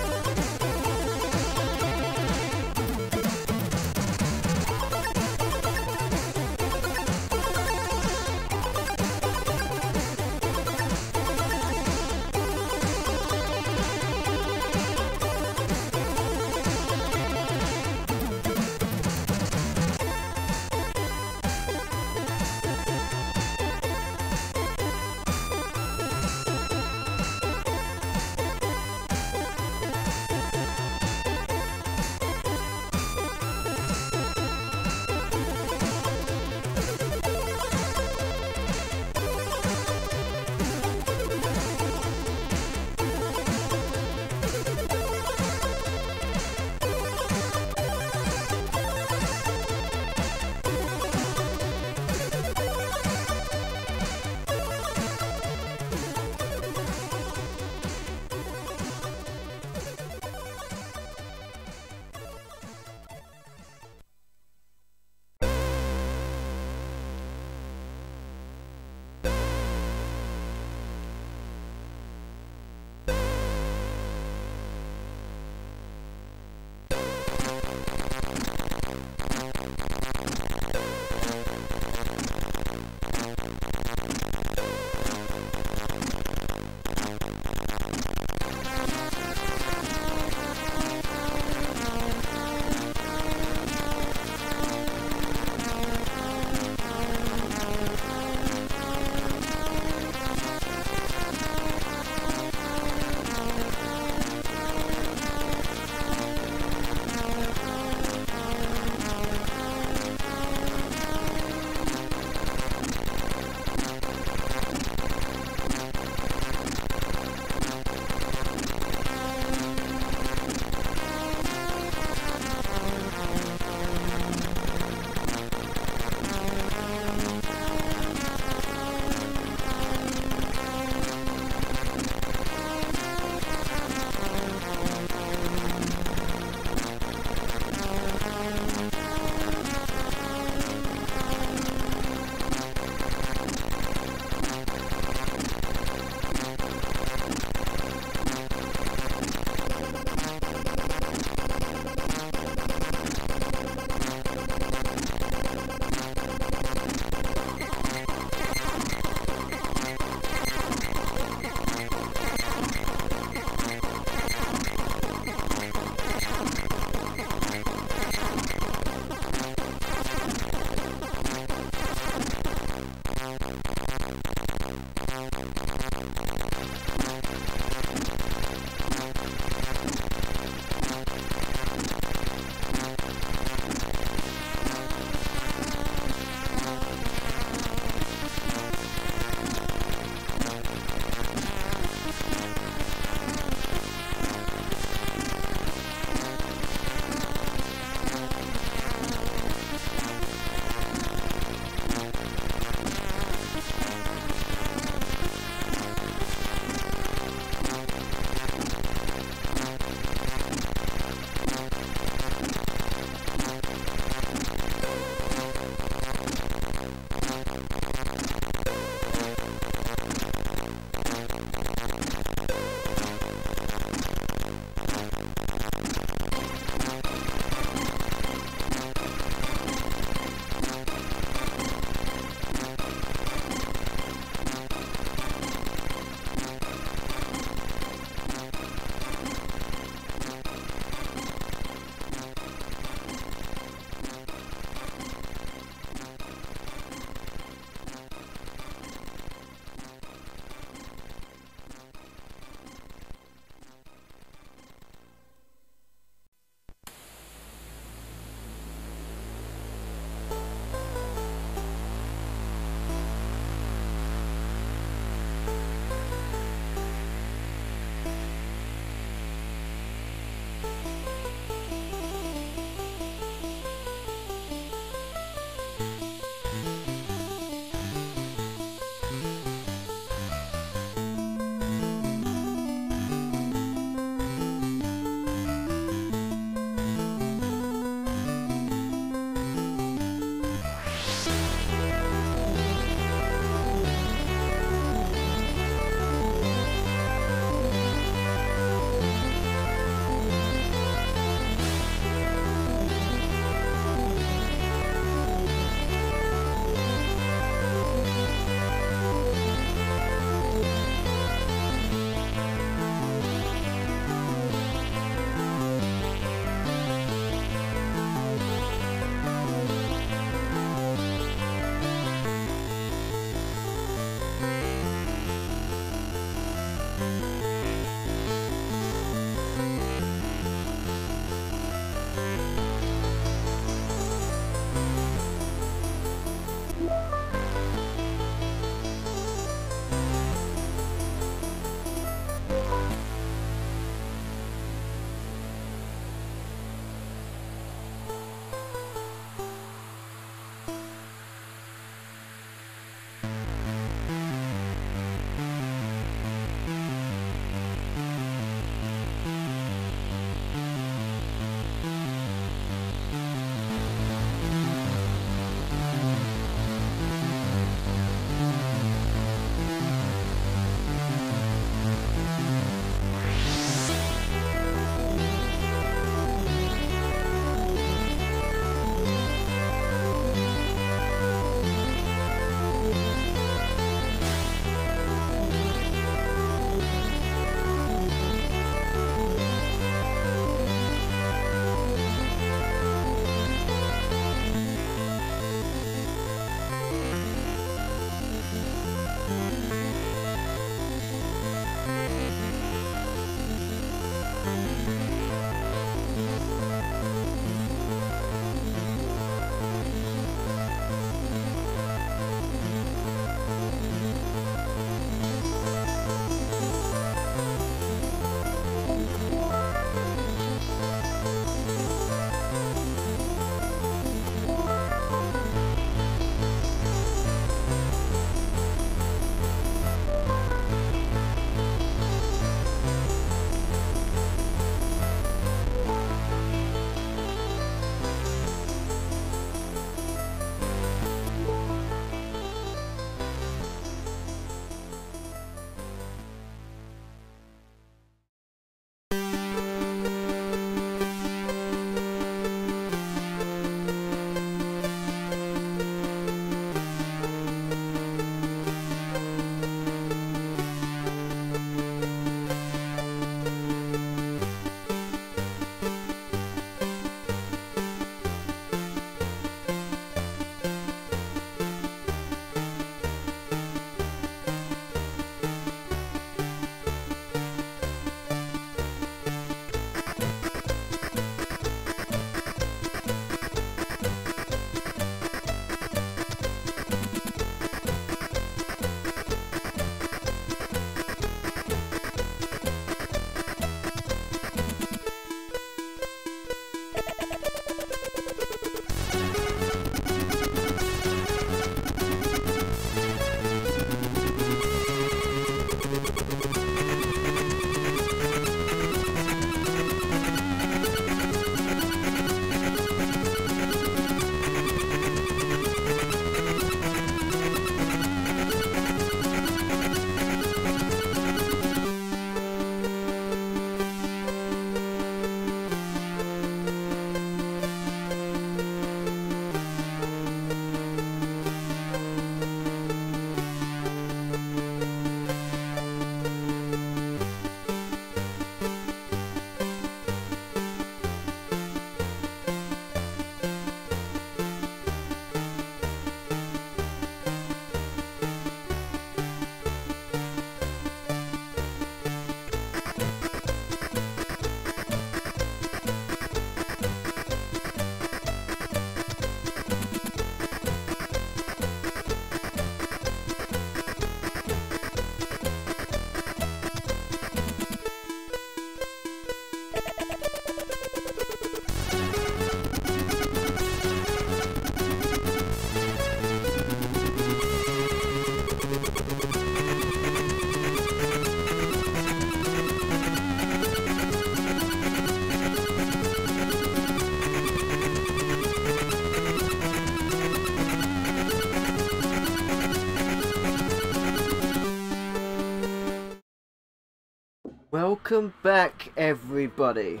Welcome back, everybody.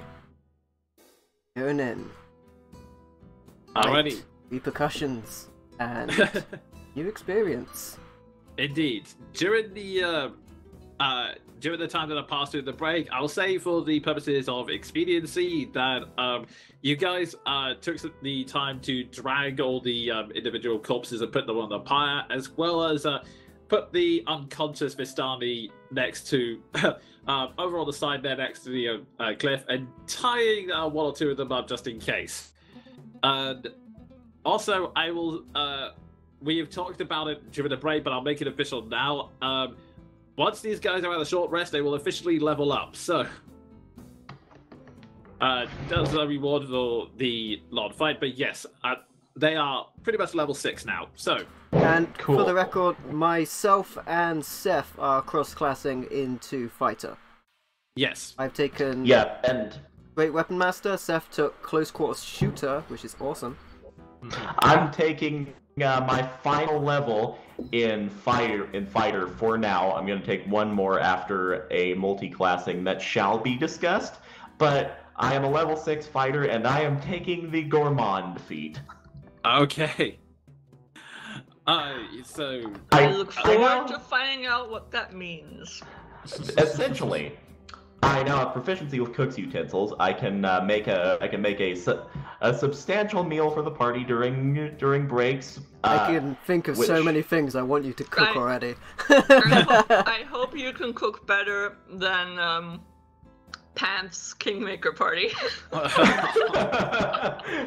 Tune in. Alrighty. Repercussions and new experience. Indeed. During the time that I passed through the break, I'll say for the purposes of expediency that you guys took the time to drag all the individual corpses and put them on the pyre, as well as put the unconscious Vistani next to over on the side there next to the cliff, and tying one or two of them up just in case. And also, I will. We have talked about it during the break, but I'll make it official now. Once these guys are at a short rest, they will officially level up. So, that's a reward for the long fight. But yes, they are pretty much level 6 now. So, and cool. For the record, myself and Seth are cross-classing into fighter. Yes, I've taken and Great Weapon Master. Seth took Close Quarters Shooter, which is awesome. I'm taking my final level in fighter for now. I'm going to take one more after a multi-classing that shall be discussed. But I am a level 6 fighter, and I am taking the Gourmand feat. okay. So I look forward to finding out what that means. Essentially, I now have proficiency with cook's utensils. I can make a substantial meal for the party during breaks. I can think of so many things I want you to cook already. I hope you can cook better than Pants Kingmaker Party.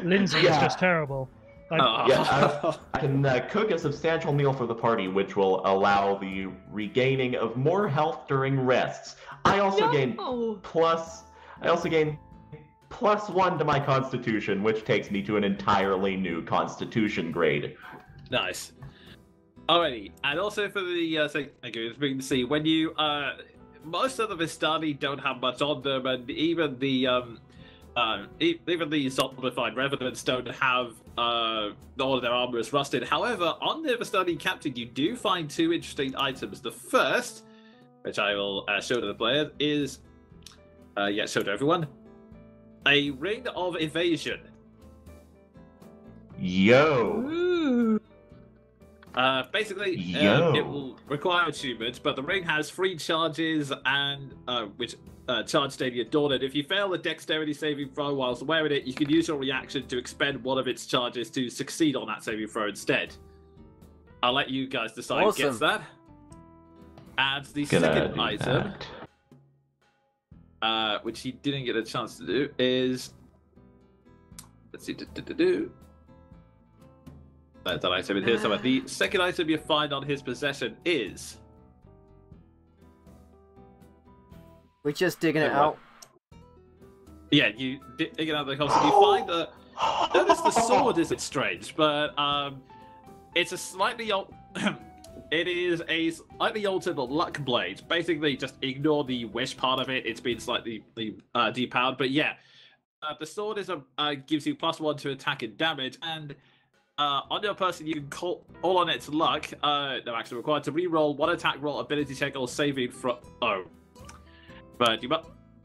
Lindsay is just terrible. I can cook a substantial meal for the party, which will allow the regaining of more health during rests. I also gain +1 to my constitution, which takes me to an entirely new constitution grade. Nice. Alrighty, and also for the thing, it's been to see when you most of the Vistani don't have much on them, and even the zombified revenants don't have all of their armor is rusted. However, on the Vistani captain, you do find 2 interesting items. The first, which I will show to the player, is show to everyone, a ring of evasion. Yo. Ooh. Basically, Yo. it will require achievements, but the ring has 3 charges, and which charge Stadium Dawn. And if you fail a dexterity saving throw whilst wearing it, you can use your reaction to expend one of its charges to succeed on that saving throw instead. I'll let you guys decide who gets that. And the second item, which he didn't get a chance to do, is let's see, that item in here somewhere. The second item you find on his possession is. We're just digging it out. Yeah, you dig it out of the closet. You find that. Notice the sword isn't strange, but it's a slightly it is a slightly altered luck blade. Basically, just ignore the wish part of it. It's been slightly depowered, but yeah, the sword is gives you +1 to attack and damage, and on your person you can call all on its luck. No action required to re-roll 1 attack roll, ability check, or saving throw. But you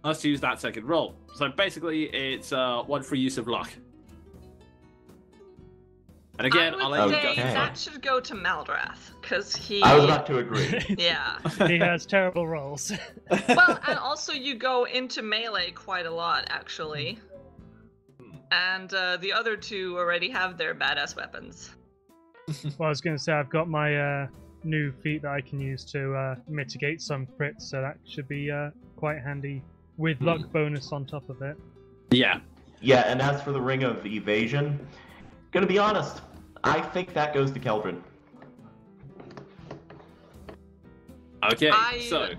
must use that second roll. So basically, it's 1 free use of luck. And again, I'll let you go. That should go to Maldrath, because he. I was about to agree. Yeah. He has terrible rolls. Well, and also you go into melee quite a lot, actually. And the other 2 already have their badass weapons. Well, I was going to say, I've got my new feat that I can use to mitigate some crits, so that should be quite handy with luck bonus on top of it. Yeah. Yeah, and as for the Ring of Evasion, gonna be honest, I think that goes to Keldrin. Okay, I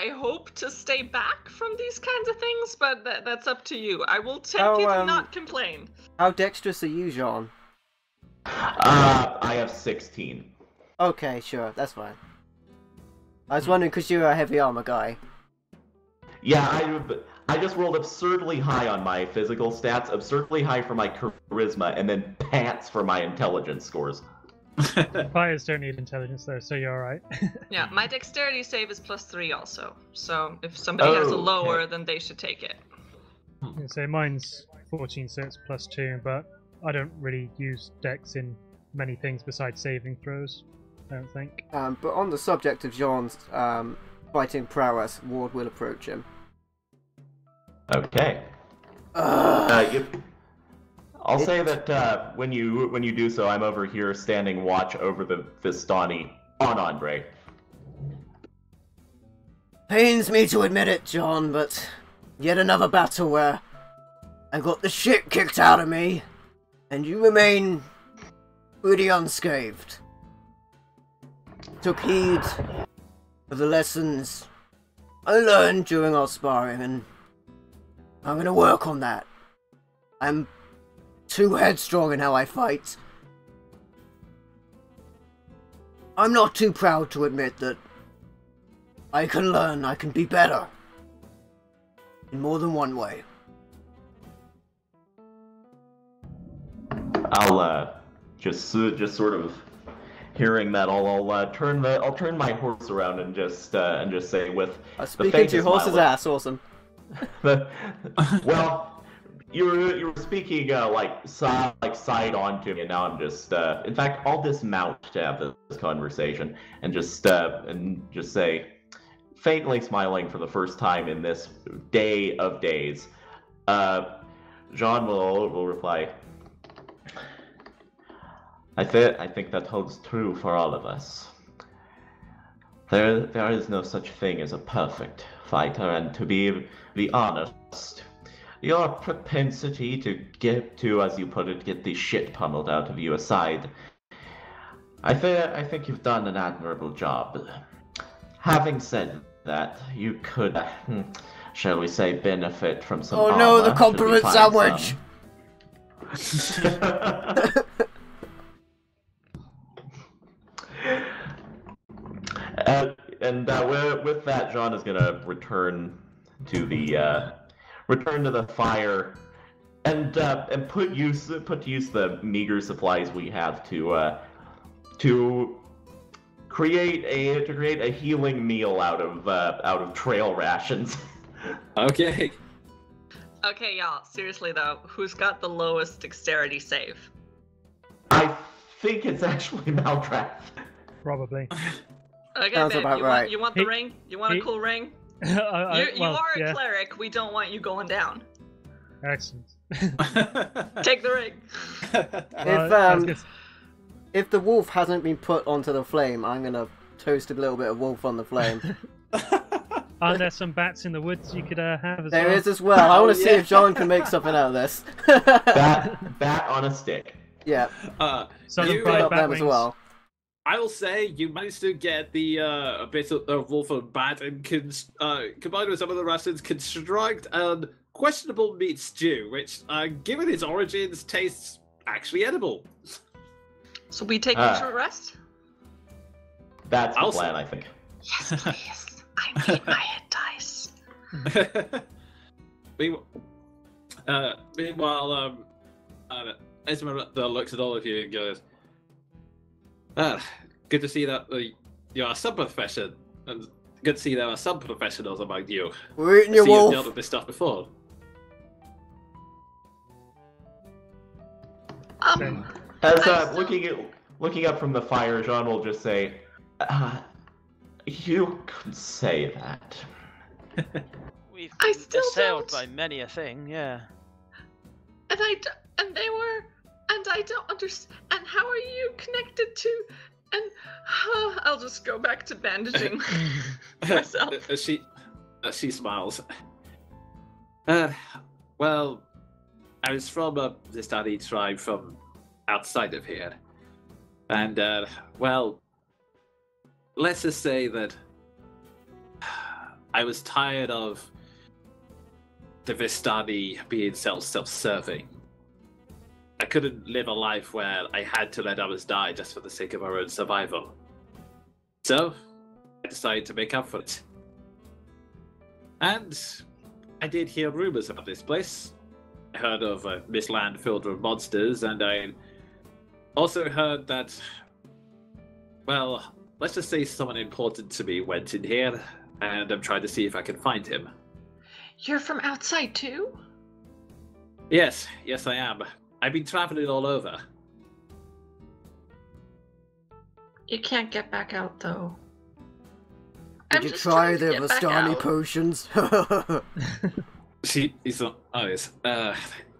hope to stay back from these kinds of things, but that's up to you. I will take it and not complain. How dexterous are you, Jean? I have 16. Okay, sure, that's fine. I was wondering because you're a heavy armor guy. Yeah, I just rolled absurdly high on my physical stats, absurdly high for my charisma, and then pants for my intelligence scores. Fighters don't need intelligence though, so you're alright. Yeah, my dexterity save is +3 also. So if somebody has a Okay. lower, then they should take it. So mine's 14, so it's +2, but I don't really use dex in many things besides saving throws, I don't think. But on the subject of Jean's fighting prowess, Ward will approach him. Okay. I'll say that when you do so, I'm over here standing watch over the Vistani on Andre. Pains me to admit it, John, but yet another battle where I got the shit kicked out of me, and you remain pretty unscathed. Took heed of the lessons I learned during our sparring, and I'm gonna work on that. I'm too headstrong in how I fight. I'm not too proud to admit that I can learn, I can be better. In more than one way. I'll just sort of hearing that, I'll turn my horse around and just say with Speaking to your horse's ass, awesome. Well, you were speaking side on to me, and now I'm just in fact I'll dismount to have this conversation and just say, faintly smiling for the first time in this day of days, Jean will reply, I think that holds true for all of us. There is no such thing as a perfect fighter, and to be honest, your propensity to, as you put it, get the shit pummeled out of you aside, I think you've done an admirable job. Having said that, you could, shall we say, benefit from some Oh no, armor, the compliment sandwich! With that, Jean is gonna return to the fire and put to use the meager supplies we have to create a healing meal out of trail rations. Okay. Okay, y'all. Seriously though, who's got the lowest dexterity save? I think it's actually Maldrath. Probably. Okay, Sounds babe. about You right. want the ring? You want a cool ring? You are a cleric. We don't want you going down. Excellent. Take the ring. If the wolf hasn't been put onto the flame, I'm gonna toast a little bit of wolf on the flame. Aren't there some bats in the woods you could have as well? There is as well. I want to see if John can make something out of this. Bat on a stick. Yeah. Some you fried got bat them as wings. well. I will say you managed to get the a bit of wolf and bat and combined with some of the rations, construct a questionable meat stew, which, given its origins, tastes actually edible. So we take a short rest? That's the Also- plan, I think. Yes, please. I need my hit dice. Meanwhile, Esmeralda looks at all of you and goes, good to see that you are some profession, and good to see there are some professionals among you. We're eating I your see you've wolf. dealt with this stuff before. As looking up from the fire, Jean will just say, "You could say that." We've I been still assailed don't. by many a thing, yeah. And I don't understand. And how are you connected to? And I'll just go back to bandaging myself. She smiles. Well, I was from a Vistani tribe from outside of here, and well, let's just say that I was tired of the Vistani being self-serving. I couldn't live a life where I had to let others die just for the sake of our own survival. So, I decided to make up for it. And I did hear rumors about this place. I heard of this land filled with monsters, and I also heard that Well, let's just say someone important to me went in here, and I'm trying to see if I can find him. You're from outside too? Yes, I am. I've been traveling all over. You can't get back out though. Did you try the Vistani potions? He's not. Oh, yes.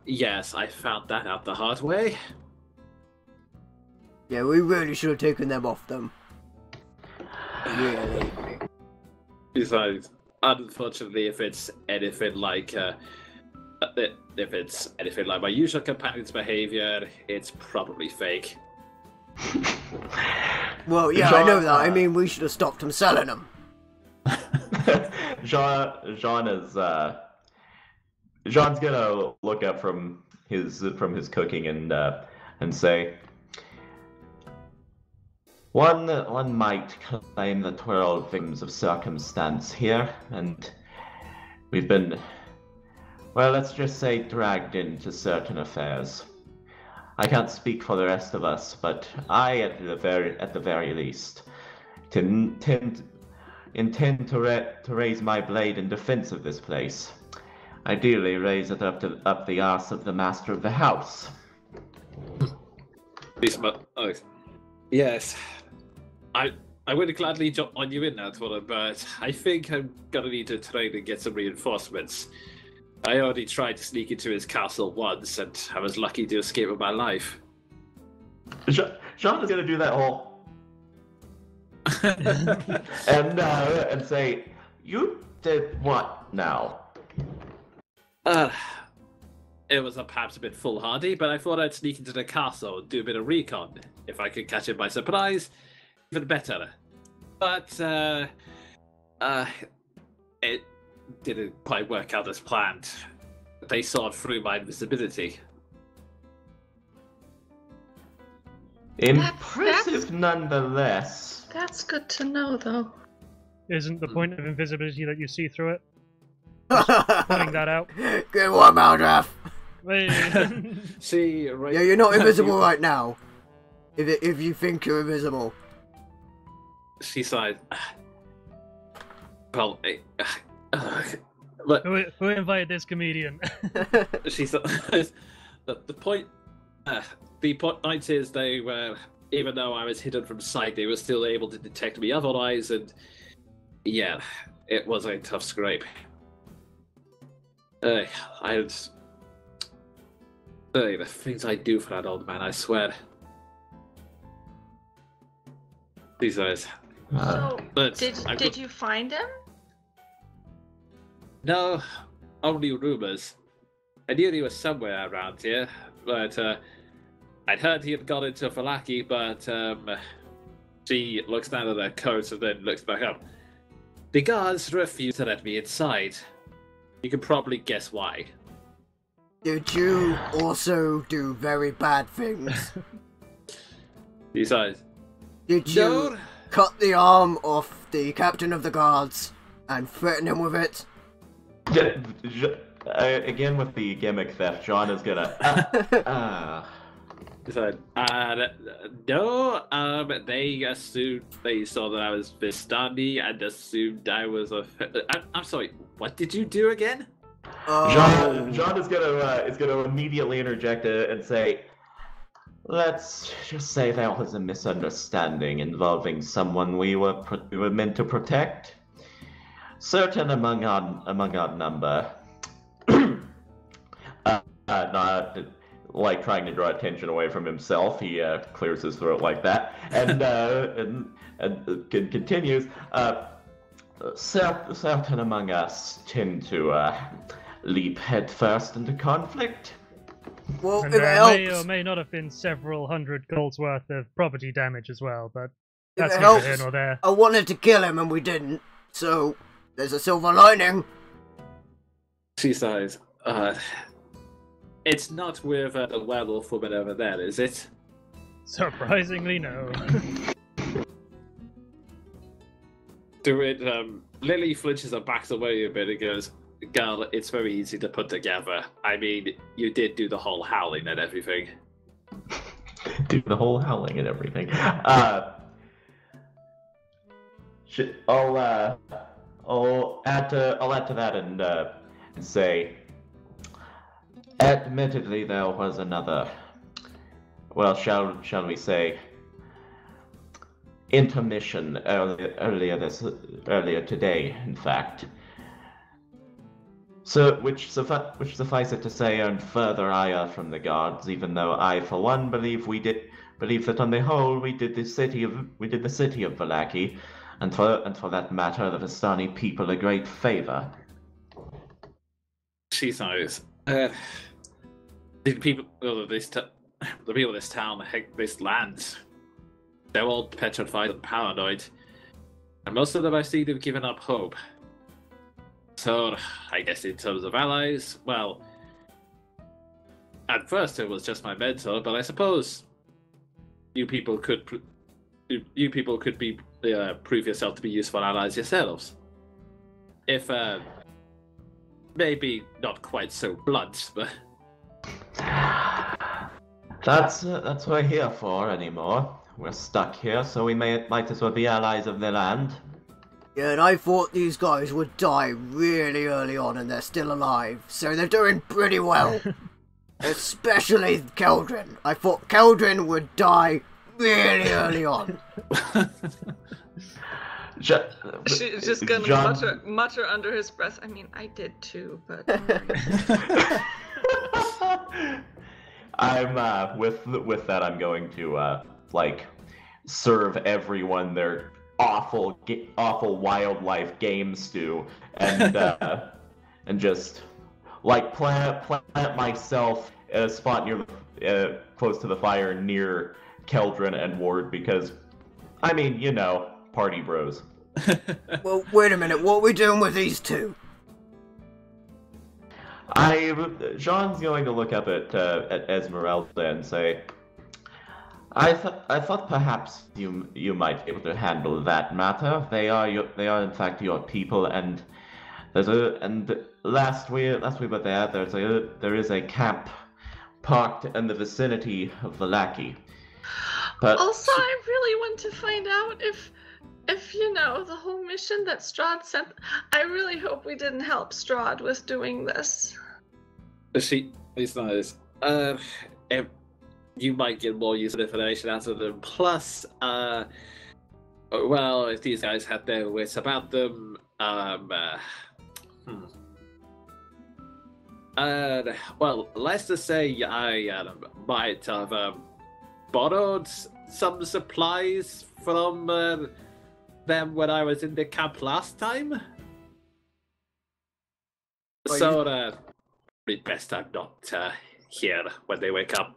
Yes, I found that out the hard way. Yeah, we really should have taken them off them. Really. Besides, unfortunately, if it's anything like my usual companion's behavior, it's probably fake. Well, yeah, Jean, I know that. I mean, we should have stopped him selling them. Jean's gonna look up from his cooking and say, one might claim that we're all victims of circumstance here, and we've been, well, let's just say, dragged into certain affairs. I can't speak for the rest of us, but I, at the very least, intend to raise my blade in defense of this place. Ideally, raise it up the arse of the master of the house. Yes, I would gladly jump on you in that one, but I think I'm gonna need to train and get some reinforcements. I already tried to sneak into his castle once, and I was lucky to escape with my life. Jean is gonna do that whole and say, "You did what now?" It was perhaps a bit foolhardy, but I thought I'd sneak into the castle and do a bit of recon. If I could catch him by surprise, even better. But it didn't quite work out as planned. They saw through my invisibility. Impressive nonetheless. That's good to know, though. Isn't the point of invisibility that you see through it? Pointing that out. Good one, Maldraff. See, right. Yeah, you're not invisible right now. If you think you're invisible. She sighed. Well, but Who invited this comedian? she said the point. The point is, they were, even though I was hidden from sight, they were still able to detect me otherwise, and yeah, it was a tough scrape. The things I do for that old man, I swear. These guys. So, But did you find him? No, only rumors. I knew he was somewhere around here, but I'd heard he had gone into Falaki, but she looks down at her coat and then looks back up. The guards refused to let me inside. You can probably guess why. Did you also do very bad things? Besides, Did you cut the arm off the captain of the guards and threaten him with it? Again with the gimmick theft, John is gonna. Besides, no. They assumed they saw that I was Vistani and assumed I was a. I'm sorry. What did you do again? John is gonna immediately interject and say, "Let's just say there was a misunderstanding involving someone we were meant to protect. Certain among our number, not like trying to draw attention away from himself. He clears his throat like that, and continues. Certain among us tend to leap headfirst into conflict. Well, And if it there helps, may or may not have been several hundred golds worth of property damage as well, but if that's it neither here helps, nor there. I wanted to kill him and we didn't, so there's a silver lining. She sighs. It's not with the werewolf woman over there, is it? Surprisingly, no. Lily flinches and backs away a bit and goes, "Girl, it's very easy to put together. I mean, you did do the whole howling and everything." Do the whole howling and everything. I'll add to that and say, admittedly, there was another. Well, shall we say, intermission earlier today, in fact. So, which suffice it to say, earned further ire from the gods. Even though I, for one, believe that on the whole we did the city of Vallaki, and for that matter, the Vistani people a great favor. She sighs. The people of this town, this land, they're all petrified and paranoid, and most of them I see have given up hope. So, I guess in terms of allies, well, at first it was just my mentor, but I suppose you people could be prove yourself to be useful allies yourselves. If maybe not quite so blunt, but that's what we're here for anymore. We're stuck here, so we might as well be allies of the land. Yeah, and I thought these guys would die really early on, and they're still alive, so they're doing pretty well. Especially Keldrin. I thought Keldrin would die really early on. She's just gonna mutter under his breath. I mean, I did too, but. I'm with that. I'm going to serve everyone their awful wildlife game stew, and and just plant myself at a spot near close to the fire near Keldrin and Ward, because I mean, party bros. Well, wait a minute, what are we doing with these two? Jean's going to look up at Esmeralda and say, I thought perhaps you might be able to handle that matter. They are in fact your people, and last we were there is a camp parked in the vicinity of Vallaki. But also, I really want to find out if the whole mission that Strahd sent. I really hope we didn't help Strahd with doing this. It's nice. You might get more useful information out of them. Plus, well, if these guys had their wits about them, well, let's just say I might have borrowed some supplies from them when I was in the camp last time. So, probably best I'm not here when they wake up.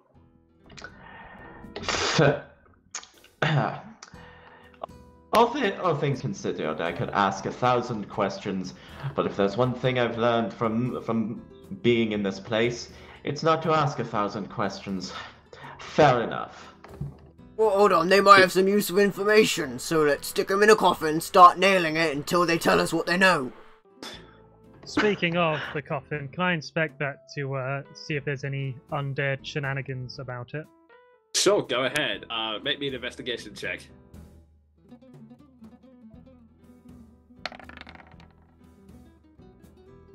All things considered, I could ask 1,000 questions, but if there's one thing I've learned from being in this place, it's not to ask 1,000 questions. Fair enough. Well, hold on, they might have some useful information, so let's stick them in a coffin, start nailing it until they tell us what they know. Speaking of the coffin, can I inspect that to see if there's any undead shenanigans about it? Sure, go ahead. Make me an investigation check.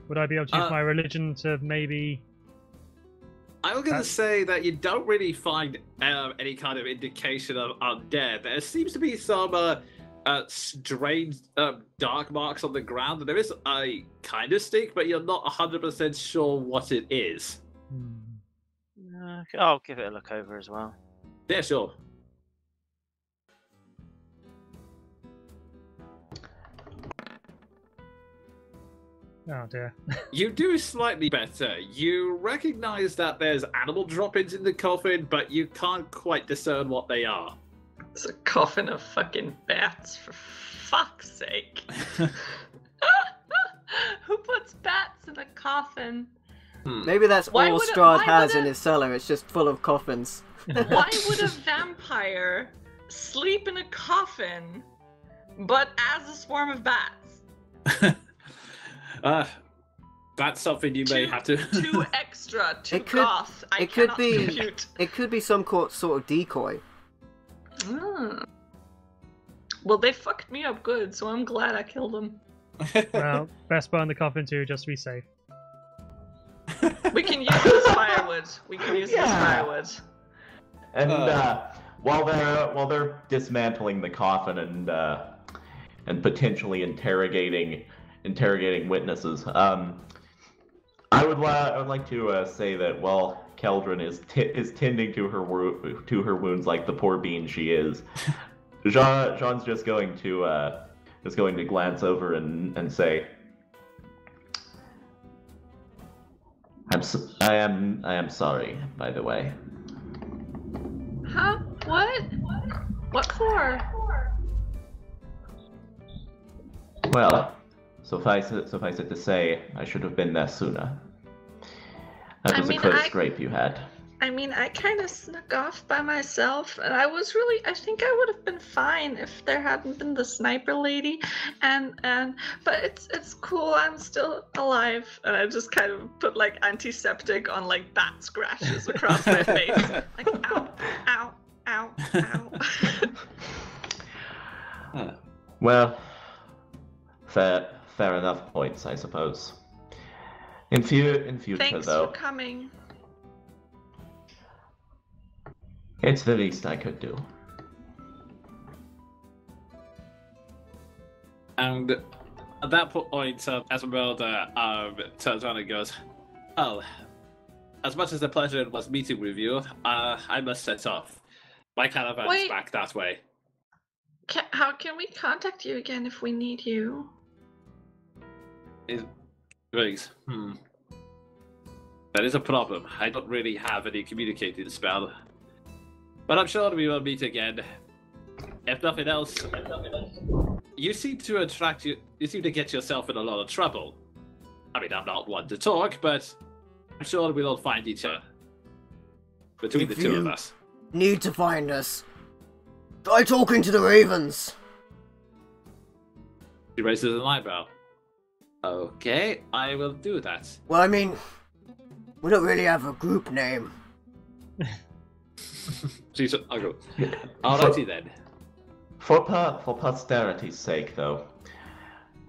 Would I be able to use my religion to maybe... I was going to say that you don't really find any kind of indication of undead. There seems to be some strange dark marks on the ground, and there is a kind of stink, but you're not 100% sure what it is. I'll give it a look over as well. Yeah, sure. Oh dear. You do slightly better. You recognize that there's animal droppings in the coffin, but you can't quite discern what they are. It's a coffin of fucking bats, for fuck's sake. Who puts bats in a coffin? Maybe that's all Strahd has in his cellar, it's just full of coffins. Why would a vampire sleep in a coffin, but as a swarm of bats? That's something you may have to... Too extra, too goth. I cannot compute. It could be some sort of decoy. Well, they fucked me up good, so I'm glad I killed them. Well, best burn the coffin too, just to be safe. We can use it as firewood. We can use it as firewood. And while they're dismantling the coffin and potentially interrogating witnesses, I would like to say that while Keldrin is tending to her wounds like the poor bean she is, Jean's just going to glance over and say, I am sorry, by the way. Huh? What? What for? Well, suffice it to say, I should have been there sooner. That was a close scrape you had. I mean, I kind of snuck off by myself, and I think I would have been fine if there hadn't been the sniper lady, but it's cool, I'm still alive, and I just kind of put, like, antiseptic on, like, bat scratches across my face, like, ow, ow, ow, ow. Well, fair enough points, I suppose. In future, Thanks though. for coming. It's the least I could do. And at that point, Esmeralda turns around and goes, "Oh, as much as a pleasure it was meeting with you, I must set off. My caravan's back that way." How can we contact you again if we need you? That is a problem. I don't really have any communicating spell. But I'm sure we will meet again. If nothing else, you seem to get yourself in a lot of trouble. I mean, I'm not one to talk, but I'm sure we'll all find each other. Between the two of us. Need to find us. Try talking to the ravens. She raises an eyebrow. Okay, I will do that. Well, I mean, we don't really have a group name. I'll go. Alrighty then. For posterity's sake, though,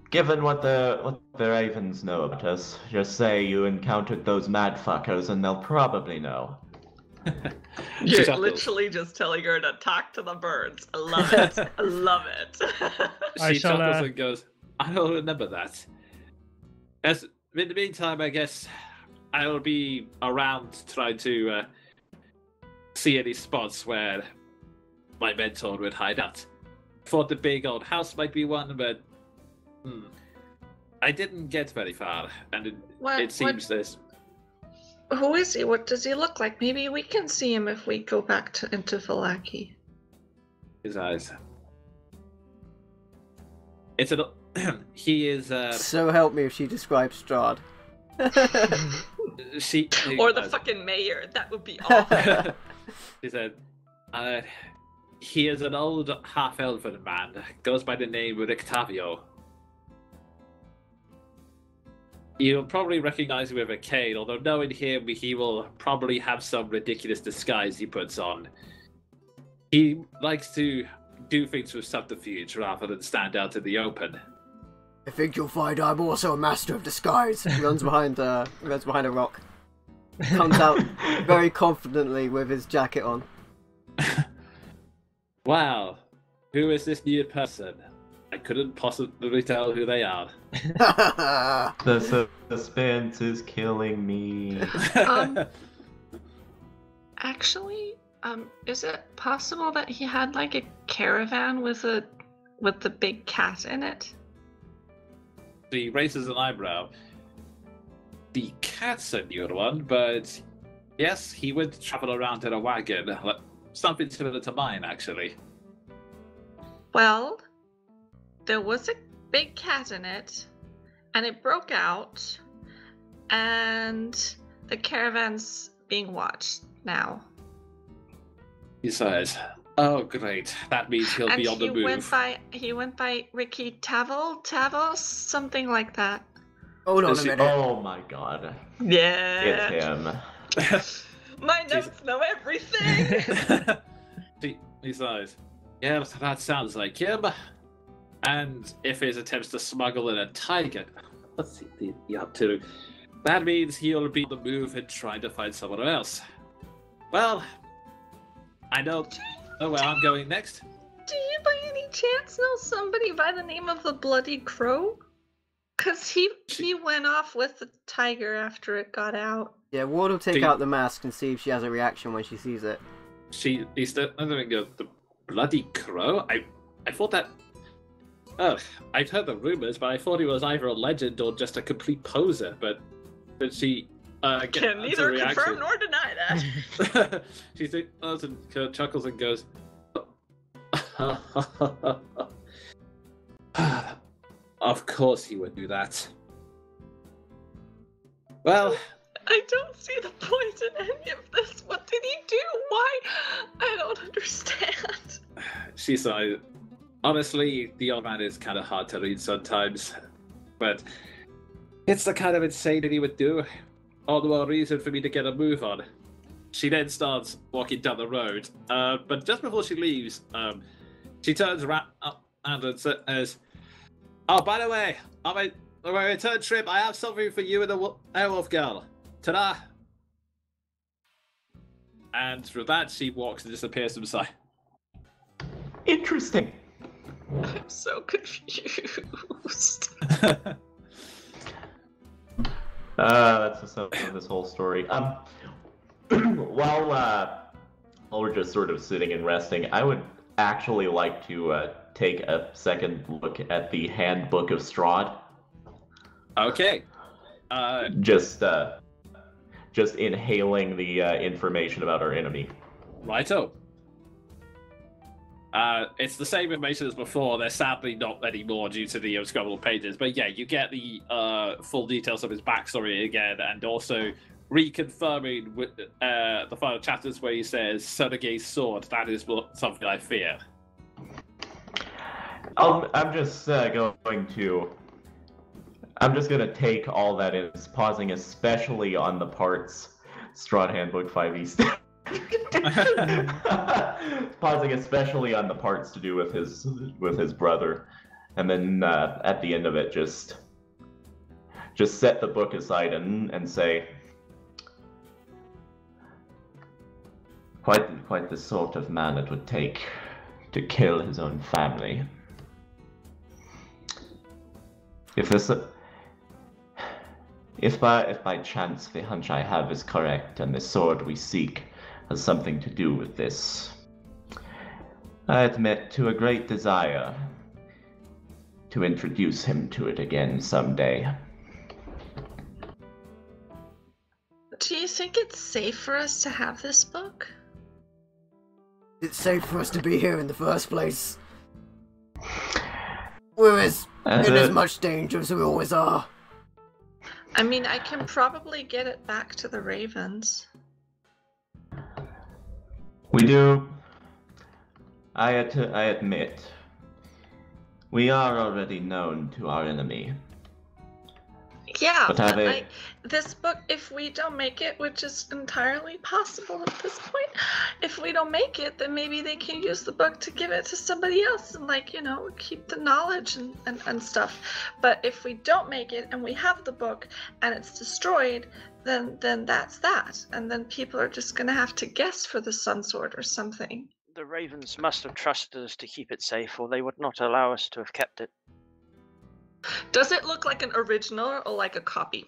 given what the ravens know about us, just say you encountered those mad fuckers, and they'll probably know. You're literally just telling her to talk to the birds. I love it. I love it. She chuckles and goes, "I'll remember that." In the meantime, I guess I'll be around trying to see any spots where my mentor would hide out. Thought the big old house might be one, but I didn't get very far, and it seems there's... Who is he? What does he look like? Maybe we can see him if we go back into Vallaki. His eyes. He is... So help me if she describes Strahd. Or the fucking mayor. That would be awful. He said, he is an old half-elven man. Goes by the name Rictavio. You'll probably recognize him with a cane, although knowing him, he will probably have some ridiculous disguise he puts on. He likes to do things with subterfuge rather than stand out in the open. I think you'll find I'm also a master of disguise. He runs behind a rock. Comes out very confidently with his jacket on. Wow, who is this new person? I couldn't possibly tell who they are. The suspense is killing me. Actually, is it possible that he had like a caravan with the big cat in it? He raises an eyebrow. The cat's a new one, but yes, he would travel around in a wagon. Something similar to mine, actually. Well, there was a big cat in it, and it broke out, and the caravan's being watched now. He says, "Oh, great. That means he'll be on the move." He went by Ricky Tavos, something like that. Hold on a minute. Oh my god. Yeah. It's him. My notes know everything. He says, Yeah, that sounds like him. And if he attempts to smuggle in a tiger, let's see what he's up to. That means he'll be on the move and trying to find someone else. Well, I know where I'm going next. Do you by any chance know somebody by the name of the Bloody Crow? Because he went off with the tiger after it got out. Yeah, Ward will take out the mask and see if she has a reaction when she sees it. He's doing the Bloody Crow? I thought that... I've heard the rumors, but I thought he was either a legend or just a complete poser, but she... Can neither confirm nor deny that. She thinks and chuckles and goes... Of course he would do that. Well... I don't see the point in any of this. What did he do? Why? I don't understand. She sighed. Honestly, the old man is kind of hard to read sometimes. But it's the kind of insanity he would do. All the more reason for me to get a move on. She then starts walking down the road. But just before she leaves, she turns around and says, "Oh, by the way, on my return trip, I have something for you and the werewolf girl. Ta-da!" And through that, she walks and disappears from sight. Interesting. I'm so confused. That's the sum of this whole story. While we're just sort of sitting and resting, I would actually like to take a second look at the Handbook of Strahd. Okay. Just inhaling the information about our enemy. Righto. It's the same information as before. There's sadly not any more due to the scrabbled pages. But yeah, you get the full details of his backstory again, and also reconfirming with the final chapters where he says, Sernegay's sword, that is something I fear. I'm just gonna take all that in, pausing especially on the parts Strahd Handbook 5e. Pausing especially on the parts to do with his brother, and then at the end of it, just set the book aside and say, quite the sort of man it would take to kill his own family. If by chance the hunch I have is correct and the sword we seek has something to do with this, I admit to a great desire to introduce him to it again someday. Do you think it's safe for us to have this book? It's safe for us to be here in the first place. We're in as much danger as we always are. I mean, I can probably get it back to the Ravens. We do. I admit, we are already known to our enemy. Yeah, but this book, if we don't make it, which is entirely possible at this point, if we don't make it, then maybe they can use the book to give it to somebody else and, like, you know, keep the knowledge and stuff. But if we don't make it and we have the book and it's destroyed, then that's that. And then people are just going to have to guess for the Sunsword or something. The Ravens must have trusted us to keep it safe, or they would not allow us to have kept it. Does it look like an original or like a copy?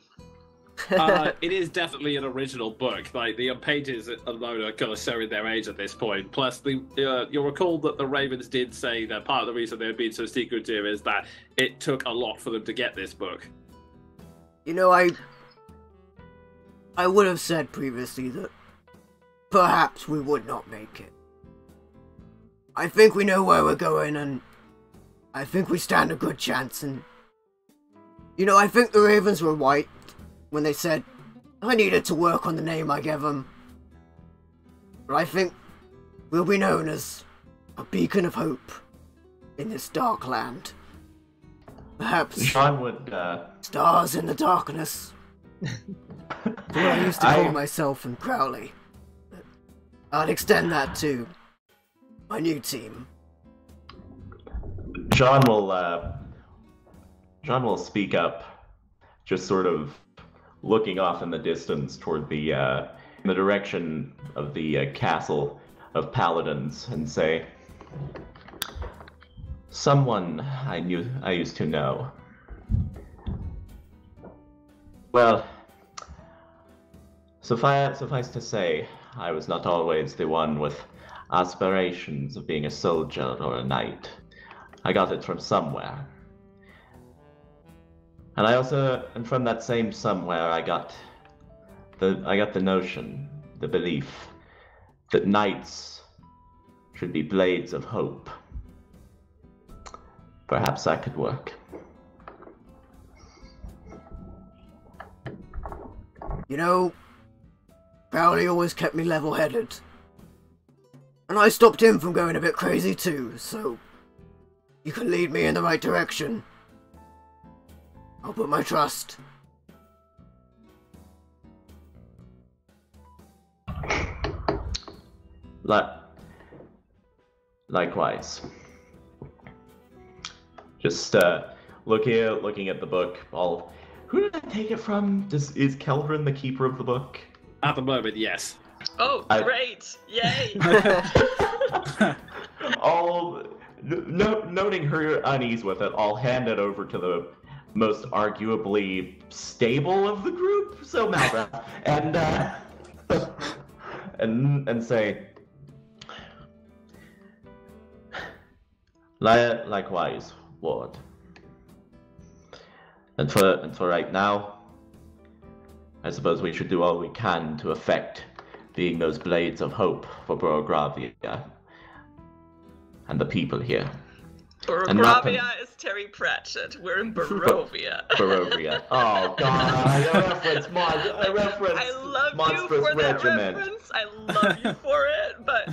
It is definitely an original book. Like, the pages alone are kind of showing their age at this point. Plus, you'll recall that the Ravens did say that part of the reason they've been so secretive is that it took a lot for them to get this book. You know, I would have said previously that perhaps we would not make it. I think we know where we're going, and I think we stand a good chance, and you know, I think the Ravens were right when they said I needed to work on the name I gave them. But I think we'll be known as a beacon of hope in this dark land. Perhaps Sean would stars in the darkness. That's what I used to call myself and Crowley. I'd extend that to my new team. John will speak up, just sort of looking off in the distance toward the in the direction of the castle of paladins, and say, "Someone I used to know. Well, suffice to say, I was not always the one with aspirations of being a soldier or a knight. I got it from somewhere. And from that same somewhere, I got the notion, the belief, that knights should be blades of hope. Perhaps that could work." You know, Crowley always kept me level-headed. And I stopped him from going a bit crazy too, so you can lead me in the right direction. I'll put my trust. Likewise. Just looking at the book. Who did I take it from? Is Kelvin the keeper of the book? At the moment, yes. Oh, great! Yay! Noting her unease with it, I'll hand it over to the most arguably stable of the group, so Malra, and say, likewise, Ward. And for right now, I suppose we should do all we can to effect being those blades of hope for Borogravia and the people here. Borogravia is Terry Pratchett. We're in Barovia. Barovia. Oh God! I love you for that reference. I love you for it, but.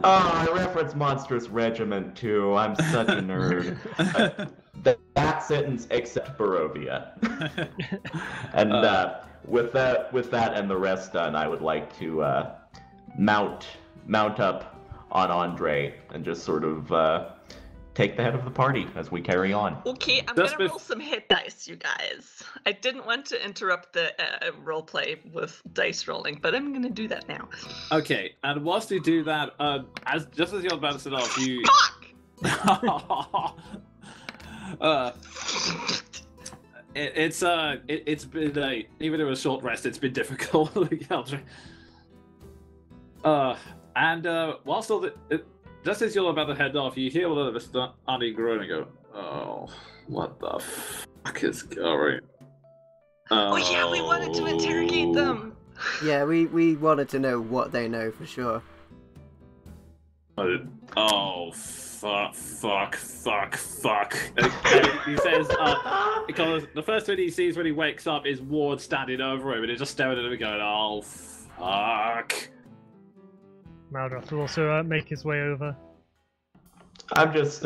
I reference Monstrous Regiment too. I'm such a nerd. That sentence, except Barovia. And with that and the rest done, I would like to mount up on Andre and just sort of take the head of the party as we carry on. Okay, I'm gonna roll some hit dice, you guys. I didn't want to interrupt the roleplay with dice rolling, but I'm gonna do that now. Okay, and whilst you do that, as you're about to set off, you. Fuck! It's been even in a short rest, it's been difficult. And whilst all just as you're about to head off, you hear one of the Vistani groan and go, "Oh, what the fuck is going?" Oh yeah, we wanted to interrogate them. Yeah, we wanted to know what they know for sure. Oh, fuck. And he says, because the first thing he sees when he wakes up is Ward standing over him, and he's just staring at him and going, "Oh, fuck." Maldroth will also make his way over. I'm just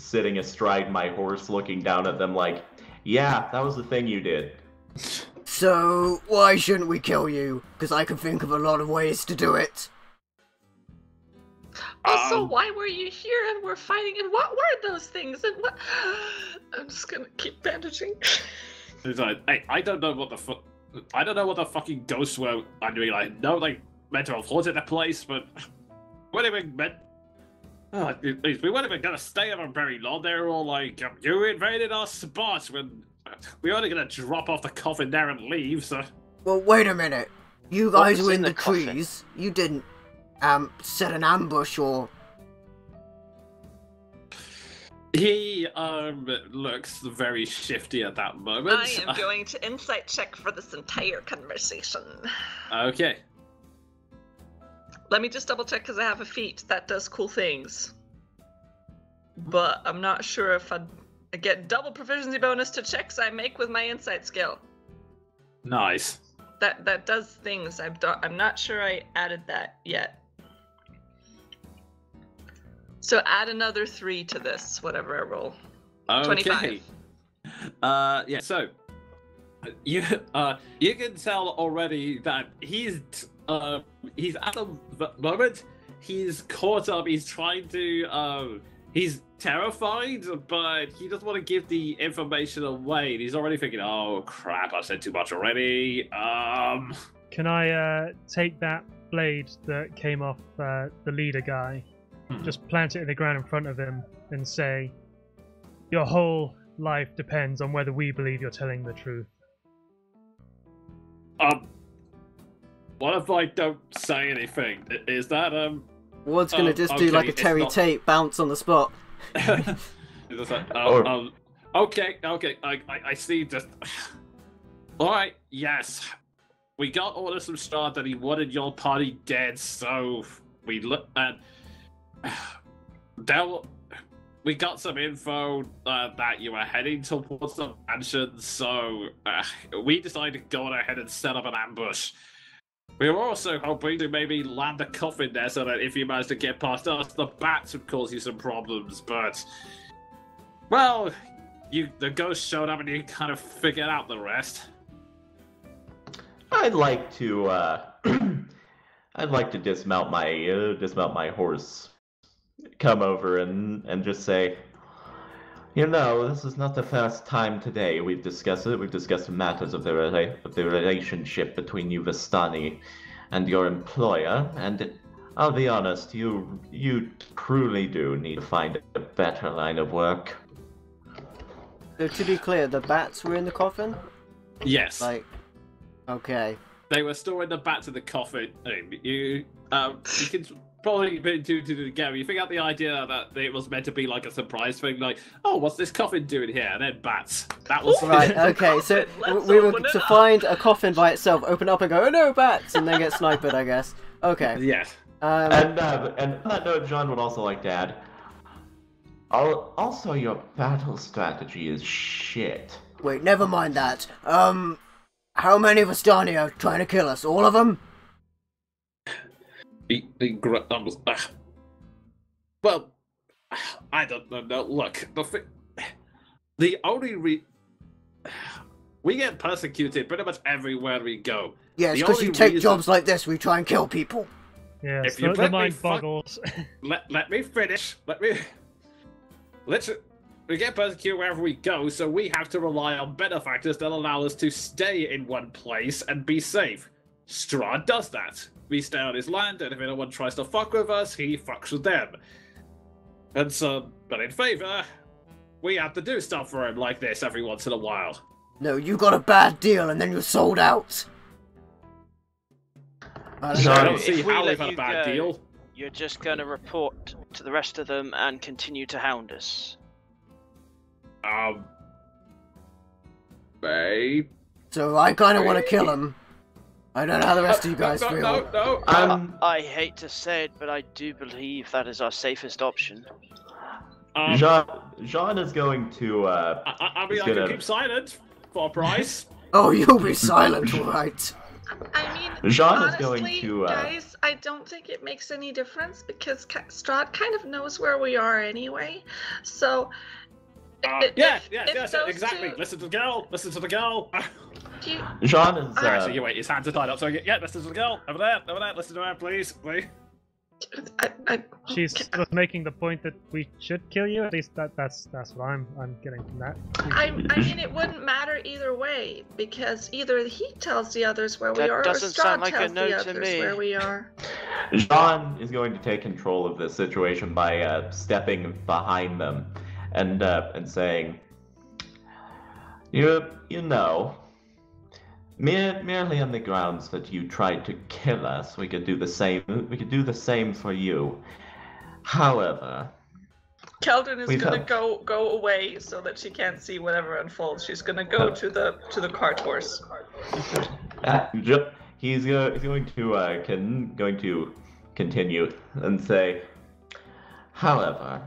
sitting astride my horse, looking down at them like, "Yeah, that was the thing you did." So, why shouldn't we kill you? Because I can think of a lot of ways to do it. Also, why were you here and we're fighting? And what were those things? And what? I'm just gonna keep bandaging. He's like, "Hey, I don't know what the fucking ghosts were. I mean, I know they meant to have haunted the place, but what even meant? We weren't even gonna stay there very long. They were all like, you invaded our spot when we were only gonna drop off the coffin there and leave. So, well, wait a minute. You guys were in the coffin? trees. You didn't set an ambush or. he looks very shifty at that moment. I am going to insight check for this entire conversation. Okay. Let me just double check because I have a feat that does cool things. But I'm not sure if I get double proficiency bonus to checks I make with my insight skill. Nice. That does things. I'm not sure I added that yet. So add another 3 to this, whatever I roll. Okay. 25. Yeah. So you can tell already that he's at the moment he's caught up. He's trying to he's terrified, but he doesn't want to give the information away. He's already thinking, "Oh crap! I said too much already." Can I take that blade that came off the leader guy, just plant it in the ground in front of him, and say, "Your whole life depends on whether we believe you're telling the truth." What if I don't say anything? Is that Ward's gonna just do okay, like a it's Terry not- Tate bounce on the spot. Is that, okay, I see. Just all right. Yes, we got orders from Strahd that he wanted your party dead, so we look and we got some info that you were heading towards the mansion, so we decided to go on ahead and set up an ambush. We were also hoping to maybe land a coffin there so that if you managed to get past us, the bats would cause you some problems, but... Well, the ghost showed up and you kind of figured out the rest. I'd like to dismount my horse, come over and just say, you know, this is not the first time today we've discussed it. We've discussed matters of the relationship between you, Vistani, and your employer. And I'll be honest, you truly do need to find a better line of work. So to be clear, the bats were in the coffin? Yes. Like, okay. They were storing the bats in the coffin. You can probably put two together. You figure out the idea that it was meant to be like a surprise thing, like, oh, what's this coffin doing here? And then bats. That was Right, okay, so Let's we were open it to up. find a coffin by itself, open up and go, oh no, bats, and then get sniped, I guess. Okay. Yes. And on that note, John would also like to add, also your battle strategy is shit. Wait, never mind that. How many Vistani are trying to kill us? All of them? Well, I don't know. Look, the only we get persecuted pretty much everywhere we go. Yes, The because only you take reason- jobs like this, we try and kill people. Yeah, If so you the let me mind fuck- boggles. Let me finish. We get persecuted wherever we go, so we have to rely on benefactors that allow us to stay in one place and be safe. Strahd does that. We stay on his land, and if anyone tries to fuck with us, he fucks with them. And so, but in favor, we have to do stuff for him like this every once in a while. No, you got a bad deal and then you sold out. I don't So know. I don't If see we how let we've had a you bad go- deal. You're just going to report to the rest of them and continue to hound us. Babe. So I kind of want to kill him. I don't know how the rest of you guys feel. No. I hate to say it, but I do believe that is our safest option. Jean is going to I mean, he's I can gonna- keep silent for a price. Oh, you'll be silent, all right. I mean, Jean is honestly, going to, guys, I don't think it makes any difference because Strahd kind of knows where we are anyway. So, Yes, if those exactly. two- Listen to the girl. Listen to the girl. do you, Jean is Actually, you wait. His hands are tied up. So yeah, listen to the girl over there. Listen to her, please. She's sort of making the point that we should kill you. At least that's what I'm getting from that. I mean, it wouldn't matter either way because either he tells the others where we That are, or doesn't Strahd sound like a tells no the to others me. where we are. Jean is going to take control of this situation by stepping behind them and saying, you know, merely on the grounds that you tried to kill us, we could do the same. We could do the same for you. However, Keldrin is We've gonna had- go away so that she can't see whatever unfolds. She's gonna go to the cart horse. he's going to continue and say, however,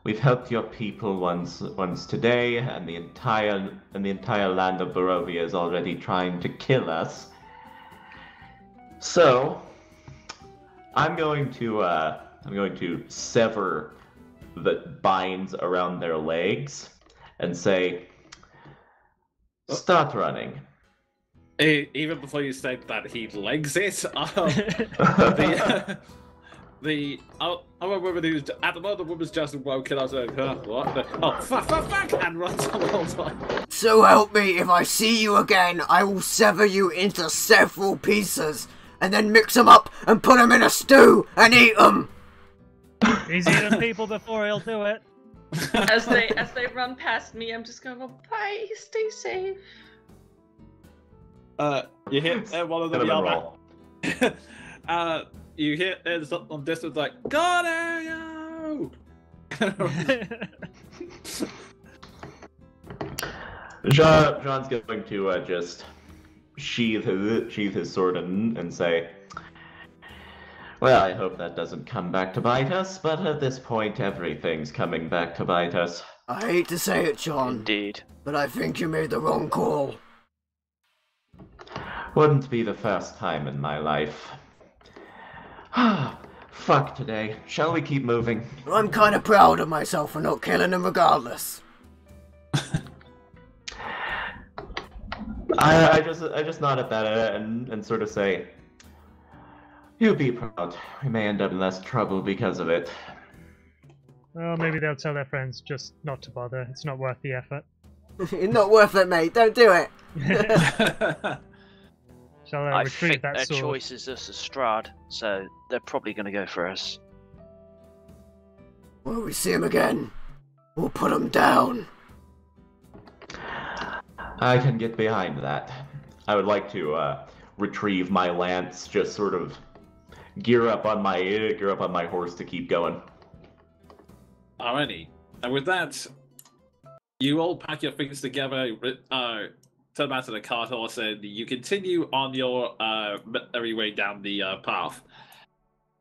we've helped your people once today, and the entire land of Barovia is already trying to kill us. So, I'm going to sever the binds around their legs and say, start running. Even before you said that he legs it, the other woman who's at the moment the woman's just woken up and what? Oh fuck, and runs on the whole time. So help me, if I see you again, I will sever you into several pieces, and then mix them up and put them in a stew and eat them. He's eaten people before he'll do it. As they run past me, I'm just gonna go, bye, stay safe. You hit one of them yell back. You hear on distance like, "God, you!" John's going to just sheathe his sword and say, "Well, I hope that doesn't come back to bite us, but at this point, everything's coming back to bite us." I hate to say it, John, Indeed. but I think you made the wrong call. Wouldn't be the first time in my life. Fuck today. Shall we keep moving? I'm kind of proud of myself for not killing him regardless. I just nod at that and sort of say, "You be proud. We may end up in less trouble because of it." Well, maybe they'll tell their friends just not to bother. It's not worth the effort. It's not worth it, mate. Don't do it. Shall I retrieve think that their sword? choice is us as Strahd, so they're probably going to go for us. When we see him again, we'll put him down. I can get behind that. I would like to retrieve my lance, just sort of gear up on my horse to keep going. Alrighty. And with that, you all pack your things together, turn back to the cart horse, and you continue on your merry way down the path.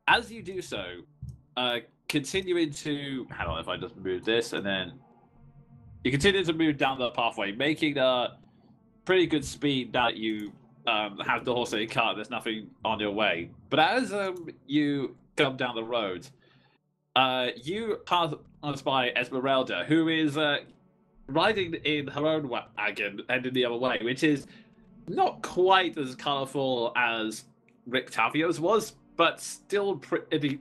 As you do so, continuing to... Hang on, if I just move this, and then... You continue to move down the pathway, making pretty good speed that you have the horse in your cart. There's nothing on your way. But as you come down the road, you pass by Esmeralda, who is riding in her own wagon, heading the other way, which is not quite as colourful as Rick Tavio's was, but still pretty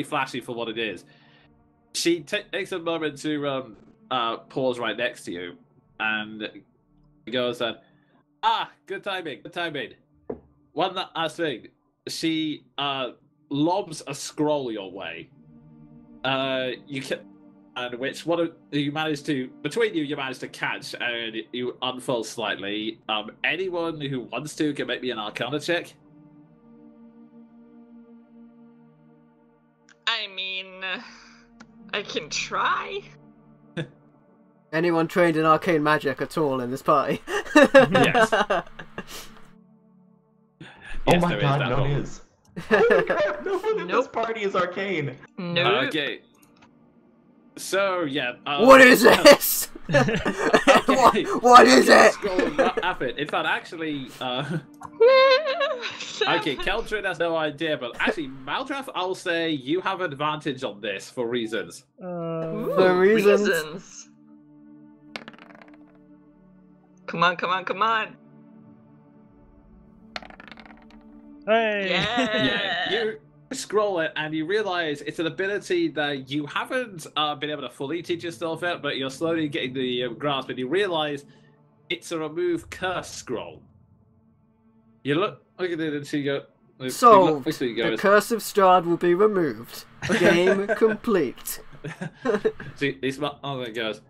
flashy for what it is. She takes a moment to pause right next to you, and goes, good timing, good timing. One last thing. She lobs a scroll your way. You can, and which one you managed to, between you managed to catch, and you unfold slightly. Anyone who wants to can make me an Arcana check. I mean, I can try. Anyone trained in arcane magic at all in this party? Yes. Oh Yes, my there is god, that no one. it is. Holy crap, no one in this Nope. party is arcane. No. Okay. So yeah. What is this? Okay. What is it? In fact, actually, okay, Keltrin has no idea, but actually, Maldrath, I'll say you have advantage on this for reasons. Ooh, For reasons. Come on, come on, come on. Hey! Yeah. You scroll it and you realize it's an ability that you haven't been able to fully teach yourself yet, but you're slowly getting the grasp, and you realize it's a remove curse scroll. You look at it and you go, Solved. you go, The curse of Strahd will be removed. Game complete. See, he goes,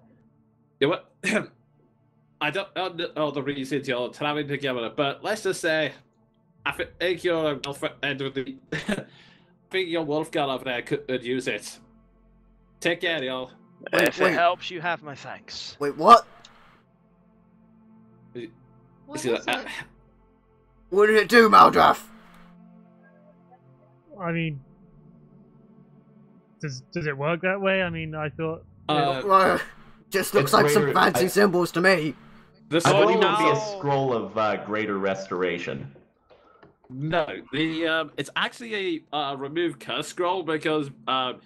yeah, what? I don't know the reasons you're traveling together, but let's just say, I think your friend with the, I think your wolf girl over there could use it. Take care, y'all. If wait. it helps, you have my thanks. Wait, what? What See is that? it? What did it do, Maldrath? I mean, does it work that way? I mean, I thought. Just looks It's like some greater- fancy symbols to me. The I scroll believe it would be a No. scroll of greater restoration. No, it's actually a remove curse scroll because I'll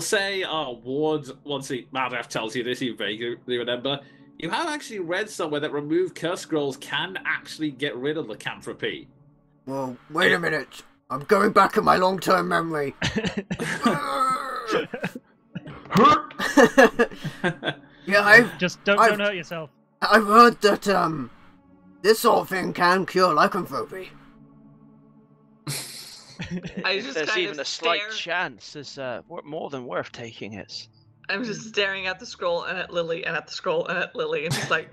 say Ward, once Maldrath tells you this, you vaguely remember. You have actually read somewhere that remove curse scrolls can actually get rid of lycanthropy. Well, wait a minute. I'm going back in my long-term memory. Yeah, Just don't hurt yourself. I've heard that, this sort of thing can cure lycanthropy. I just There's kind even of a slight stare. chance. There's more than worth taking it. I'm just staring at the scroll and at Lily and at the scroll and at Lily and just like.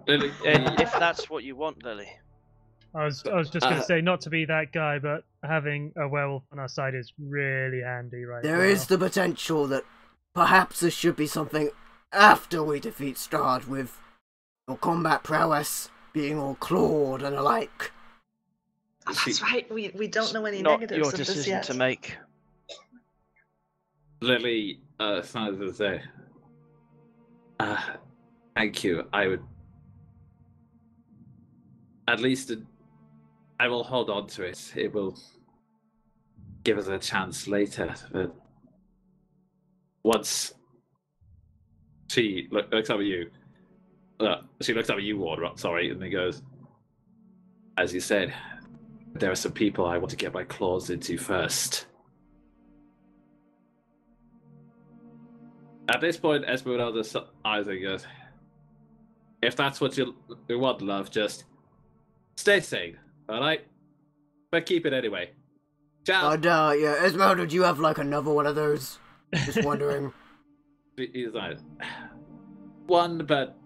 Lily, If that's what you want, Lily. I was just going to say, not to be that guy, but having a werewolf on our side is really handy right now. There is the potential that perhaps this should be something after we defeat Strahd, with your combat prowess being all clawed and alike. Oh, that's right. We don't know any Not negatives your of this decision yet. to make. Lily smiles and says, thank you. I would... At least I will hold on to it. It will give us a chance later. But once she looks up at you, she looks up at you, Ward, sorry, and then goes, as you said, there are some people I want to get my claws into first. At this point, Esmeralda's eyes and goes, if that's what you want, love, just stay sane, alright? But keep it anyway. Ciao. Yeah, Esmeralda, do you have like another one of those? Just wondering. He's like, one, but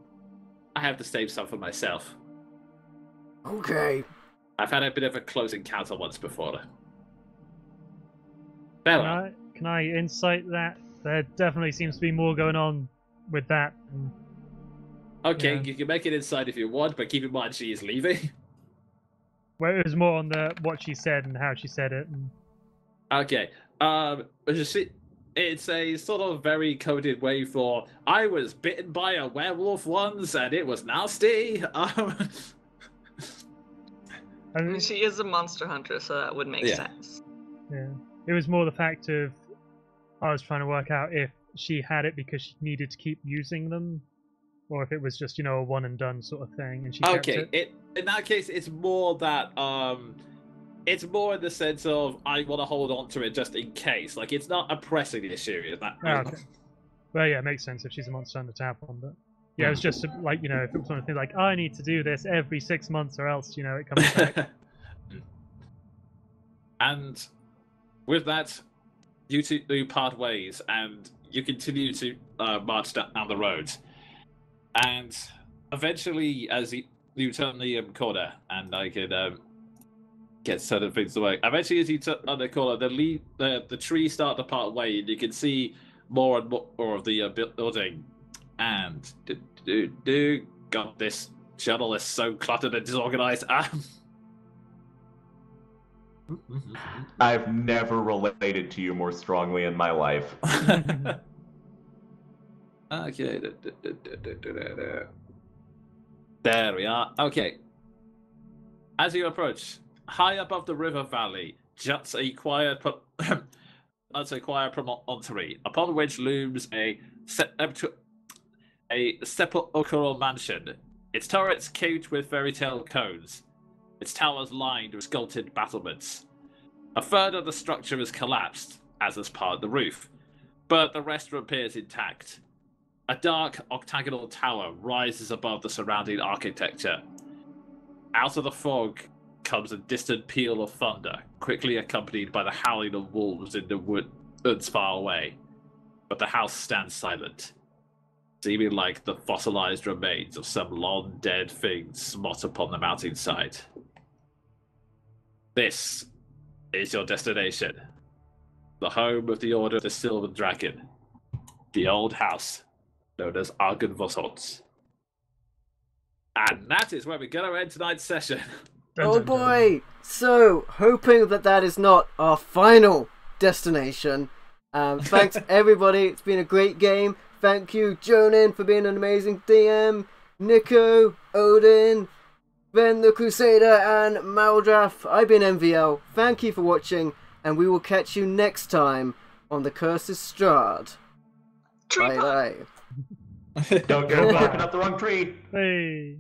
I have to save some for myself. Okay. I've had a bit of a close encounter once before. Farewell. Can I insight that? There definitely seems to be more going on with that. Okay, Yeah. you can make it inside if you want, but keep in mind she is leaving. Well, it was more on the what she said and how she said it. And... Okay. It's a sort of very coded way for I was bitten by a werewolf once and it was nasty. I mean, she is a monster hunter, so that would make sense. Yeah. It was more the fact of I was trying to work out if she had it because she needed to keep using them, or if it was just, a one and done sort of thing, and she kept it. In that case, it's more that it's more in the sense of I want to hold on to it just in case. Like, it's not a pressing issue. Is that? Okay. Well, yeah, it makes sense if she's a monster hunter to have one, but yeah, it was just like, if it was something like I need to do this every 6 months or else, it comes back. And with that, you two part ways, and you continue to march down the road. And eventually, as you turn the corner, and I could get certain things away. Eventually, as you turn on the corner, the trees start to part way, and you can see more and more of the building. And God, this shuttle is so cluttered and disorganized. I've never related to you more strongly in my life. Okay. There we are. Okay. As you approach, high above the river valley, juts a quiet promontory, upon which looms a sepulchral mansion. Its turrets caked with fairy tale cones. Its towers lined with sculpted battlements. A third of the structure is collapsed, as is part of the roof, but the rest appears intact. A dark octagonal tower rises above the surrounding architecture. Out of the fog comes a distant peal of thunder, quickly accompanied by the howling of wolves in the woods far away. But the house stands silent, seeming like the fossilized remains of some long-dead thing smot upon the mountainside. This is your destination. The home of the Order of the Silver Dragon. The old house, known as Argenvossholtz. And that is where we're going to end tonight's session. Oh boy! So, hoping that is not our final destination. Thanks everybody, it's been a great game. Thank you, Jonan, for being an amazing DM. Nico, Odin, Ben the Crusader, and Maldrath. I've been MVL. Thank you for watching, and we will catch you next time on The Curse of Strahd. Bye bye. Don't go barking up the wrong tree. Hey.